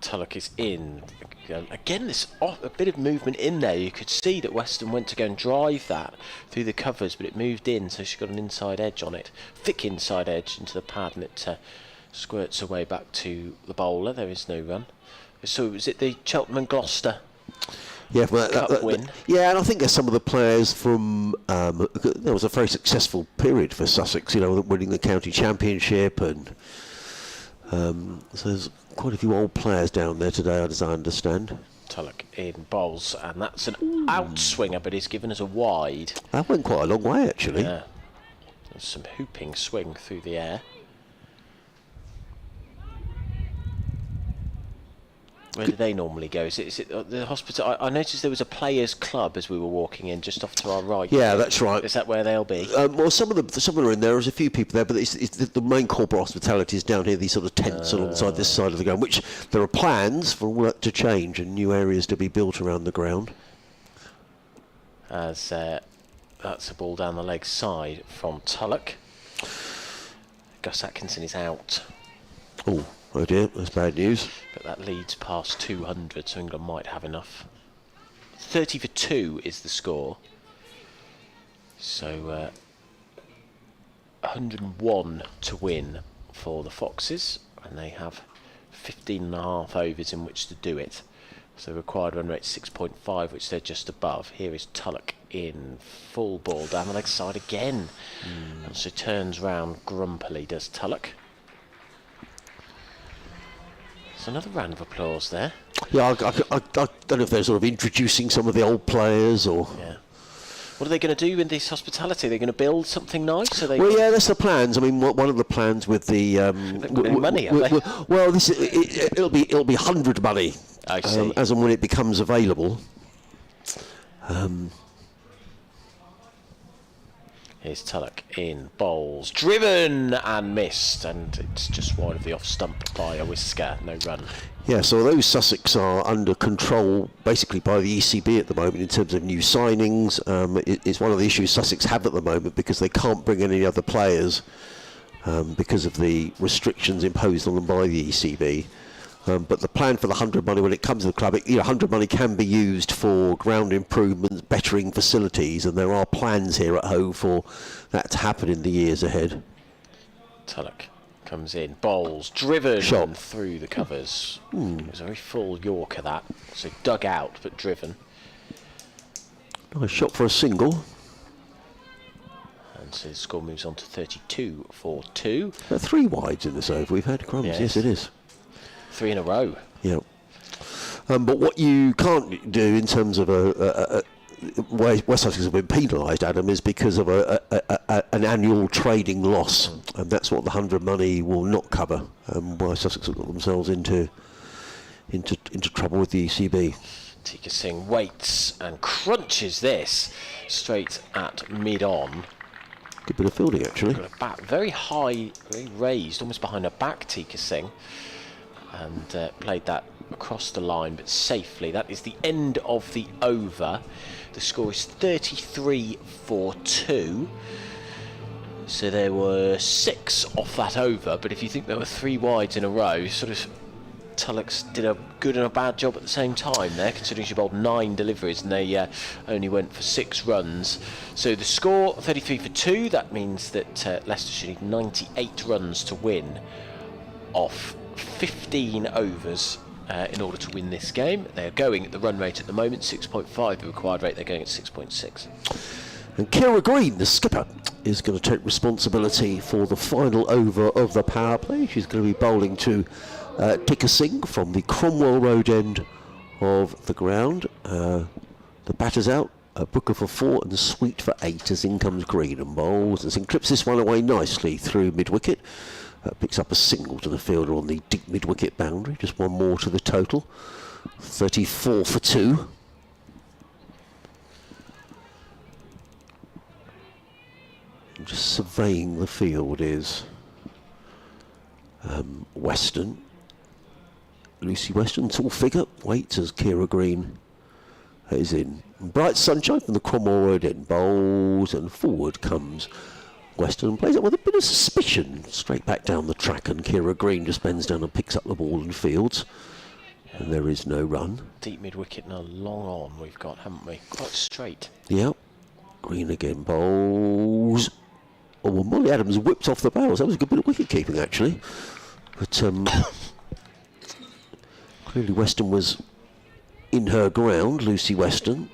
Tulloch is in. Again, there's a bit of movement in there. You could see that Weston went to go and drive that through the covers, but it moved in, so she got an inside edge on it. Thick inside edge into the pad, and it squirts away back to the bowler. There is no run. So was it the Cheltenham and Gloucester? Yeah, Cup win. Yeah, and I think there's some of the players from. There was a very successful period for Sussex, winning the county championship, and so there's quite a few old players down there today, as I understand. Tulloch in bowls, and that's an outswinger, but he's given us a wide. That went quite a long way, actually. Yeah, there's some hooping swing through the air. Where do they normally go? Is it the hospital? I noticed there was a players' club as we were walking in, just off to our right. Yeah, that's right. Is that where they'll be? Well, some of them are in there. There's a few people there, but it's the main corporate hospitality is down here. These sort of tents alongside this side of the ground, which there are plans for all that to change and new areas to be built around the ground. As that's a ball down the leg side from Tulloch. Gus Atkinson is out. Oh dear, that's bad news. But that leads past 200, so England might have enough. 30 for 2 is the score. So 101 to win for the Foxes, and they have 15.5 overs in which to do it. So the required run rate 6.5, which they're just above. Here is Tulloch in full ball down the leg side again. And so turns round grumpily, does Tulloch. So another round of applause there. Yeah, I don't know if they're sort of introducing some of the old players or. Yeah. What are they going to do in this hospitality? They're going to build something nice? Well, yeah, that's the plans. I mean, one of the plans with the money, have they? Well, it'll be 100 money I see. as and when it becomes available. Here's Tulloch in bowls, driven and missed, and it's just wide of the off stump by a whisker. No run. Yeah, so those Sussex are under control basically by the ECB at the moment in terms of new signings. It's one of the issues Sussex have at the moment because they can't bring in any other players because of the restrictions imposed on them by the ECB. But the plan for the 100 money when it comes to the club, 100 money can be used for ground improvements, bettering facilities, and there are plans here at Hove for that to happen in the years ahead. Tulloch comes in, bowls, driven Shot through the covers. It was a very full Yorker that, so dug out but driven. Nice shot for a single. And so the score moves on to 32 for 2. 3 wides in this over we've had, crumbs. Yes, it is. 3 in a row. Yeah. But what you can't do in terms of where West Sussex have been penalised, Adam, is because of an annual trading loss, and that's what the 100 money will not cover. Why Sussex have got themselves into trouble with the ECB. Tika Singh waits and crunches this straight at mid-on. Good bit of fielding, actually. Got a bat very high, very raised, almost behind her back, Tika Singh. And played that across the line, but safely. That is the end of the over. The score is 33 for 2. So there were 6 off that over, but if you think there were 3 wides in a row, sort of Tulloch did a good and a bad job at the same time there, considering she bowled 9 deliveries and they only went for 6 runs. So the score 33 for 2. That means that Leicestershire need 98 runs to win off 15 overs in order to win this game. They're going at the run rate at the moment 6.5, the required rate they're going at 6.6. And Kira Green, the skipper, is going to take responsibility for the final over of the power play. She's going to be bowling to Tika Singh from the Cromwell Road end of the ground. The batter's out, Booker for 4 and Sweet for 8 as in comes Green and bowls. And Singh clips this one away nicely through mid-wicket. Picks up a single to the fielder on the deep mid-wicket boundary. Just one more to the total. 34 for 2. And just surveying the field is Weston. Lucy Weston, tall figure, waits as Kira Green is in. Bright sunshine from the Cromwell Road end. Bowls and forward comes Weston and plays it with a bit of suspicion straight back down the track, and Kira Green just bends down and picks up the ball and fields. And there is no run. Deep mid-wicket and a long on we've got, haven't we? Quite straight. Yep. Green again bowls. Oh, well, Molly Adams whipped off the barrels. That was a good bit of wicket keeping, actually. But clearly Weston was in her ground, Lucy Weston.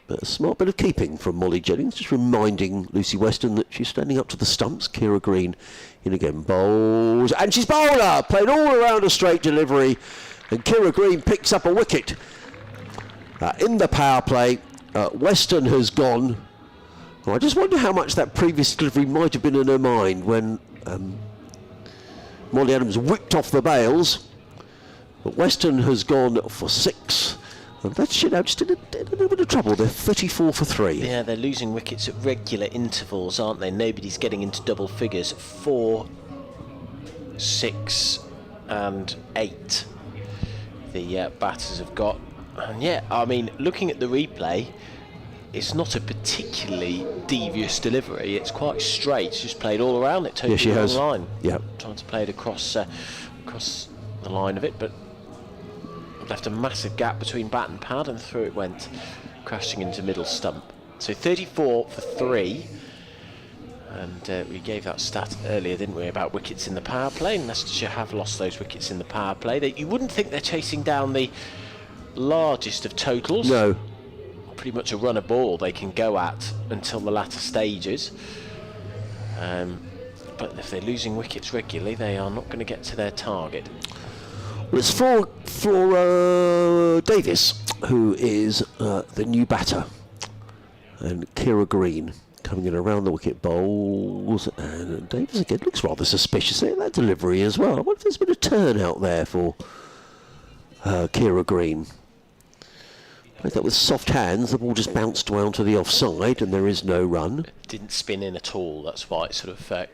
But a smart bit of keeping from Molly Jennings, just reminding Lucy Weston that she's standing up to the stumps. Kira Green in again, bowls, and she's bowled her, played all around a straight delivery, and Kira Green picks up a wicket. In the power play, Weston has gone. Well, I just wonder how much that previous delivery might have been in her mind when Molly Adams whipped off the bails. But Weston has gone for 6. And that's just in a little bit of trouble. They're 34 for 3. Yeah, they're losing wickets at regular intervals, aren't they? Nobody's getting into double figures. 4, 6 and 8 the batters have got. And yeah, I mean, looking at the replay, it's not a particularly devious delivery. It's quite straight. She's just played all around it, totally she has. line. Yeah. Trying to play it across the line of it, but left a massive gap between bat and pad, and through it went, crashing into middle stump. So 34 for 3, and we gave that stat earlier, didn't we, about wickets in the power play, and Leicestershire have lost those wickets in the power play. You wouldn't think they're chasing down the largest of totals. No. Pretty much a run a ball they can go at until the latter stages. But if they're losing wickets regularly, they are not going to get to their target. Well, it's Flora Davis, who is the new batter. And Kira Green coming in around the wicket, bowls. And Davis again looks rather suspicious at that delivery as well. I wonder if there's been a turn out there for Kira Green. Played that with soft hands, the ball just bounced around to the offside, and there is no run. It didn't spin in at all, that's why it sort of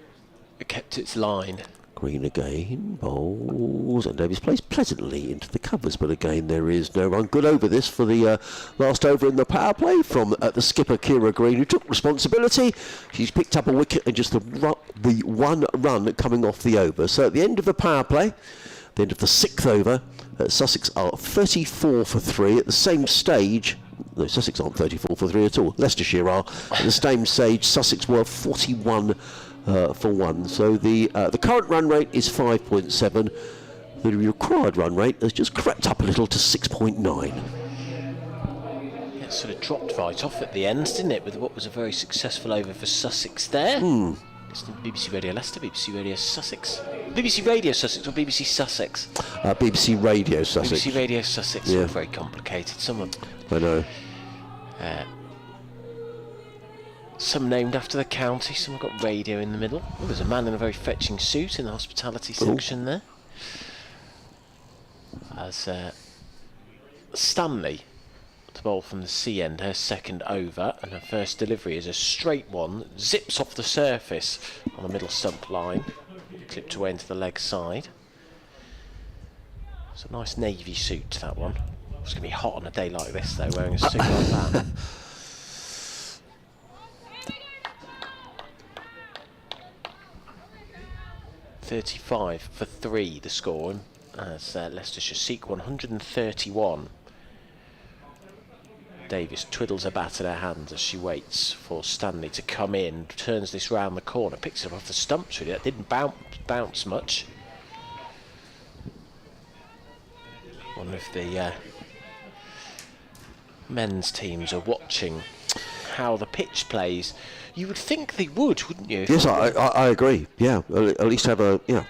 kept its line. Green again, bowls, and Davis plays pleasantly into the covers, but again there is no run. Good over this for the last over in the power play from the skipper Kira Green, who took responsibility. She's picked up a wicket and just the one run coming off the over. So at the end of the power play, the end of the 6th over, Sussex are 34 for 3 at the same stage. No, Sussex aren't 34 for 3 at all. Leicestershire are. At the same stage, Sussex were 41 for 1. So the current run rate is 5.7. The required run rate has just crept up a little to 6.9. Yeah, it sort of dropped right off at the end, didn't it, with what was a very successful over for Sussex there. Listen to BBC Radio Leicester, BBC Radio Sussex. BBC Radio Sussex or BBC Sussex? BBC Radio Sussex. BBC Radio Sussex. Yeah. Very complicated. Some I know. Some named after the county, some have got radio in the middle. Oh, there's a man in a very fetching suit in the hospitality section there. As Stanley to bowl from the C end, her second over, and her first delivery is a straight one, zips off the surface on the middle stump line, clipped away into the leg side. It's a nice navy suit, that one. It's going to be hot on a day like this though, wearing a suit like that. .35 for 3 the score, as Leicestershire seek 131. Davis twiddles her bat in her hand as she waits for Stanley to come in, turns this round the corner, picks it off the stumps really. That didn't bounce much. Wonder if the men's teams are watching how the pitch plays. You would think they would, wouldn't you? Yes, I agree. Yeah, at least have a You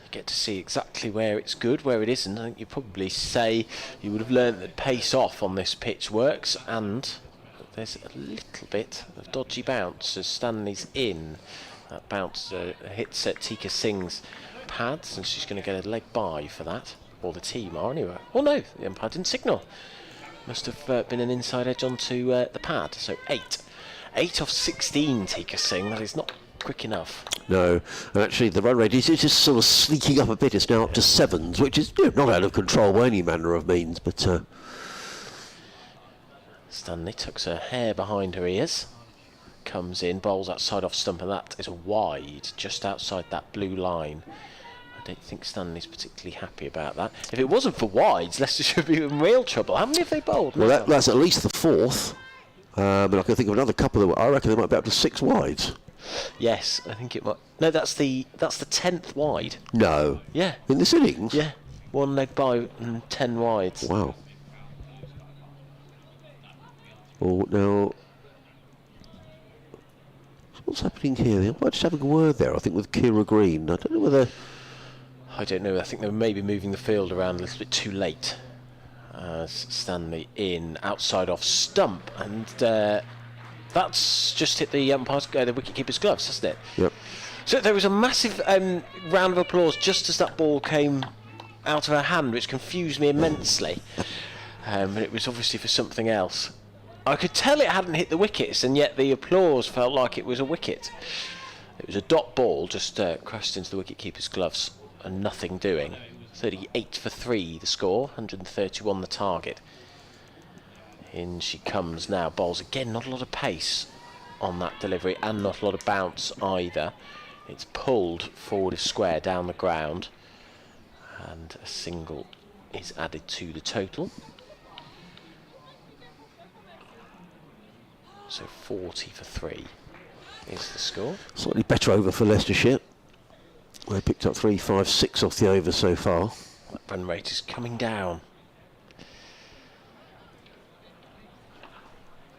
get to see exactly where it's good, where it isn't. I think you probably say you would have learned that pace off on this pitch works, and there's a little bit of dodgy bounce as Stanley's in. That bounce hits at Tika Singh's pads, and she's going to get a leg bye for that. Or the team are anyway. Oh no, the umpire didn't signal. Must have been an inside edge onto the pad. So 8. 8 off 16, Tika Singh. That is not quick enough. No, and actually the run rate is just sort of sneaking up a bit. It's now up to 7s, which is not out of control by any manner of means, but Stanley tucks her hair behind her ears, comes in, bowls outside off stump, and that is a wide, just outside that blue line. I don't think Stanley's particularly happy about that. If it wasn't for wides, Leicester should be in real trouble. How many have they bowled? Well, that's at least the 4th. But I can think of another couple I reckon they might be up to 6 wides. Yes, I think it might. No, that's the 10th wide. No. Yeah. In this innings? Yeah. 1 leg by and 10 wides. Wow. Oh, now, what's happening here? They might just having a word there, I think, with Kira Green. I don't know whether... I don't know. I think they were maybe moving the field around a little bit too late. Stanley in outside off stump, and that's just hit the umpire's, the wicket-keeper's gloves, hasn't it? Yep. So there was a massive round of applause just as that ball came out of her hand, which confused me immensely. And it was obviously for something else. I could tell it hadn't hit the wickets, and yet the applause felt like it was a wicket. It was a dot ball, just crashed into the wicket-keeper's gloves, and nothing doing. 38 for 3 the score, 131 the target. In she comes now, bowls again, not a lot of pace on that delivery, and not a lot of bounce either. It's pulled forward of square down the ground, and a single is added to the total. So 40 for 3 is the score. Slightly better over for Leicestershire. They picked up 3, 5, 6 off the over so far. That run rate is coming down.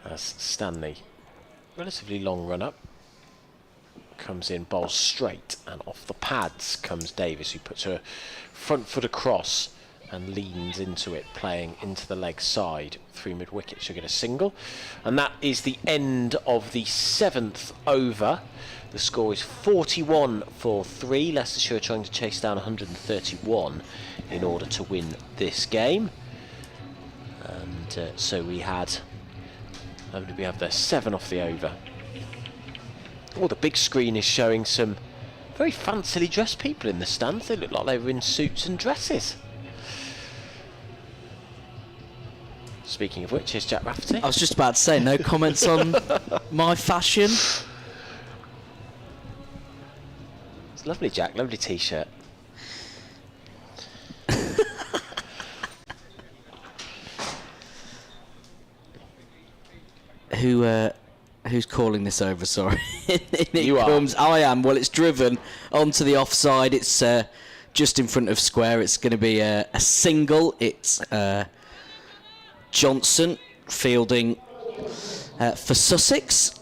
As Stanley, relatively long run up, comes in, bowls straight, and off the pads comes Davis, who puts her front foot across and leans into it, playing into the leg side through mid wicket. She'll get a single, and that is the end of the 7th over. The score is 41 for 3. Leicestershire trying to chase down 131 in order to win this game. And so we had, how did we have there? 7 off the over. Oh, the big screen is showing some very fancily dressed people in the stands. They look like they were in suits and dresses. Speaking of which, here's Jack Rafferty. I was just about to say, no comments on my fashion. It's lovely, Jack. Lovely t-shirt. Who's calling this over? Sorry. You are. I am. Well, it's driven onto the offside. It's just in front of square. It's going to be a single. It's Johnson fielding for Sussex.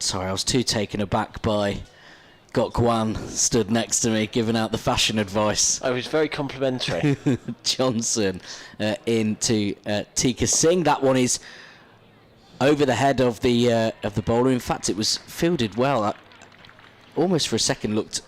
Sorry, I was too taken aback by Gokwan stood next to me giving out the fashion advice. I was very complimentary. Johnson into Tika Singh. That one is over the head of the bowler. In fact, it was fielded well. Almost for a second looked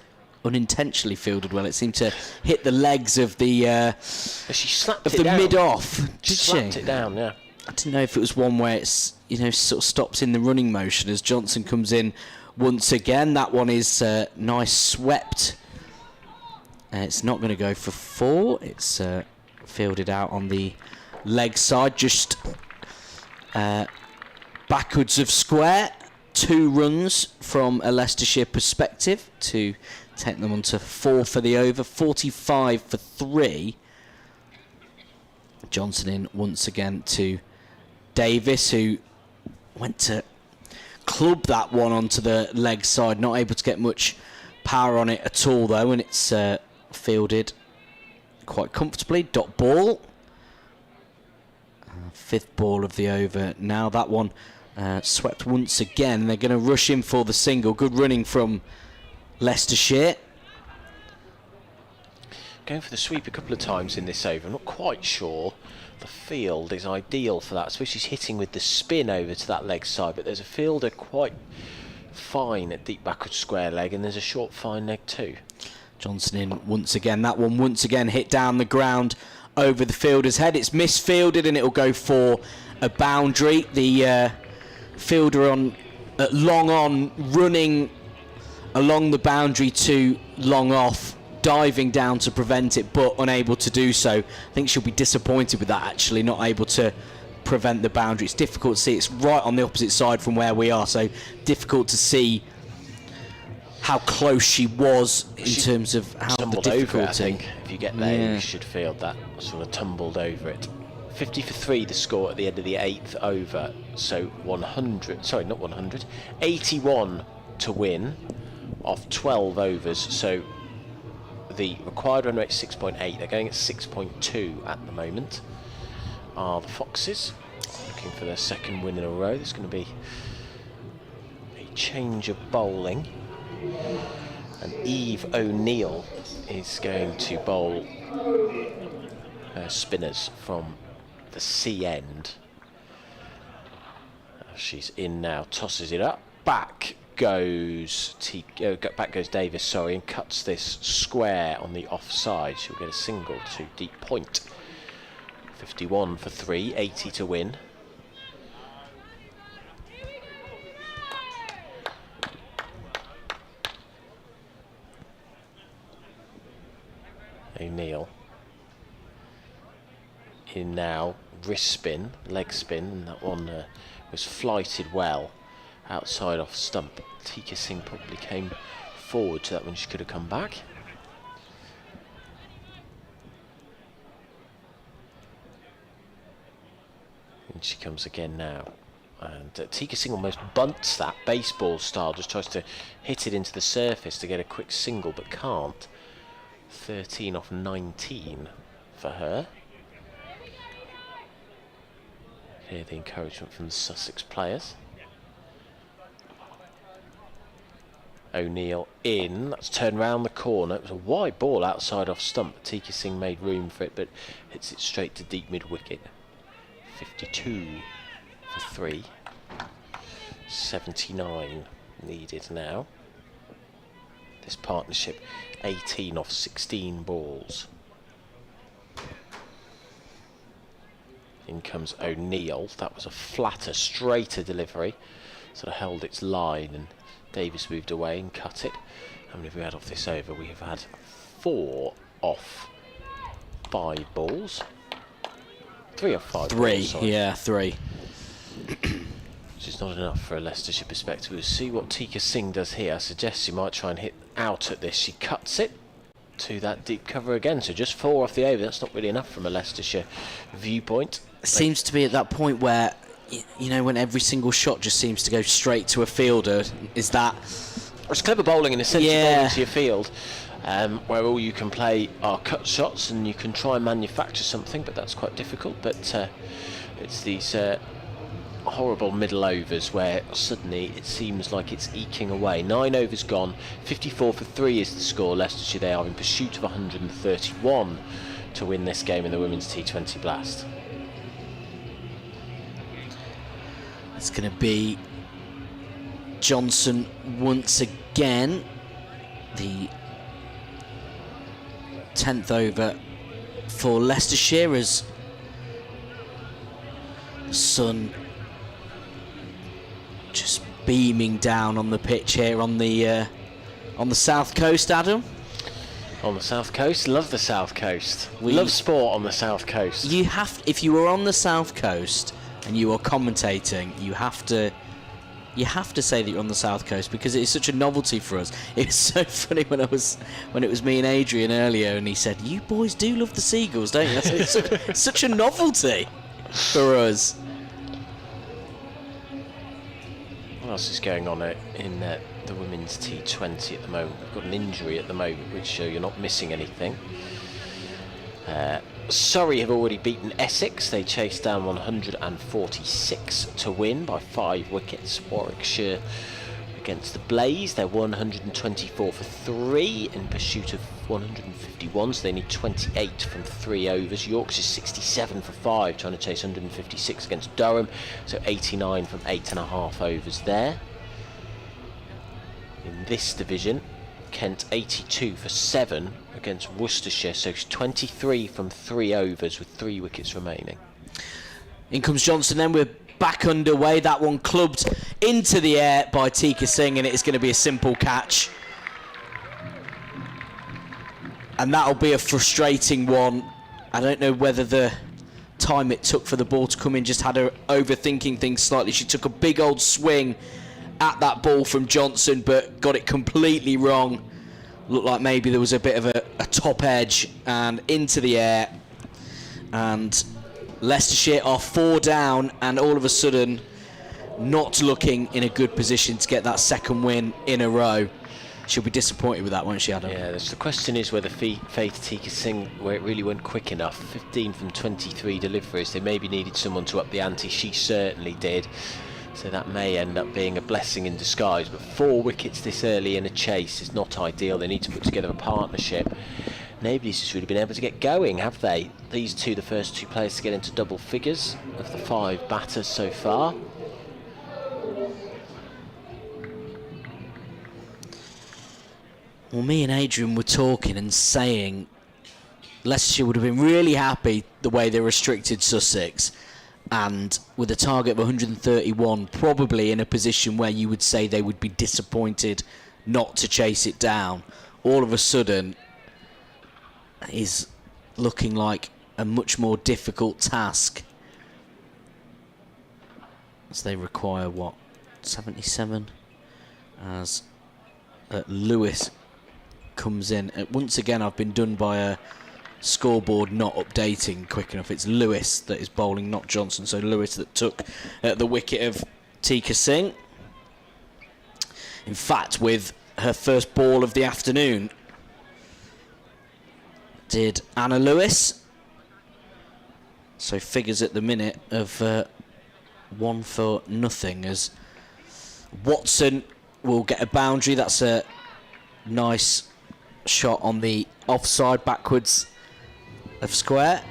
unintentionally fielded well. It seemed to hit the legs of the She slapped of it the down. mid-off. Did she? Slapped it down, yeah. I didn't know if it was one where it's, you know, sort of stops in the running motion as Johnson comes in once again. That one is nice swept. It's not going to go for 4. It's fielded out on the leg side, just backwards of square. 2 runs from a Leicestershire perspective to take them on to 4 for the over. 45 for 3. Johnson in once again to Davis, who went to club that one onto the leg side. Not able to get much power on it at all, though, and it's fielded quite comfortably. Dot ball. 5th ball of the over. Now that one swept once again. They're going to rush in for the single. Good running from Leicestershire. Going for the sweep a couple of times in this over. I'm not quite sure the field is ideal for that. I suppose she's hitting with the spin over to that leg side, but there's a fielder quite fine at deep backward square leg, and there's a short fine leg too. Johnson in once again. That one once again hit down the ground over the fielder's head. It's misfielded and it'll go for a boundary. The fielder on long on, running along the boundary to long off, diving down to prevent it, but unable to do so. I think she'll be disappointed with that, actually, not able to prevent the boundary. It's difficult to see. It's right on the opposite side from where we are, so difficult to see how close she was in terms of how the difficulty. Over it, I think. If you get there, you should field that. Sort of tumbled over it. 50 for 3 the score at the end of the 8th over. So 100, sorry, not 100, 81 to win off 12 overs. So the required run rate 6.8. They're going at 6.2 at the moment. Are the Foxes looking for their second win in a row? There's going to be a change of bowling, and Eve O'Neill is going to bowl her spinners from the C end. She's in now, tosses it up, back goes Davis, sorry, and cuts this square on the offside. She'll get a single to deep point. 51 for 3, 80 to win. O'Neill in now, wrist spin, leg spin, and that one was flighted well outside off stump. Tika Singh probably came forward to that when she could have come back. And she comes again now. And Tika Singh almost bunts that baseball style, just tries to hit it into the surface to get a quick single, but can't. 13 off 19 for her. Hear the encouragement from the Sussex players. O'Neill in, that's turned round the corner. It was a wide ball outside off stump. Tika Singh made room for it, but hits it straight to deep mid wicket. 52 for 3. 79 needed now. This partnership 18 off 16 balls. In comes O'Neill. That was a flatter, straighter delivery. Sort of held its line, and Davis moved away and cut it. How many have we had off this over? We have had 4 off 5 balls. 3 off 5 3, balls, sorry. yeah, 3. Which is not enough for a Leicestershire perspective. We'll see what Tika Singh does here. I suggest she might try and hit out at this. She cuts it to that deep cover again, so just 4 off the over. That's not really enough from a Leicestershire viewpoint. It seems to be at that point where, you know, when every single shot just seems to go straight to a fielder. Is that... It's clever bowling in a sense, Yeah. bowling to your field, where all you can play are cut shots and you can try and manufacture something, but that's quite difficult. But it's these horrible middle overs where suddenly it seems like it's eking away. 9 overs gone, 54 for 3 is the score. Leicestershire, they are in pursuit of 131 to win this game in the Women's T20 Blast. It's going to be Johnson once again. The 10th over for Leicestershire as the sun just beaming down on the pitch here on the south coast, Adam. On the south coast, love the south coast. We love sport on the south coast. You have, if you were on the south coast and you are commentating, you have to say that you're on the south coast, because it is such a novelty for us. It was so funny when it was me and Adrian earlier, and he said, "You boys do love the Seagulls, don't you?" It's such a novelty for us. What else is going on in the Women's T20 at the moment? We've got an injury at the moment, which you're not missing anything. Surrey have already beaten Essex. They chased down 146 to win by 5 wickets. Warwickshire against the Blaze, they're 124 for 3 in pursuit of 151, so they need 28 from 3 overs. Yorkshire 67 for 5, trying to chase 156 against Durham, so 89 from 8.5 overs there. In this division, Kent 82 for 7 against Worcestershire, so 23 from 3 overs with 3 wickets remaining. In comes Johnson then, we're back underway. That one clubbed into the air by Tika Singh, and it is going to be a simple catch. And that'll be a frustrating one. I don't know whether the time it took for the ball to come in just had her overthinking things slightly. She took a big old swing at that ball from Johnson, but got it completely wrong. Looked like maybe there was a bit of a top edge, and into the air. And Leicestershire are 4 down, and all of a sudden not looking in a good position to get that second win in a row. she'll be disappointed with that, won't she, Adam? Yeah, the question is whether Faith Tika Singh, where it really went quick enough. 15 from 23 deliveries. They maybe needed someone to up the ante. She certainly did. So that may end up being a blessing in disguise. But 4 wickets this early in a chase is not ideal. They need to put together a partnership. Nobody's just really been able to get going, have they? These two, the first 2 players to get into double figures of the 5 batters so far. Well, me and Adrian were talking and saying Leicestershire would have been really happy the way they restricted Sussex, and with a target of 131, probably in a position where you would say they would be disappointed not to chase it down. All of a sudden, is looking like a much more difficult task, as they require, what, 77? As Lewis comes in. Once again, I've been done by a scoreboard not updating quick enough. It's Lewis that is bowling, not Johnson. So Lewis that took the wicket of Tika Singh. In fact, with her first ball of the afternoon, did Anna Lewis. So figures at the minute of 1 for nothing, as Watson will get a boundary. That's a nice shot on the offside backwards of square,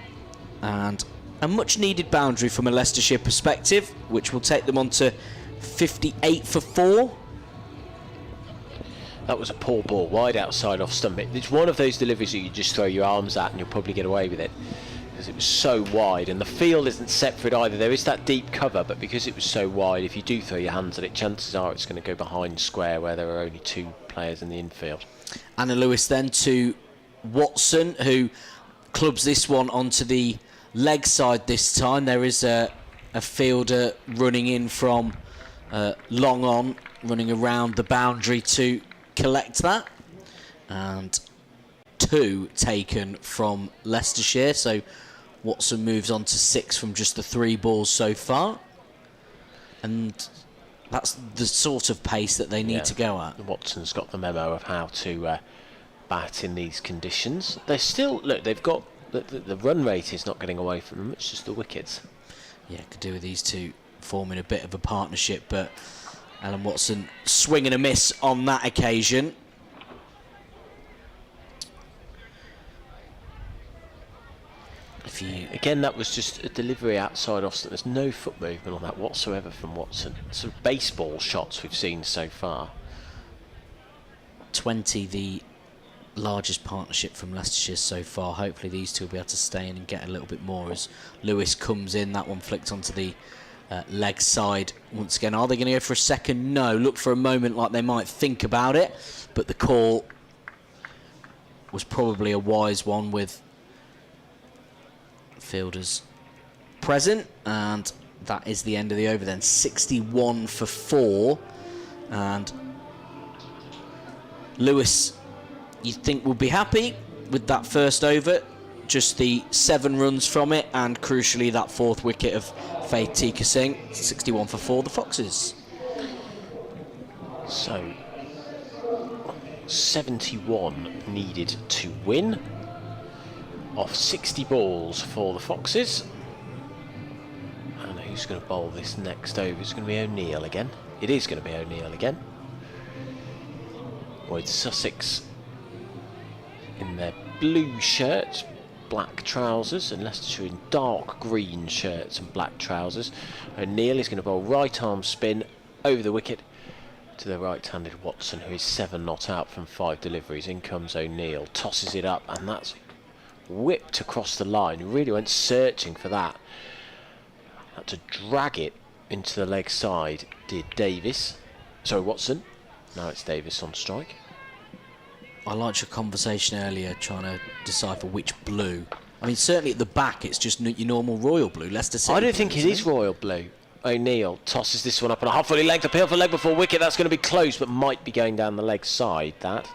and a much needed boundary from a Leicestershire perspective, which will take them on to 58 for 4. That was a poor ball, wide outside off stump. It's one of those deliveries that you just throw your arms at and you'll probably get away with it, because it was so wide, and the field isn't set for it either. There is that deep cover, but because it was so wide, if you do throw your hands at it, chances are it's going to go behind square where there are only 2 players in the infield. Anna Lewis then to Watson, who clubs this one onto the leg side this time. There is a fielder running in from long on, running around the boundary to collect that, and 2 taken from Leicestershire. So Watson moves on to 6 from just the 3 balls so far, and that's the sort of pace that they need to go at. Watson's got the memo of how to bat in these conditions. They're still, look, they've got the run rate is not getting away from them. It's just the wickets. Yeah, could do with these two forming a bit of a partnership, but Alan Watson swing and a miss on that occasion. Again, that was just a delivery outside off. There's no foot movement on that whatsoever from Watson. Sort of baseball shots we've seen so far. 20, the largest partnership from Leicestershire so far. Hopefully these two will be able to stay in and get a little bit more as Lewis comes in. That one flicked onto the leg side once again. Are they going to go for a second? No. Look for a moment like they might think about it, but the call was probably a wise one with fielders present, and that is the end of the over then. 61 for 4, and Lewis, you think, will be happy with that first over, just the 7 runs from it, and crucially that 4th wicket of Faith Tika Singh. 61 for 4, the Foxes. So 71 needed to win off 60 balls for the Foxes. And who's going to bowl this next over? It's going to be O'Neill again. It is going to be O'Neill again, with Sussex in their blue shirts, black trousers, and Leicestershire in dark green shirts and black trousers. O'Neill is going to bowl right arm spin over the wicket to the right-handed Watson, who is 7 not out from 5 deliveries. In comes O'Neill, tosses it up, and that's whipped across the line. Really went searching for that. Had to drag it into the leg side, did Davis. Sorry, Watson. Now it's Davis on strike. I liked your conversation earlier trying to decipher which blue. I mean, certainly at the back it's just your normal royal blue, Leicester City. I don't think it is royal blue. O'Neill tosses this one up on a half-volley length, appeal for leg before wicket. That's going to be close, but might be going down the leg side, that.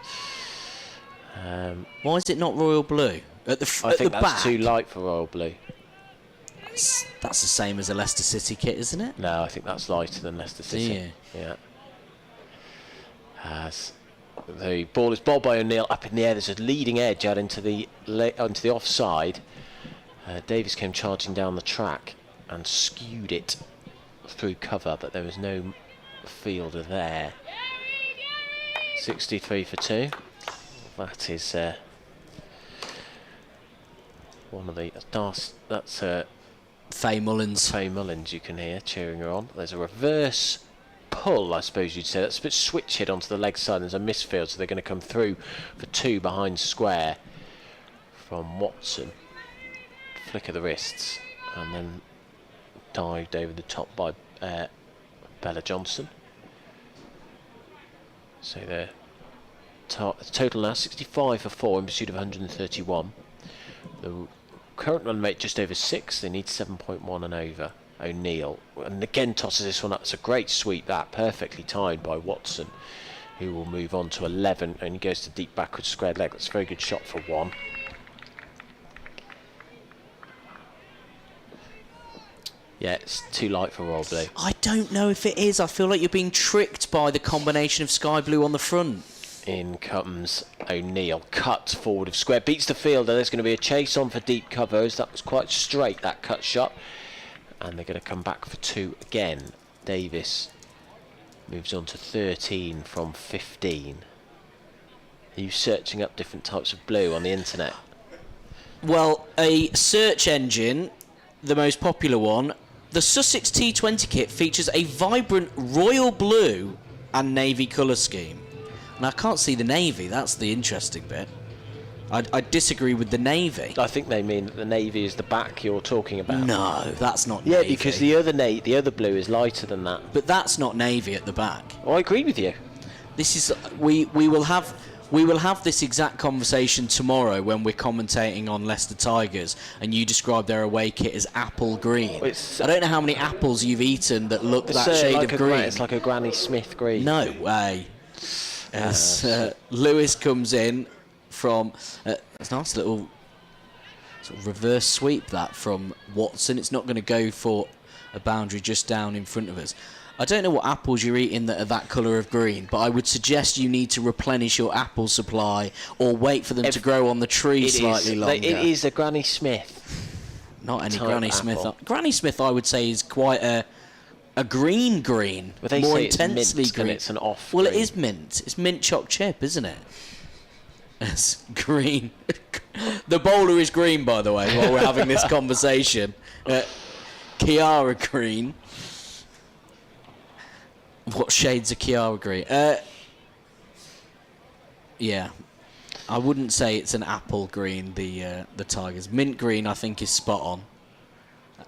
Why is it not royal blue? I think that's too light for royal blue. That's the same as a Leicester City kit, isn't it? No, I think that's lighter than Leicester City. Yeah. As The ball is bowled by O'Neill up in the air. There's a leading edge out into the offside. Davis came charging down the track and skewed it through cover, but there was no fielder there. 63 for 2. That is one of the that's Faye Mullins. Faye Mullins, you can hear cheering her on. There's a reverse pull, I suppose you'd say. That's a bit switch hit onto the leg side. There's a misfield, so they're going to come through for 2 behind square from Watson. Flick of the wrists, and then dived over the top by Bella Johnson. So the total now 65 for 4 in pursuit of 131. The current run rate just over 6. They need 7.1 and over. O'Neill, and again tosses this one up. It's a great sweep, that perfectly timed by Watson, who will move on to 11, and he goes to deep backwards squared leg. That's a very good shot for 1. Yeah, it's too light for Royal Blue. I don't know if it is. I feel like you're being tricked by the combination of sky blue on the front. In comes O'Neill, cut forward of square, beats the fielder. There's going to be a chase on for deep covers. That was quite straight, that cut shot. And they're going to come back for 2 again. Davis moves on to 13 from 15. Are you searching up different types of blue on the internet? Well, a search engine, the most popular one, the Sussex T20 kit features a vibrant royal blue and navy colour scheme. And I can't see the navy, that's the interesting bit. I disagree with the navy. I think they mean that the navy is the back you're talking about. No, that's not yeah, navy. Because the other blue is lighter than that. But that's not navy at the back. Oh, I agree with you. This is we will have this exact conversation tomorrow when we're commentating on Leicester Tigers, and you describe their away kit as apple green. Well, I don't know how many apples you've eten that look that shade like of green. It's like a Granny Smith green. No way. As Lewis comes in from it's a nice little sort of reverse sweep that from Watson. It's not going to go for a boundary just down in front of us. I don't know what apples you're eating that are that colour of green, but I would suggest you need to replenish your apple supply or wait for them to grow on the tree slightly longer. It is a Granny Smith. Not any Granny Smith. Granny Smith, I would say, is quite a green. Well, they more say intensely it's mint green. And it's an off. Well, green. it is mint. It's mint choc chip, isn't it? It's green. The bowler is green, by the way, while we're having this conversation. Kiara green. What shades of Kiara green? Yeah. I wouldn't say it's an apple green, the Tigers. Mint green, I think, is spot on.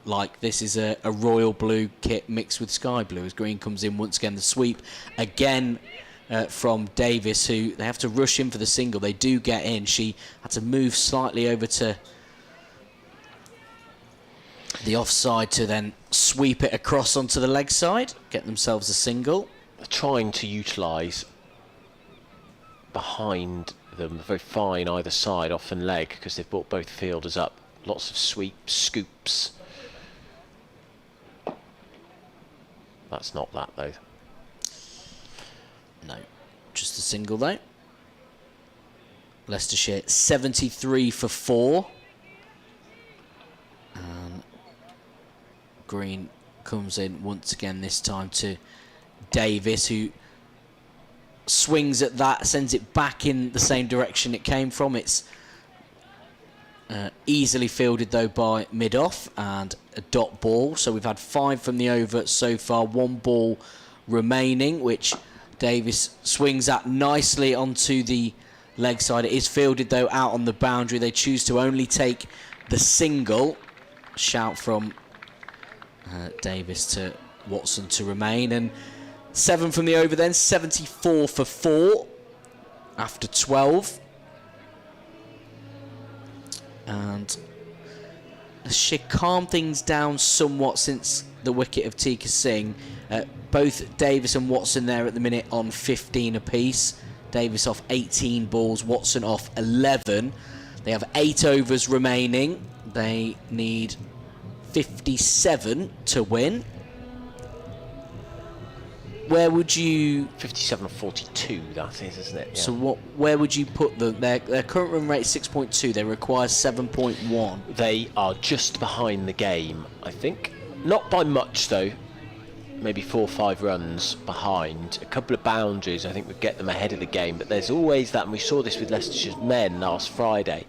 Like, this is a royal blue kit mixed with sky blue as green comes in once again. The sweep again from Davis, who they have to rush in for the single. They do get in. She had to move slightly over to the offside to then sweep it across onto the leg side, get themselves a single. They're trying to utilise behind them, very fine either side, often leg, because they've brought both fielders up. Lots of sweeps, scoops. That's not that, though. No, just a single, though. Leicestershire 73 for 4. And Green comes in once again, this time to Davis, who swings at that, sends it back in the same direction it came from. It's easily fielded, though, by mid-off and a dot ball. So we've had 5 from the over so far, 1 ball remaining, which Davis swings at nicely onto the leg side. It is fielded, though, out on the boundary. They choose to only take the single. Shout from Davis to Watson to remain. And 7 from the over then, 74 for 4 after 12. And she calmed things down somewhat since the wicket of Tika Singh. Both Davis and Watson there at the minute on 15 apiece. Davis off 18 balls, Watson off 11. They have 8 overs remaining. They need 57 to win. where would you... 57.42, that is, isn't it? Yeah. So where would you put their current run rate is 6.2, they require 7.1. They are just behind the game, I think. Not by much, though. Maybe 4 or 5 runs behind. A couple of boundaries, I think, would get them ahead of the game. But there's always that, and we saw this with Leicestershire's men last Friday.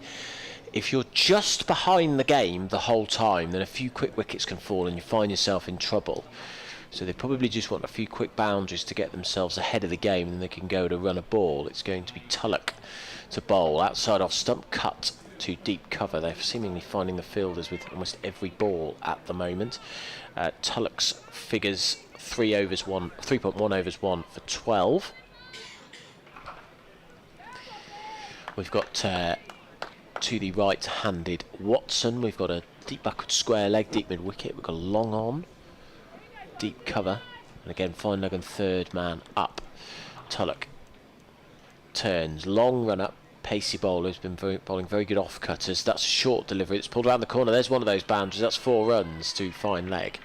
If you're just behind the game the whole time, then a few quick wickets can fall and you find yourself in trouble. So they probably just want a few quick boundaries to get themselves ahead of the game, and they can go to run a ball. It's going to be Tulloch to bowl. Outside off stump, cut to deep cover. They're seemingly finding the fielders with almost every ball at the moment. Tulloch's figures 3.1 overs 1 for 12. We've got to the right-handed Watson. We've got a deep backward square leg, deep mid wicket. We've got a long on, deep cover, and again fine leg and third man up. Tulloch turns, long run up, pacey bowler who's been bowling very good off cutters. That's a short delivery. It's pulled around the corner. There's one of those boundaries. That's 4 runs to fine leg.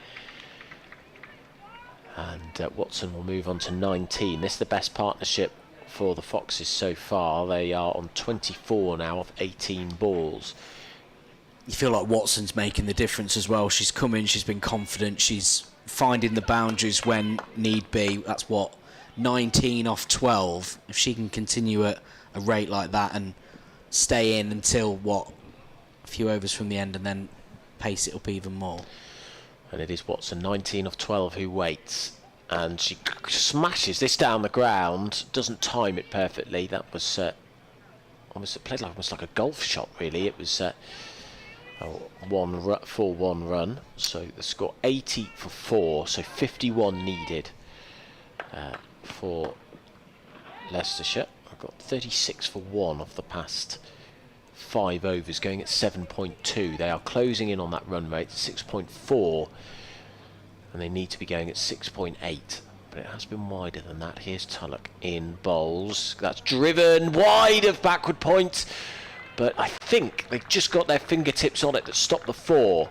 And Watson will move on to 19. This is the best partnership for the Foxes so far. They are on 24 now of 18 balls. You feel like Watson's making the difference as well. She's come in, she's been confident, she's finding the boundaries when need be. That's what, 19 off 12. If she can continue at a rate like that and stay in until, what, a few overs from the end and then pace it up even more. And it is Watson, 19 of 12, who waits. And she smashes this down the ground. Doesn't time it perfectly. That was almost played like almost like a golf shot, really. It was a 4-1 run. So the score 80 for 4. So 51 needed for Leicestershire. I've got 36 for 1 of the past 5 overs, going at 7.2. They are closing in on that run rate, 6.4, and they need to be going at 6.8, but it has been wider than that. Here's Tulloch in bowls. That's driven wide of backward point, but I think they've just got their fingertips on it that stopped the 4.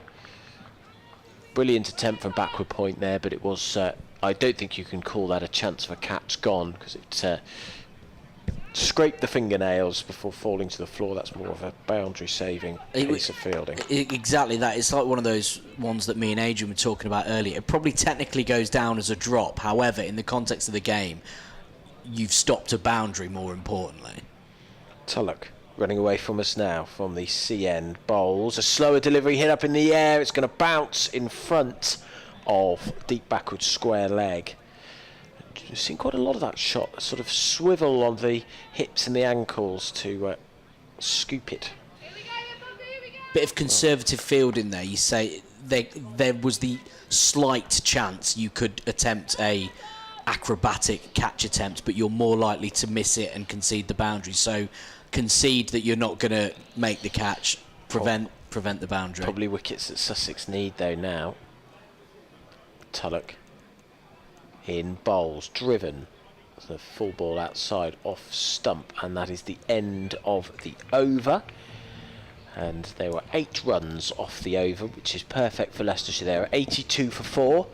Brilliant attempt from backward point there, but it was I don't think you can call that a chance of a catch gone, because it scrape the fingernails before falling to the floor. That's more of a boundary saving piece of fielding. Exactly that. It's like one of those ones that me and Adrian were talking about earlier. It probably technically goes down as a drop. However, in the context of the game, you've stopped a boundary, more importantly. Tulloch running away from us now from the CN bowls. A slower delivery hit up in the air. It's going to bounce in front of deep backward square leg. You've seen quite a lot of that shot, sort of swivel on the hips and the ankles to scoop it. Bit of conservative fielding there. You say there was the slight chance you could attempt a acrobatic catch attempt, but you're more likely to miss it and concede the boundary. So concede that you're not going to make the catch, prevent the boundary. Probably wickets that Sussex need though now. Tulloch in bowls, driven, the full ball outside off stump, and that is the end of the over. And there were 8 runs off the over, which is perfect for Leicestershire. They are 82 for 4.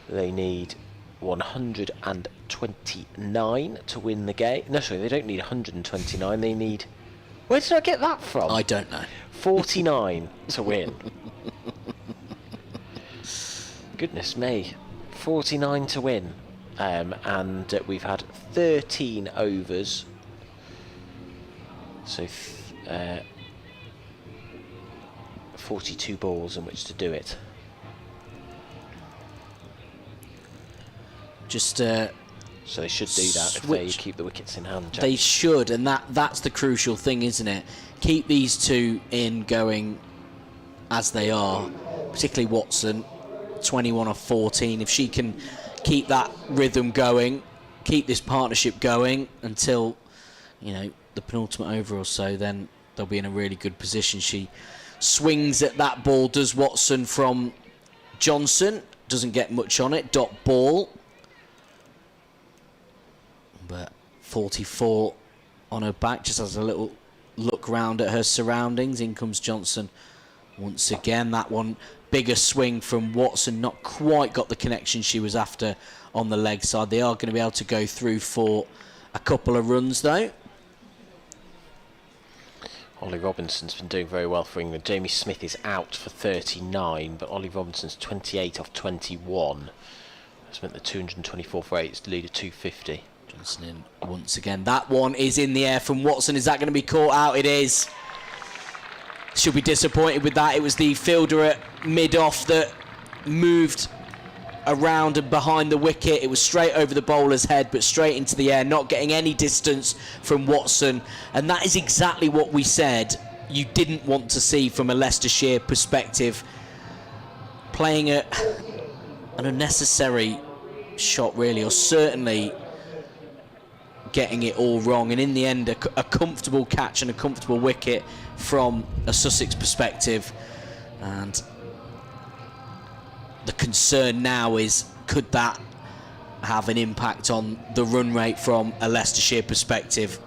They need 129 to win the game. No, sorry, they don't need 129. They need... Where did I get that from? I don't know. 49 to win. Goodness me. 49 to win. And we've had 13 overs. So 42 balls in which to do it. Just so they should do that if they keep the wickets in hand, Jack. They should, and that's the crucial thing, isn't it? Keep these 2 in going as they are, particularly Watson, 21 of 14. If she can keep that rhythm going, keep this partnership going until, you know, the penultimate over or so, then they'll be in a really good position. She swings at that ball, does Watson, from Johnson. Doesn't get much on it. Dot ball. But 44 on her back, just has a little look round at her surroundings. In comes Johnson once again. That one bigger swing from Watson, not quite got the connection she was after on the leg side. They are going to be able to go through for a couple of runs though. Ollie Robinson's been doing very well for England. Jamie Smith is out for 39, but Ollie Robinson's 28 off 21. That's meant the 224 for 8 is the lead of 250. Johnson in once again. That one is in the air from Watson. Is that going to be caught out? It is. She'll be disappointed with that. It was the fielder at mid-off that moved around and behind the wicket. It was straight over the bowler's head, but straight into the air, not getting any distance from Watson. And that is exactly what we said you didn't want to see from a Leicestershire perspective. Playing an unnecessary shot, really, or certainly getting it all wrong. And in the end, a comfortable catch and a comfortable wicket from a Sussex perspective. And the concern now is, could that have an impact on the run rate from a Leicestershire perspective?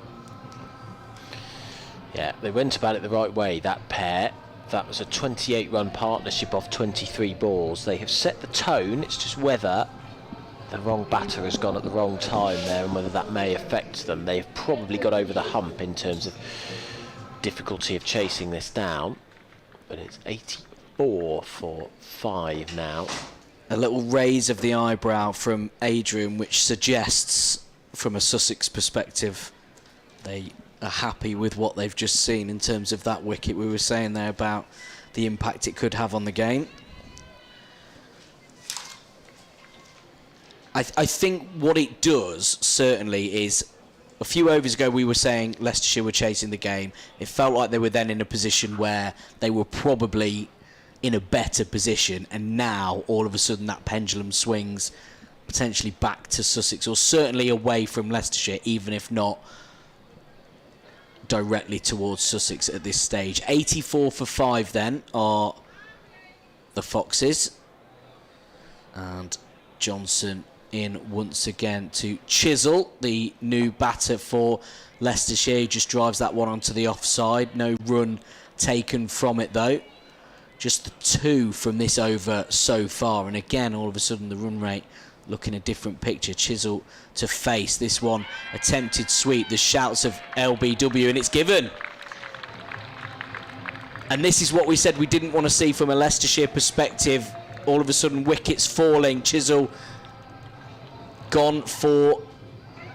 Yeah, they went about it the right way, that pair. That was a 28-run partnership off 23 balls. They have set the tone. It's just whether the wrong batter has gone at the wrong time there and whether that may affect them. They've probably got over the hump in terms of difficulty of chasing this down. But it's 84 for 5 now. A little raise of the eyebrow from Adrian, which suggests, from a Sussex perspective, they are happy with what they've just seen in terms of that wicket. We were saying there about the impact it could have on the game. I think what it does, certainly, is a few overs ago we were saying Leicestershire were chasing the game. It felt like they were then in a position where they were probably in a better position, and now all of a sudden that pendulum swings potentially back to Sussex, or certainly away from Leicestershire, even if not directly towards Sussex at this stage. 84 for 5 then are the Foxes, and Johnson in once again to Chisel, the new batter for Leicestershire. He just drives that one onto the offside. No run taken from it though. Just the 2 from this over so far, and again all of a sudden the run rate looking a different picture. Chisel to face this one, attempted sweep, the shouts of LBW, and it's given. And this is what we said we didn't want to see from a Leicestershire perspective. All of a sudden wickets falling. Chisel gone for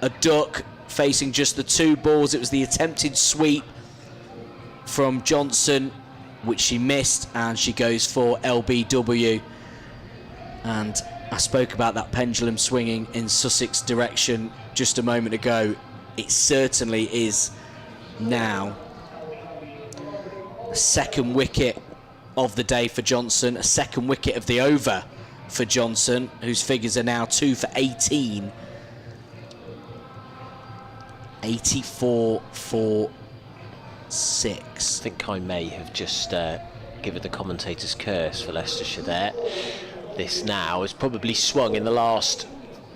a duck, facing just the 2 balls. It was the attempted sweep from Johnson, which she missed, and she goes for LBW. And I spoke about that pendulum swinging in Sussex direction just a moment ago. It certainly is now. A second wicket of the day for Johnson, a second wicket of the over for Johnson, whose figures are now 2 for 18. 84 for 6. I think I may have just given the commentator's curse for Leicestershire there. This now is probably swung in the last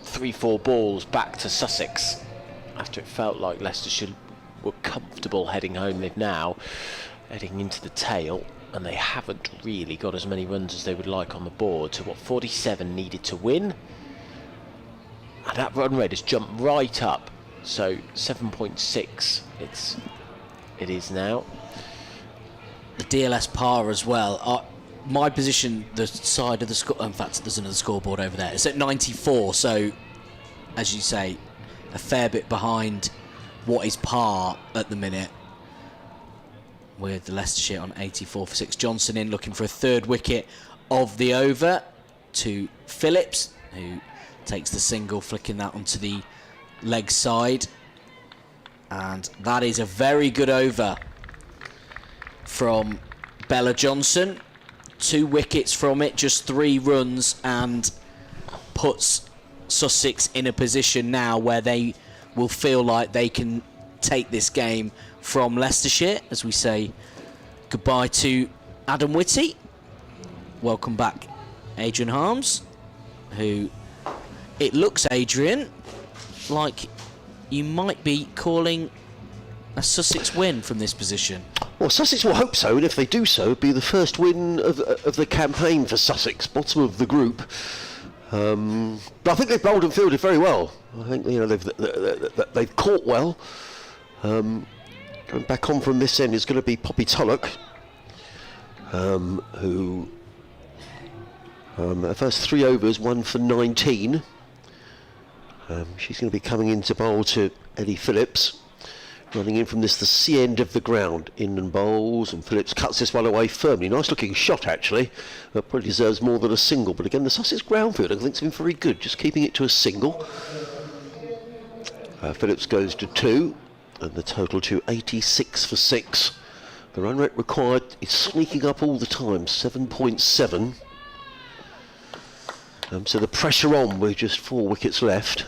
3-4 balls back to Sussex after it felt like Leicestershire were comfortable heading home. They've now heading into the tail, and they haven't really got as many runs as they would like on the board. So what, 47 needed to win, and that run rate has jumped right up. So 7.6 it is now. The DLS par as well. My position, the side of the score, in fact there's another scoreboard over there, it's at 94, so as you say, a fair bit behind what is par at the minute, with the Leicestershire on 84 for 6. Johnson in looking for a 3rd wicket of the over to Phillips, who takes the single, flicking that onto the leg side, and that is a very good over from Bella Johnson. 2 wickets from it, just 3 runs, and puts Sussex in a position now where they will feel like they can take this game from Leicestershire. As we say goodbye to Adam Whitty, welcome back Adrian Harms, who it looks, Adrian, like you might be calling a Sussex win from this position. Well, Sussex will hope so, and if they do so, it'll be the first win of the campaign for Sussex, bottom of the group. But I think they've bowled and fielded very well. I think they've caught well. Going back on from this end is going to be Poppy Tulloch, who her first 3 overs, 1 for 19. She's going to be coming into bowl to Ellie Phillips. Running in from the C end of the ground, in and bowls, and Phillips cuts this one away firmly. Nice looking shot, actually. Probably deserves more than a single, but again, the Sussex ground field I think has been very good, just keeping it to a single. Phillips goes to 2, and the total to 86 for 6. The run rate required is sneaking up all the time, 7.7. So the pressure on with just 4 wickets left.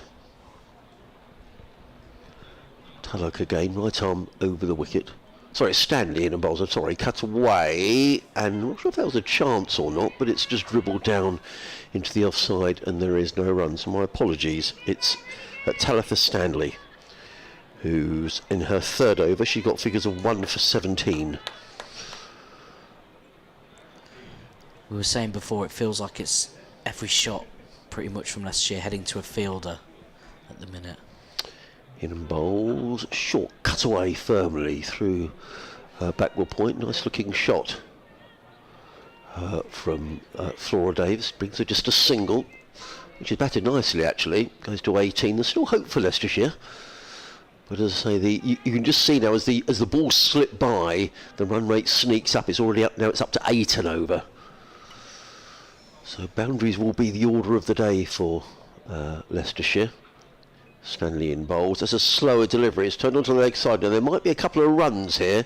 Tulloch again, right arm over the wicket. Sorry, Stanley in and bowls. I'm sorry, cut away, and I'm not sure if that was a chance or not, but it's just dribbled down into the offside, and there is no run. So my apologies. It's Talitha Stanley, who's in her 3rd over. She got figures of 1 for 17. We were saying before, it feels like it's every shot pretty much from Leicestershire heading to a fielder at the minute. In and bowls, short cut away firmly through backward point. Nice looking shot from Flora Davis. Brings her just a single, which is batted nicely actually. Goes to 18. There's still hope for Leicestershire. But as I say, you can just see now as the ball slipped by, the run rate sneaks up. It's already up now. It's up to 8 and over. So boundaries will be the order of the day for Leicestershire. Stanley in bowls. That's a slower delivery. It's turned onto the leg side. Now there might be a couple of runs here.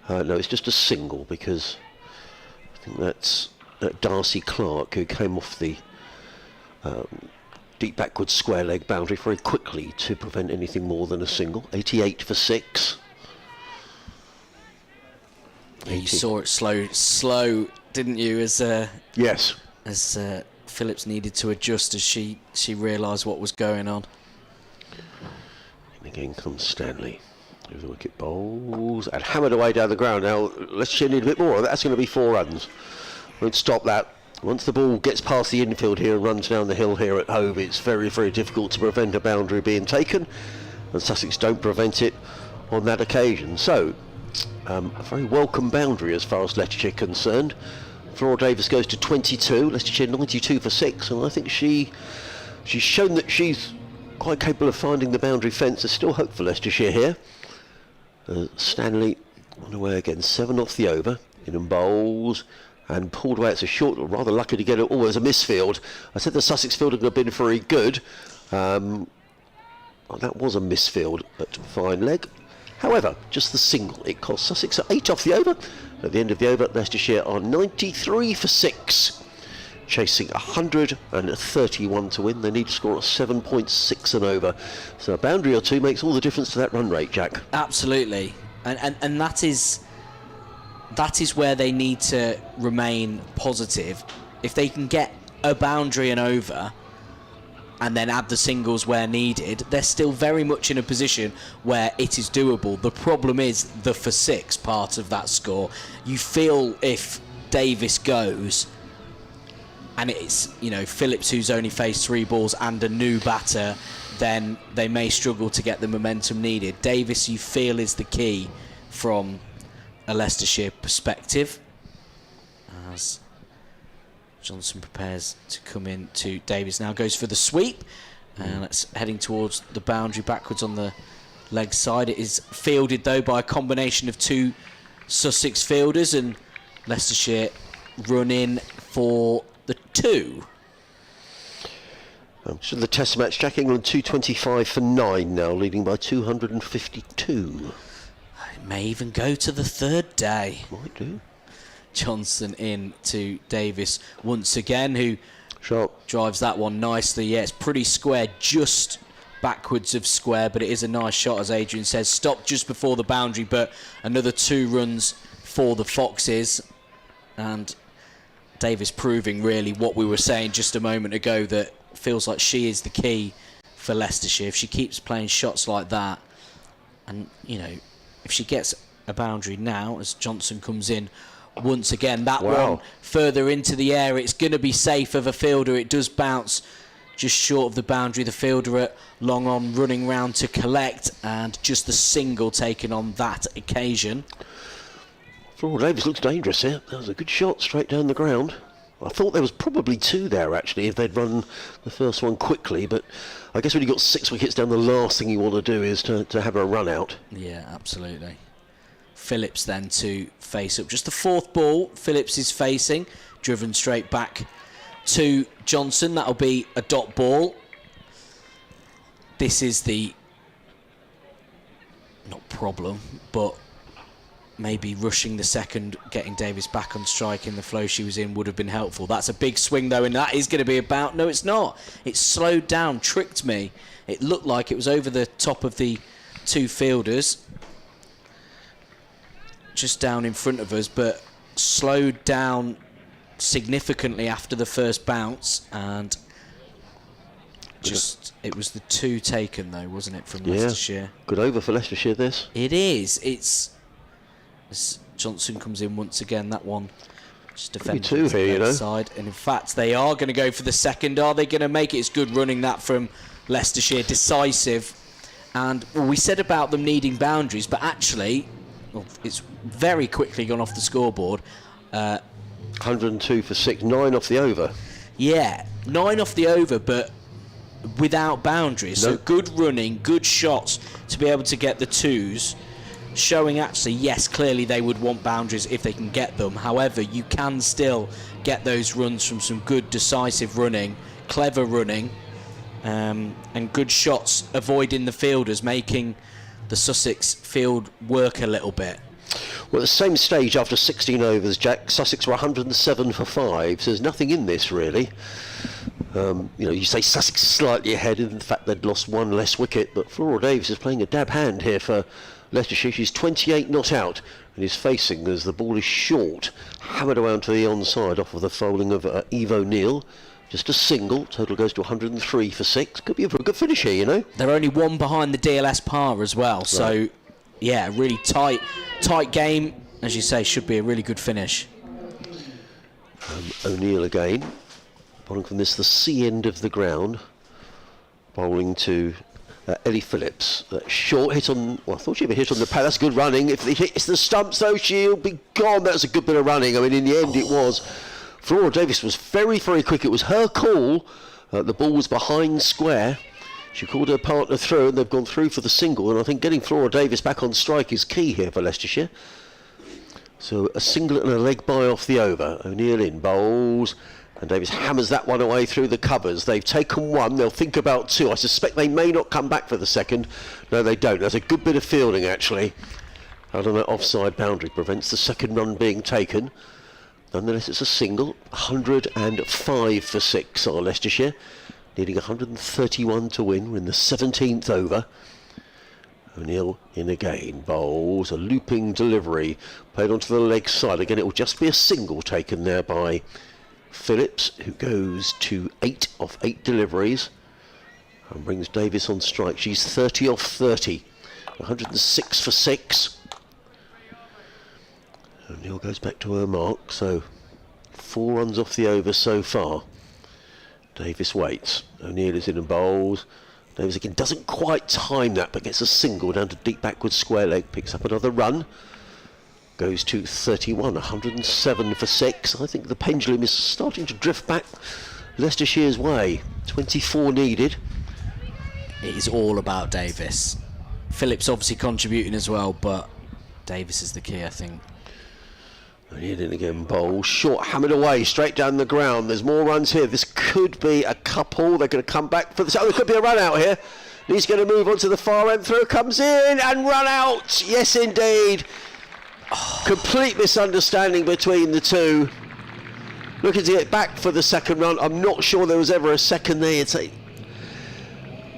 No, it's just a single, because I think that's Darcy Clark, who came off the deep backward square leg boundary very quickly to prevent anything more than a single. 88 for 6. Yeah, you saw it slow, didn't you? As yes, as Phillips needed to adjust as she realised what was going on. And again comes Stanley. Over the wicket, bowls and hammered away down the ground. Now let's need a bit more. That's going to be 4 runs. Won't stop that. Once the ball gets past the infield here and runs down the hill here at Hove, it's very, very difficult to prevent a boundary being taken, and Sussex don't prevent it on that occasion. So a very welcome boundary as far as Leicestershire concerned. Flora Davis goes to 22. Leicestershire 92 for 6, and I think she's shown that she's quite capable of finding the boundary fence. There's still hope for Leicestershire here. Stanley on the way again, 7 off the over, in and bowls, and pulled away. It's a short, rather lucky to get it. Oh, there's a misfield. I said the Sussex fielding had been very good. Well, that was a misfield at fine leg. However, just the single. It cost Sussex 8 off the over. At the end of the over, Leicestershire are 93 for 6. Chasing 131 to win. They need to score a 7.6 and over. So a boundary or two makes all the difference to that run rate, Jack. Absolutely. And that is where they need to remain positive. If they can get a boundary and over and then add the singles where needed, they're still very much in a position where it is doable. The problem is the for 6 part of that score. You feel if Davis goes, and it's, you know, Phillips who's only faced 3 balls and a new batter, then they may struggle to get the momentum needed. Davis, you feel, is the key from a Leicestershire perspective. As Johnson prepares to come in to Davis, now goes for the sweep, and it's heading towards the boundary backwards on the leg side. It is fielded though by a combination of 2 Sussex fielders, and Leicestershire run in for the 2. So the test match, Jack, England 225 for 9 now, leading by 252. It may even go to the 3rd day. Might do. Johnson in to Davis once again, who Sharp drives that one nicely. Yeah, it's pretty square, just backwards of square, but it is a nice shot, as Adrian says. Stopped just before the boundary, but another 2 runs for the Foxes. And Davis proving really what we were saying just a moment ago, that feels like she is the key for Leicestershire. If she keeps playing shots like that, and, you know, if she gets a boundary now as Johnson comes in once again. That Wow. one further into the air, it's going to be safe of a fielder. It does bounce just short of the boundary. The fielder at long on running round to collect, and just the single taken on that occasion. Flora Davis looks dangerous here. That was a good shot straight down the ground. I thought there was probably 2 there actually if they'd run the first one quickly, but I guess when you've got 6 wickets down, the last thing you want to do is to have a run out. Yeah, absolutely. Phillips then to face up. Just the 4th ball Phillips is facing, driven straight back to Johnson. That'll be a dot ball. This is the, not problem, but maybe rushing the second, getting Davis back on strike in the flow she was in would have been helpful. That's a big swing though, and that is going to be about... No, it's not. It slowed down, tricked me. It looked like it was over the top of the 2 fielders, just down in front of us, but slowed down significantly after the first bounce, and just... It was the 2 taken though, wasn't it, from Leicestershire? Good over for Leicestershire, this. It is. It's... As Johnson comes in once again, that one just defended 2 here, you know. side, and in fact they are going to go for the second. Are they going to make it? It's good running that from Leicestershire, decisive. And well, we said about them needing boundaries, but actually, well, it's very quickly gone off the scoreboard. 102 for 6, 9 off the over. Yeah, 9 off the over, but without boundaries. No. So good running, good shots to be able to get the 2s. Showing actually, yes, clearly they would want boundaries if they can get them. However, you can still get those runs from some good decisive running, clever running, and good shots avoiding the fielders, making the Sussex field work a little bit. Well, at the same stage after 16 overs, Jack, Sussex were 107 for 5, so there's nothing in this really. You say Sussex slightly ahead, in fact they'd lost 1 less wicket, but Flora Davis is playing a dab hand here for Leicestershire. She's 28 not out and is facing as the ball is short, hammered around to the onside off of the folding of Eve O'Neill. Just a single, total goes to 103 for 6. Could be a good finish here, you know. They're only 1 behind the DLS par as well, so yeah, really tight game. As you say, should be a really good finish. O'Neill again, bowling from the C end of the ground, bowling to Ellie Phillips. Short hit on, well, I thought she'd be hit on the pad. That's good running. If it hits the stumps though, she'll be gone. That was a good bit of running. I mean, in the end it was. Flora Davis was very, very quick. It was her call. The ball was behind square. She called her partner through, and they've gone through for the single. And I think getting Flora Davis back on strike is key here for Leicestershire. So a single and a leg by off the over. O'Neill in, bowls, and Davis hammers that one away through the covers. They've taken 1, they'll think about 2. I suspect they may not come back for the second. No, they don't. That's a good bit of fielding, actually. Out on an offside boundary, prevents the second run being taken. Nonetheless, it's a single. 105 for 6 are Leicestershire, needing 131 to win. We're in the 17th over. O'Neill in again, bowls, a looping delivery, played onto the leg side. Again, it will just be a single taken there by Phillips, who goes to 8 off 8 deliveries and brings Davis on strike. She's 30 off 30, 106 for 6. O'Neill goes back to her mark, so 4 runs off the over so far. Davis waits. O'Neill is in and bowls. Davis again doesn't quite time that, but gets a single down to deep backward square leg, picks up another run. Goes to 31, 107 for 6. I think the pendulum is starting to drift back Leicestershire's way. 24 needed. It is all about Davis. Phillips obviously contributing as well, but Davis is the key, I think. O'Neill in again, bowl. Short, hammered away, straight down the ground. There's more runs here. This could be a couple. They're going to come back for this. Oh, there could be a run out here. He's going to move on to the far end. Throw comes in and run out. Yes, indeed. Complete misunderstanding between the two. Looking to get back for the second run. I'm not sure there was ever a second there. It's a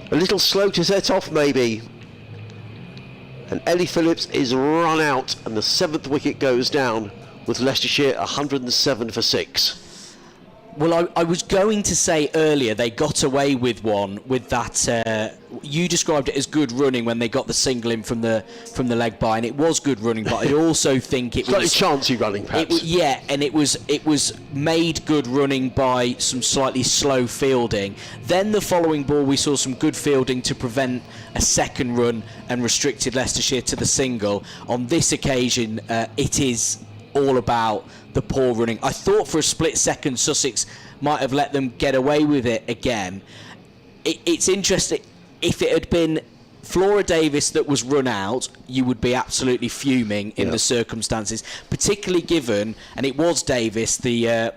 little slow to set off, maybe. And Ellie Phillips is run out, and the 7th wicket goes down with Leicestershire 107 for 6. Well, I was going to say earlier they got away with one with that you described it as good running when they got the single in from the leg by, and it was good running. But I also think it slightly was chancy running, perhaps. And it was made good running by some slightly slow fielding. Then the following ball, we saw some good fielding to prevent a second run and restricted Leicestershire to the single. On this occasion, it is all about the poor running. I thought for a split second Sussex might have let them get away with it again. It's interesting. If it had been Flora Davis that was run out, you would be absolutely fuming in the circumstances, particularly given, and it was Davis, the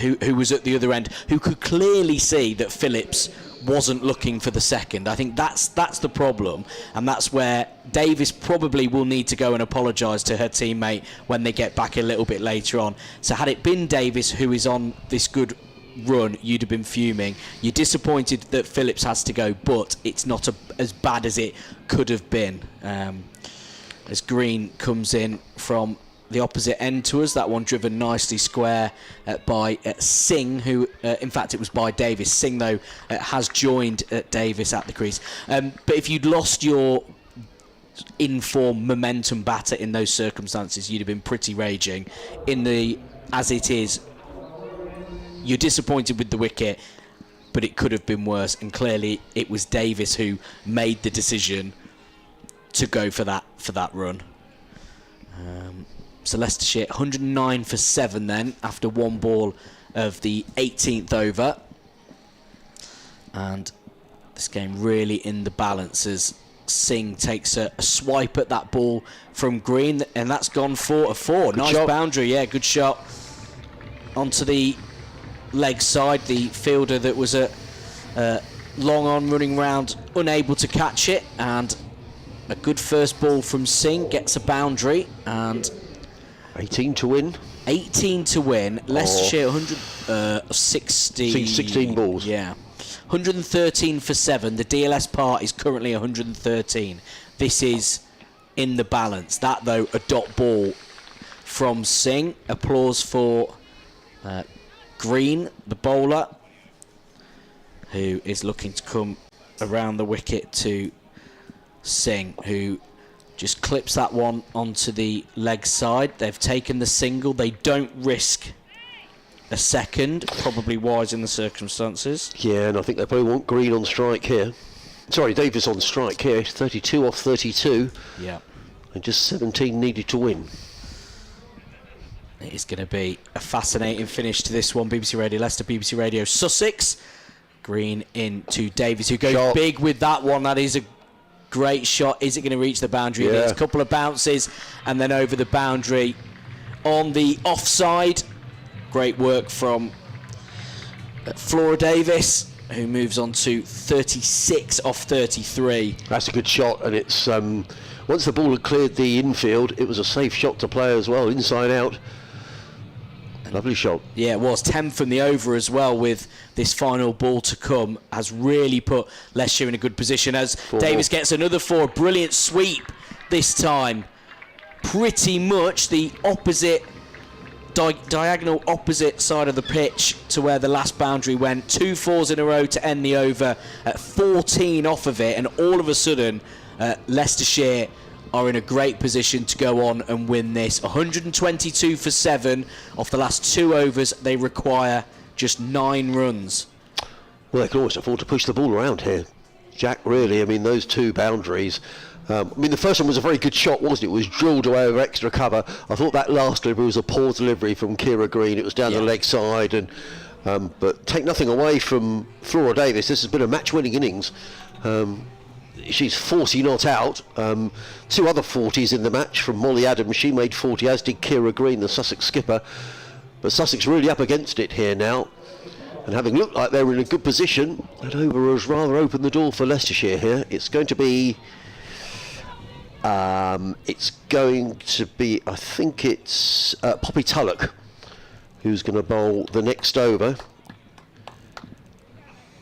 who was at the other end, who could clearly see that Phillips wasn't looking for the second. I think that's the problem, and that's where Davis probably will need to go and apologise to her teammate when they get back a little bit later on. So had it been Davis who is on this good run, you'd have been fuming. You're disappointed that Phillips has to go, but it's not as bad as it could have been. As Green comes in from the opposite end to us, that one driven nicely square by Singh, who in fact it was by Davis. Singh though has joined Davis at the crease, but if you'd lost your in-form momentum batter in those circumstances, you'd have been pretty raging. As it is, you're disappointed with the wicket, but it could have been worse, and clearly it was Davis who made the decision to go for that run. So Leicestershire 109 for 7 then, after one ball of the 18th over. And this game really in the balance as Singh takes a swipe at that ball from Green, and that's gone 4-4. Good nice shot. Boundary, good shot. Onto the leg side, the fielder that was long on running round, unable to catch it, and a good first ball from Singh gets a boundary, and 18 to win. 18 to win. Leicestershire 160. 16 balls. Yeah. 113 for 7. The DLS par is currently 113. This is in the balance. That, though, a dot ball from Singh. Applause for Green, the bowler, who is looking to come around the wicket to Singh, who just clips that one onto the leg side. They've taken the single. They don't risk a second, probably wise in the circumstances. Yeah, and I think they probably want Green on strike here. Sorry, Davis on strike here. 32 off 32. Yeah. And just 17 needed to win. It is going to be a fascinating finish to this one. BBC Radio Leicester, BBC Radio Sussex. Green into Davis, who goes Shot. big with that one. That is a great shot. Is it going to reach the boundary? Yeah. It is. A couple of bounces and then over the boundary on the offside. Great work from Flora Davis, who moves on to 36 off 33. That's a good shot, and it's once the ball had cleared the infield, it was a safe shot to play as well, inside out. Lovely shot. Yeah, it was 10 from the over as well, with this final ball to come, has really put Leicestershire in a good position as Davis gets another 4. Brilliant sweep this time. Pretty much the opposite, diagonal opposite side of the pitch to where the last boundary went. 2 4s in a row to end the over at 14 off of it, and all of a sudden Leicestershire are in a great position to go on and win this. 122 for 7 off the last 2 overs. They require just 9 runs. Well, they can always afford to push the ball around here, Jack, really. I mean, those 2 boundaries. The first one was a very good shot, wasn't it? It was drilled away over extra cover. I thought that last delivery was a poor delivery from Kira Green. It was down the leg side, and but take nothing away from Flora Davis. This has been a match-winning innings. She's 40 not out. 2 other 40s in the match from Molly Adams. She made 40, as did Kira Green, the Sussex skipper. But Sussex really up against it here now. And having looked like they were in a good position, that over has rather opened the door for Leicestershire here. It's going to be... I think it's Poppy Tulloch who's going to bowl the next over.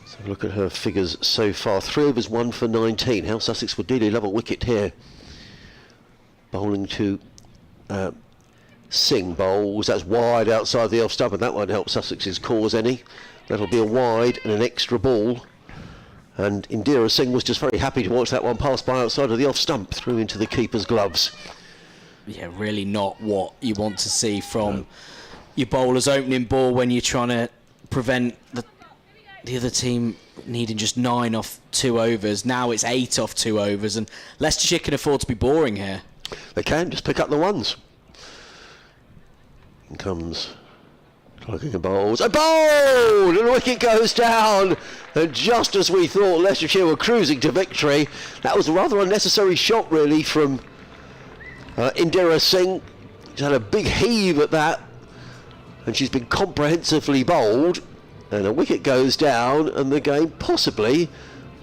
Let's have a look at her figures so far. 3 overs, 1 for 19. How Sussex would dearly love a wicket here. Bowling to Singh bowls. That's wide outside the off stump, and that won't help Sussex's cause any. That'll be a wide and an extra ball. And Indira Singh was just very happy to watch that one pass by outside of the off stump, through into the keeper's gloves. Yeah, really not what you want to see from your bowler's opening ball when you're trying to prevent the other team needing just 9 off 2 overs. Now it's 8 off 2 overs, and Leicestershire can afford to be boring here. They can just pick up the ones. In comes looking at bowls. A bowl! And the wicket goes down. And just as we thought Leicestershire were cruising to victory, that was a rather unnecessary shot, really, from Indira Singh. She's had a big heave at that, and she's been comprehensively bowled. And a wicket goes down, and the game possibly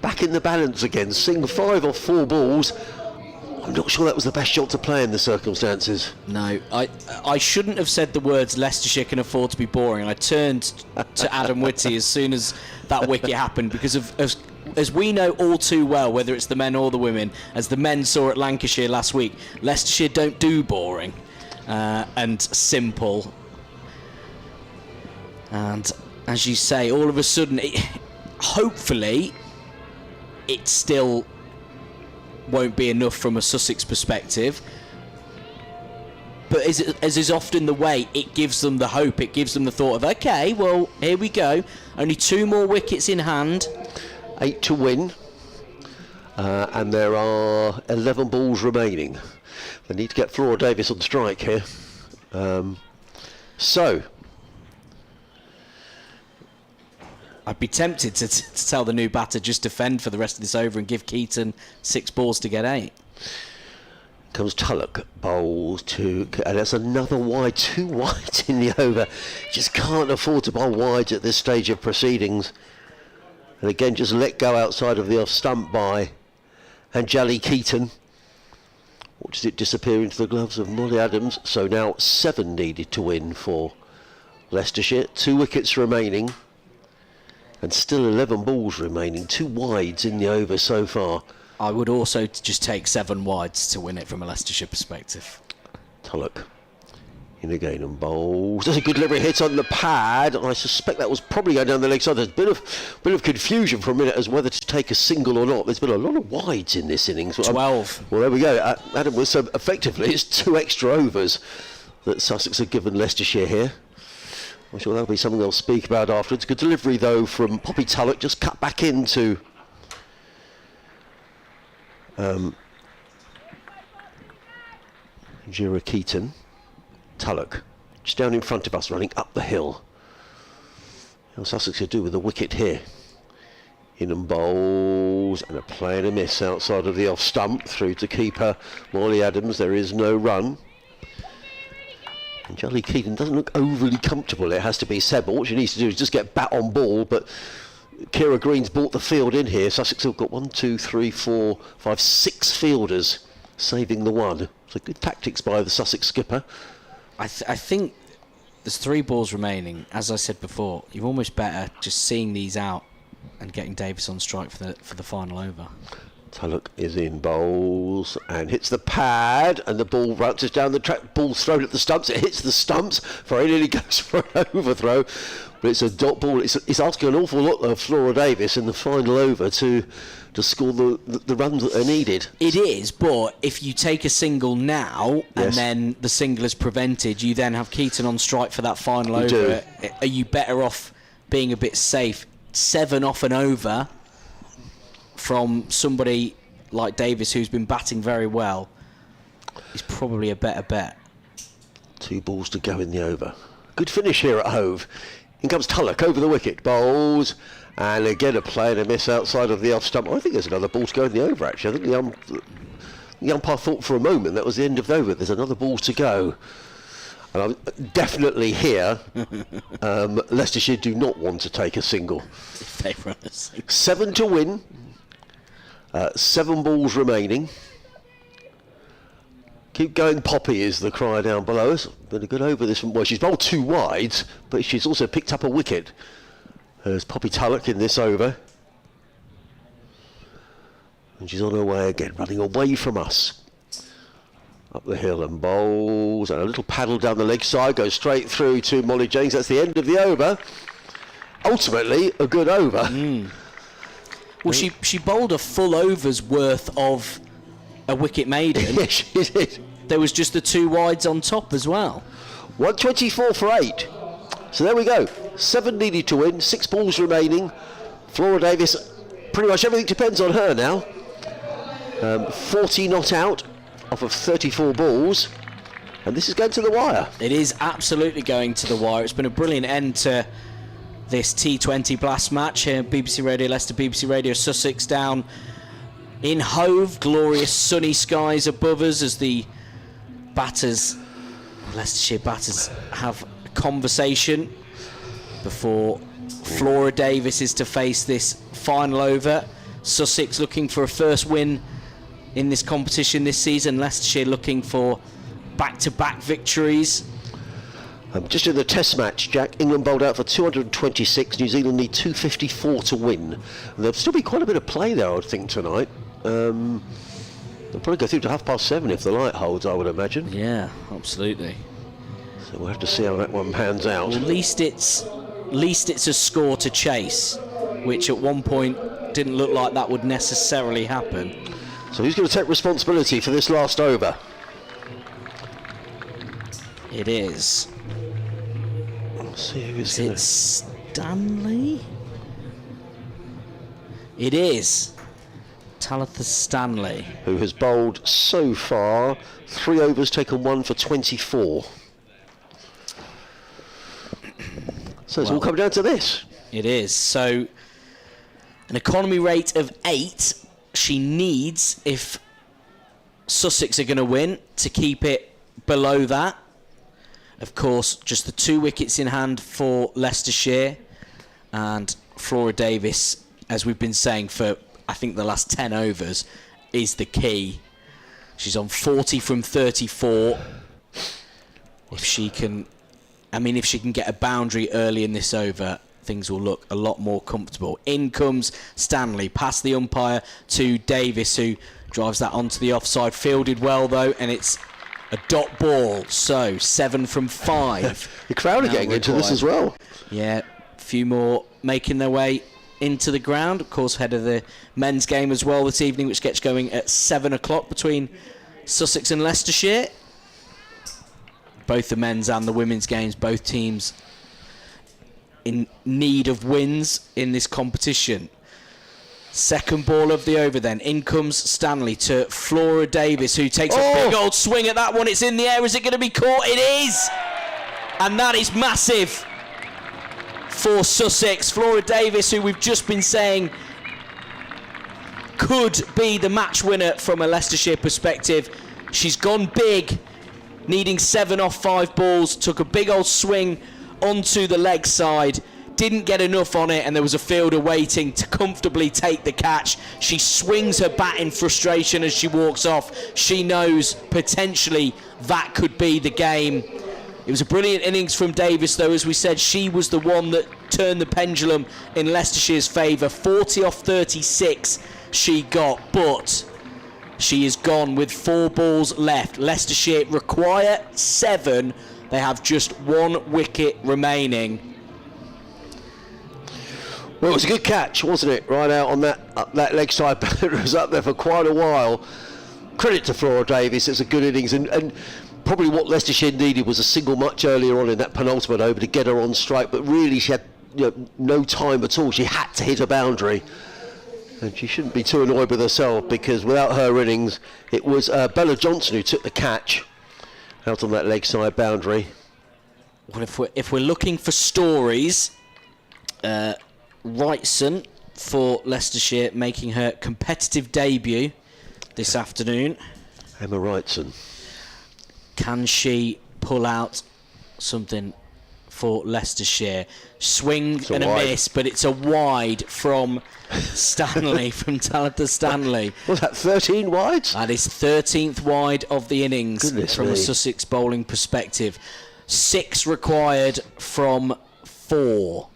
back in the balance again. Singh 5 off 4 balls. I'm not sure that was the best shot to play in the circumstances. No, I shouldn't have said the words Leicestershire can afford to be boring. I turned to Adam Whitty as soon as that wicket happened, because as we know all too well, whether it's the men or the women, as the men saw at Lancashire last week, Leicestershire don't do boring and simple. And as you say, all of a sudden, hopefully, it still won't be enough from a Sussex perspective. But as is often the way, it gives them the hope, it gives them the thought of, OK, well, here we go. Only 2 more wickets in hand. 8 to win. And there are 11 balls remaining. They need to get Flora Davis on strike here. So... I'd be tempted to tell the new batter just defend for the rest of this over and give Keaton 6 balls to get 8. Comes Tullock, bowls to... And that's another wide, 2 wides in the over. Just can't afford to bowl wides at this stage of proceedings. And again, just let go outside of the off stump by Anjali Keaton. Watches it disappear into the gloves of Molly Adams. So now 7 needed to win for Leicestershire. 2 wickets remaining. And still 11 balls remaining. 2 wides in the over so far. I would also just take 7 wides to win it from a Leicestershire perspective. Tullock in again and bowls. There's a good delivery hit on the pad. I suspect that was probably going down the leg side. There's a bit of confusion for a minute as whether to take a single or not. There's been a lot of wides in this innings. 12. Well, there we go. Adam was so effectively it's 2 extra overs that Sussex have given Leicestershire here. I'm sure that'll be something they'll speak about afterwards. Good delivery though from Poppy Tullock, just cut back into Jira Keaton. Tullock just down in front of us, running up the hill. How Sussex could do with a wicket here. In and bowls, and a play and a miss outside of the off stump through to keeper Molly Adams. There is no run. And Charlie Keaton doesn't look overly comfortable, it has to be said, but what she needs to do is just get bat on ball. But Kira Green's brought the field in here. Sussex have got 1, 2, 3, 4, 5, 6 fielders saving the one. So good tactics by the Sussex skipper. I think there's 3 balls remaining. As I said before, you're almost better just seeing these out and getting Davis on strike for the final over. Tullock is in bowls and hits the pad, and the ball bounces down the track. Ball's thrown at the stumps. It hits the stumps. Very nearly goes for an overthrow, but it's a dot ball. It's asking an awful lot of Flora Davis in the final over to score the runs that are needed. It is, but if you take a single now and then the single is prevented, you then have Keaton on strike for that final over. Are you better off being a bit safe? 7 off and over from somebody like Davis, who's been batting very well, is probably a better bet. 2 balls to go in the over. Good finish here at Hove. In comes Tullock over the wicket, bowls, and again a play and a miss outside of the off stump. I think there's another ball to go in the over, actually. I think the umpire thought for a moment that was the end of the over. There's another ball to go. And I'm definitely here. Leicestershire do not want to take a single. 7 to win. 7 balls remaining. Keep going, Poppy, is the cry down below us. Been a good over this one. Well, she's bowled 2 wides, but she's also picked up a wicket. There's Poppy Tullock in this over. And she's on her way again, running away from us. Up the hill and bowls, and a little paddle down the leg side, goes straight through to Molly James. That's the end of the over. Ultimately, a good over. Well, she bowled a full over's worth of a wicket maiden. Yes, she did. There was just the 2 wides on top as well. 124 for 8. So there we go. 7 needed to win, 6 balls remaining. Flora Davis, pretty much everything depends on her now. 40 not out off of 34 balls. And this is going to the wire. It is absolutely going to the wire. It's been a brilliant end to this T20 Blast match here, BBC Radio Leicester, BBC Radio Sussex, down in Hove. Glorious sunny skies above us as the batters, Leicestershire batters, have a conversation before Flora Davis is to face this final over. Sussex looking for a first win in this competition this season. Leicestershire looking for back-to-back victories. Just in the test match, Jack, England bowled out for 226. New Zealand need 254 to win. And there'll still be quite a bit of play there, I would think, tonight. They'll probably go through to 7:30 if the light holds, I would imagine. Yeah, absolutely. So we'll have to see how that one pans out. Well, at least it's a score to chase, which at one point didn't look like that would necessarily happen. So who's going to take responsibility for this last over? It is. Let's see who's Is going it Stanley? It is Talitha Stanley. who has bowled so far 3 overs, taken 1 for 24. So it's all come down to this. It is. So an economy rate of 8 she needs if Sussex are going to win to keep it below that. Of course, just the 2 wickets in hand for Leicestershire, and Flora Davis, as we've been saying for I think the last 10 overs, is the key. She's on 40 from 34. If she can get a boundary early in this over, things will look a lot more comfortable. In comes Stanley, past the umpire to Davis, who drives that onto the offside. Fielded well though, and it's a dot ball, so 7 from 5. The crowd are getting into this as well. Yeah, a few more making their way into the ground. Of course, ahead of the men's game as well this evening, which gets going at 7 o'clock between Sussex and Leicestershire. Both the men's and the women's games, both teams in need of wins in this competition. Second ball of the over then. In comes Stanley to Flora Davis, who takes a big old swing at that one. It's in the air. Is it going to be caught? It is! And that is massive for Sussex. Flora Davis, who we've just been saying could be the match winner from a Leicestershire perspective. She's gone big, needing 7 off 5 balls. Took a big old swing onto the leg side. Didn't get enough on it, and there was a fielder waiting to comfortably take the catch. She swings her bat in frustration as she walks off. She knows potentially that could be the game. It was a brilliant innings from Davis, though. As we said, she was the one that turned the pendulum in Leicestershire's favour. 40 off 36 she got, but she is gone with 4 balls left. Leicestershire require 7. They have just 1 wicket remaining. Well, it was a good catch, wasn't it? Right out on that leg side. It was up there for quite a while. Credit to Flora Davis. It's a good innings, and probably what Leicestershire needed was a single much earlier on in that penultimate over to get her on strike. But really, she had no time at all. She had to hit a boundary, and she shouldn't be too annoyed with herself, because without her innings, it was Bella Johnson who took the catch out on that leg side boundary. Well, if we're looking for stories. Wrightson for Leicestershire making her competitive debut this afternoon. Emma Wrightson. Can she pull out something for Leicestershire? Swing and a miss, but it's a wide from Stanley, from Talitha Stanley. Was that 13 wides? That is 13th wide of the innings. Goodness from me. a Sussex bowling perspective. 6 required from 4.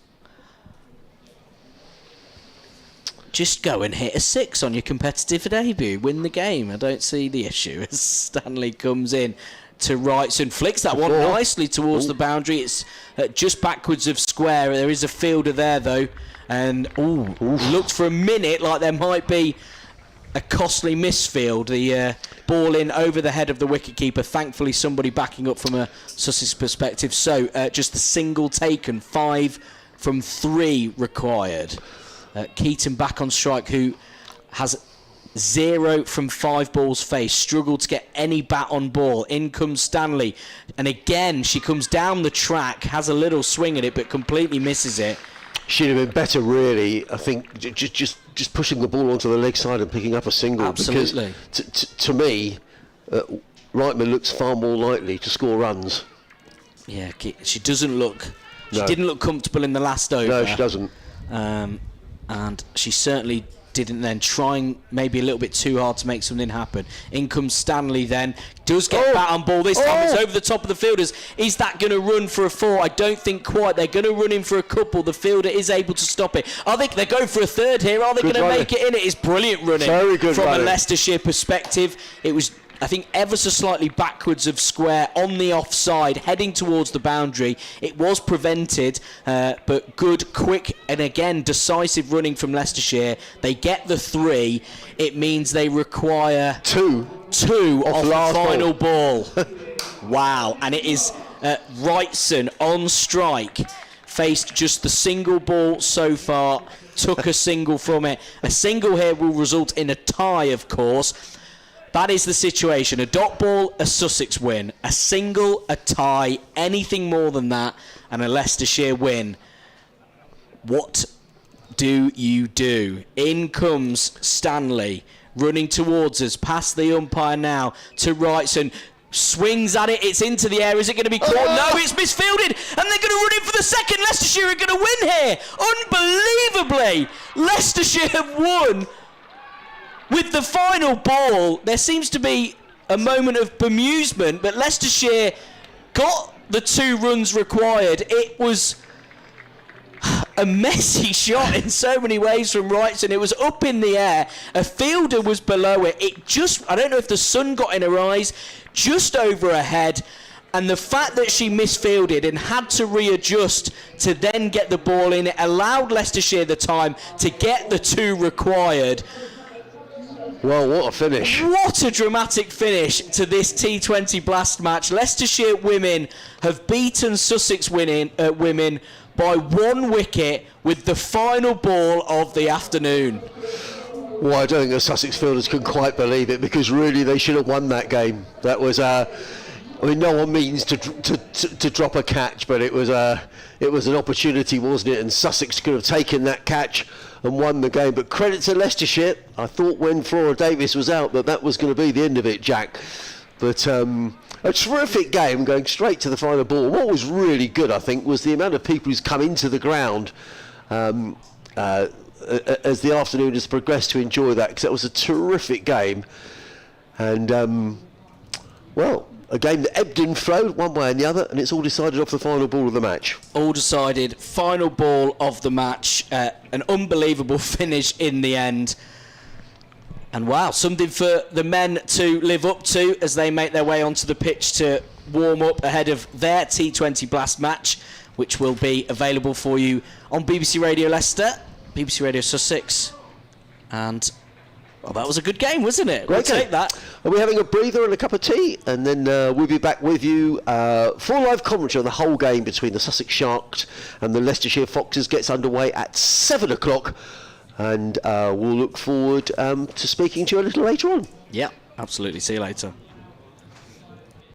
Just go and hit a 6 on your competitive debut. Win the game. I don't see the issue as Stanley comes in. to Wrightson. Flicks that one nicely towards the boundary. It's just backwards of square. There is a fielder there, though. And, looked for a minute like there might be a costly misfield. The ball in over the head of the wicketkeeper. Thankfully, somebody backing up from a Sussex perspective. So, just a single taken. 5 from 3 required. Keaton back on strike, who has 0 from 5 balls faced. Struggled to get any bat on ball. In comes Stanley. And again, she comes down the track, has a little swing at it, but completely misses it. Should have been better, really. I think just pushing the ball onto the leg side and picking up a single. Absolutely. Because to me, Reitman looks far more likely to score runs. Yeah, she doesn't look. She No. didn't look comfortable in the last over. No, she doesn't. And she certainly didn't then, trying maybe a little bit too hard to make something happen. In comes Stanley then, does get bat on ball. This time it's over the top of the fielders. Is that going to run for a 4? I don't think quite. They're going to run in for a couple. The fielder is able to stop it. I think they're going for a 3rd here. Are they going to make it in? It is brilliant running. Very good from running. a Leicestershire perspective. It was, I think, ever so slightly backwards of square on the offside, heading towards the boundary. It was prevented, but good, quick, and again, decisive running from Leicestershire. They get the 3. It means they require 2 off the final ball. Wow. And it is Wrightson on strike. Faced just the single ball so far. Took a single from it. A single here will result in a tie, of course. That is the situation. A dot ball, a Sussex win. A single, a tie. Anything more than that, and a Leicestershire win. What do you do? In comes Stanley, running towards us, past the umpire now to Wrightson. Swings at it, it's into the air. Is it going to be caught? No, it's misfielded, and they're going to run in for the second. Leicestershire are going to win here. Unbelievably, Leicestershire have won. With the final ball, there seems to be a moment of bemusement, but Leicestershire got the 2 runs required. It was a messy shot in so many ways from Wrightson. It was up in the air. A fielder was below it. It just, I don't know if the sun got in her eyes, just over her head. And the fact that she misfielded and had to readjust to then get the ball in, it allowed Leicestershire the time to get the 2 required. Well, what a finish. What a dramatic finish to this T20 Blast match. Leicestershire women have beaten Sussex women by 1 wicket with the final ball of the afternoon. Well, I don't think the Sussex fielders can quite believe it, because really they should have won that game. That was, I mean, no one means to drop a catch, but it was an opportunity, wasn't it? And Sussex could have taken that catch and won the game. But credit to Leicestershire. I thought when Flora Davis was out that was going to be the end of it, Jack. But a terrific game, going straight to the final ball. What was really good, I think, was the amount of people who's come into the ground as the afternoon has progressed to enjoy that, because that was a terrific game. And, well, a game that ebbed and flowed one way and the other, and it's all decided off the final ball of the match. All decided, final ball of the match. An unbelievable finish in the end. And wow, something for the men to live up to as they make their way onto the pitch to warm up ahead of their T20 Blast match, which will be available for you on BBC Radio Leicester, BBC Radio Sussex, and well, that was a good game, wasn't it? We'll take that. Are we having a breather and a cup of tea? And then we'll be back with you for live commentary on the whole game between the Sussex Sharks and the Leicestershire Foxes. Gets underway at 7 o'clock. And we'll look forward to speaking to you a little later on. Yeah, absolutely. See you later.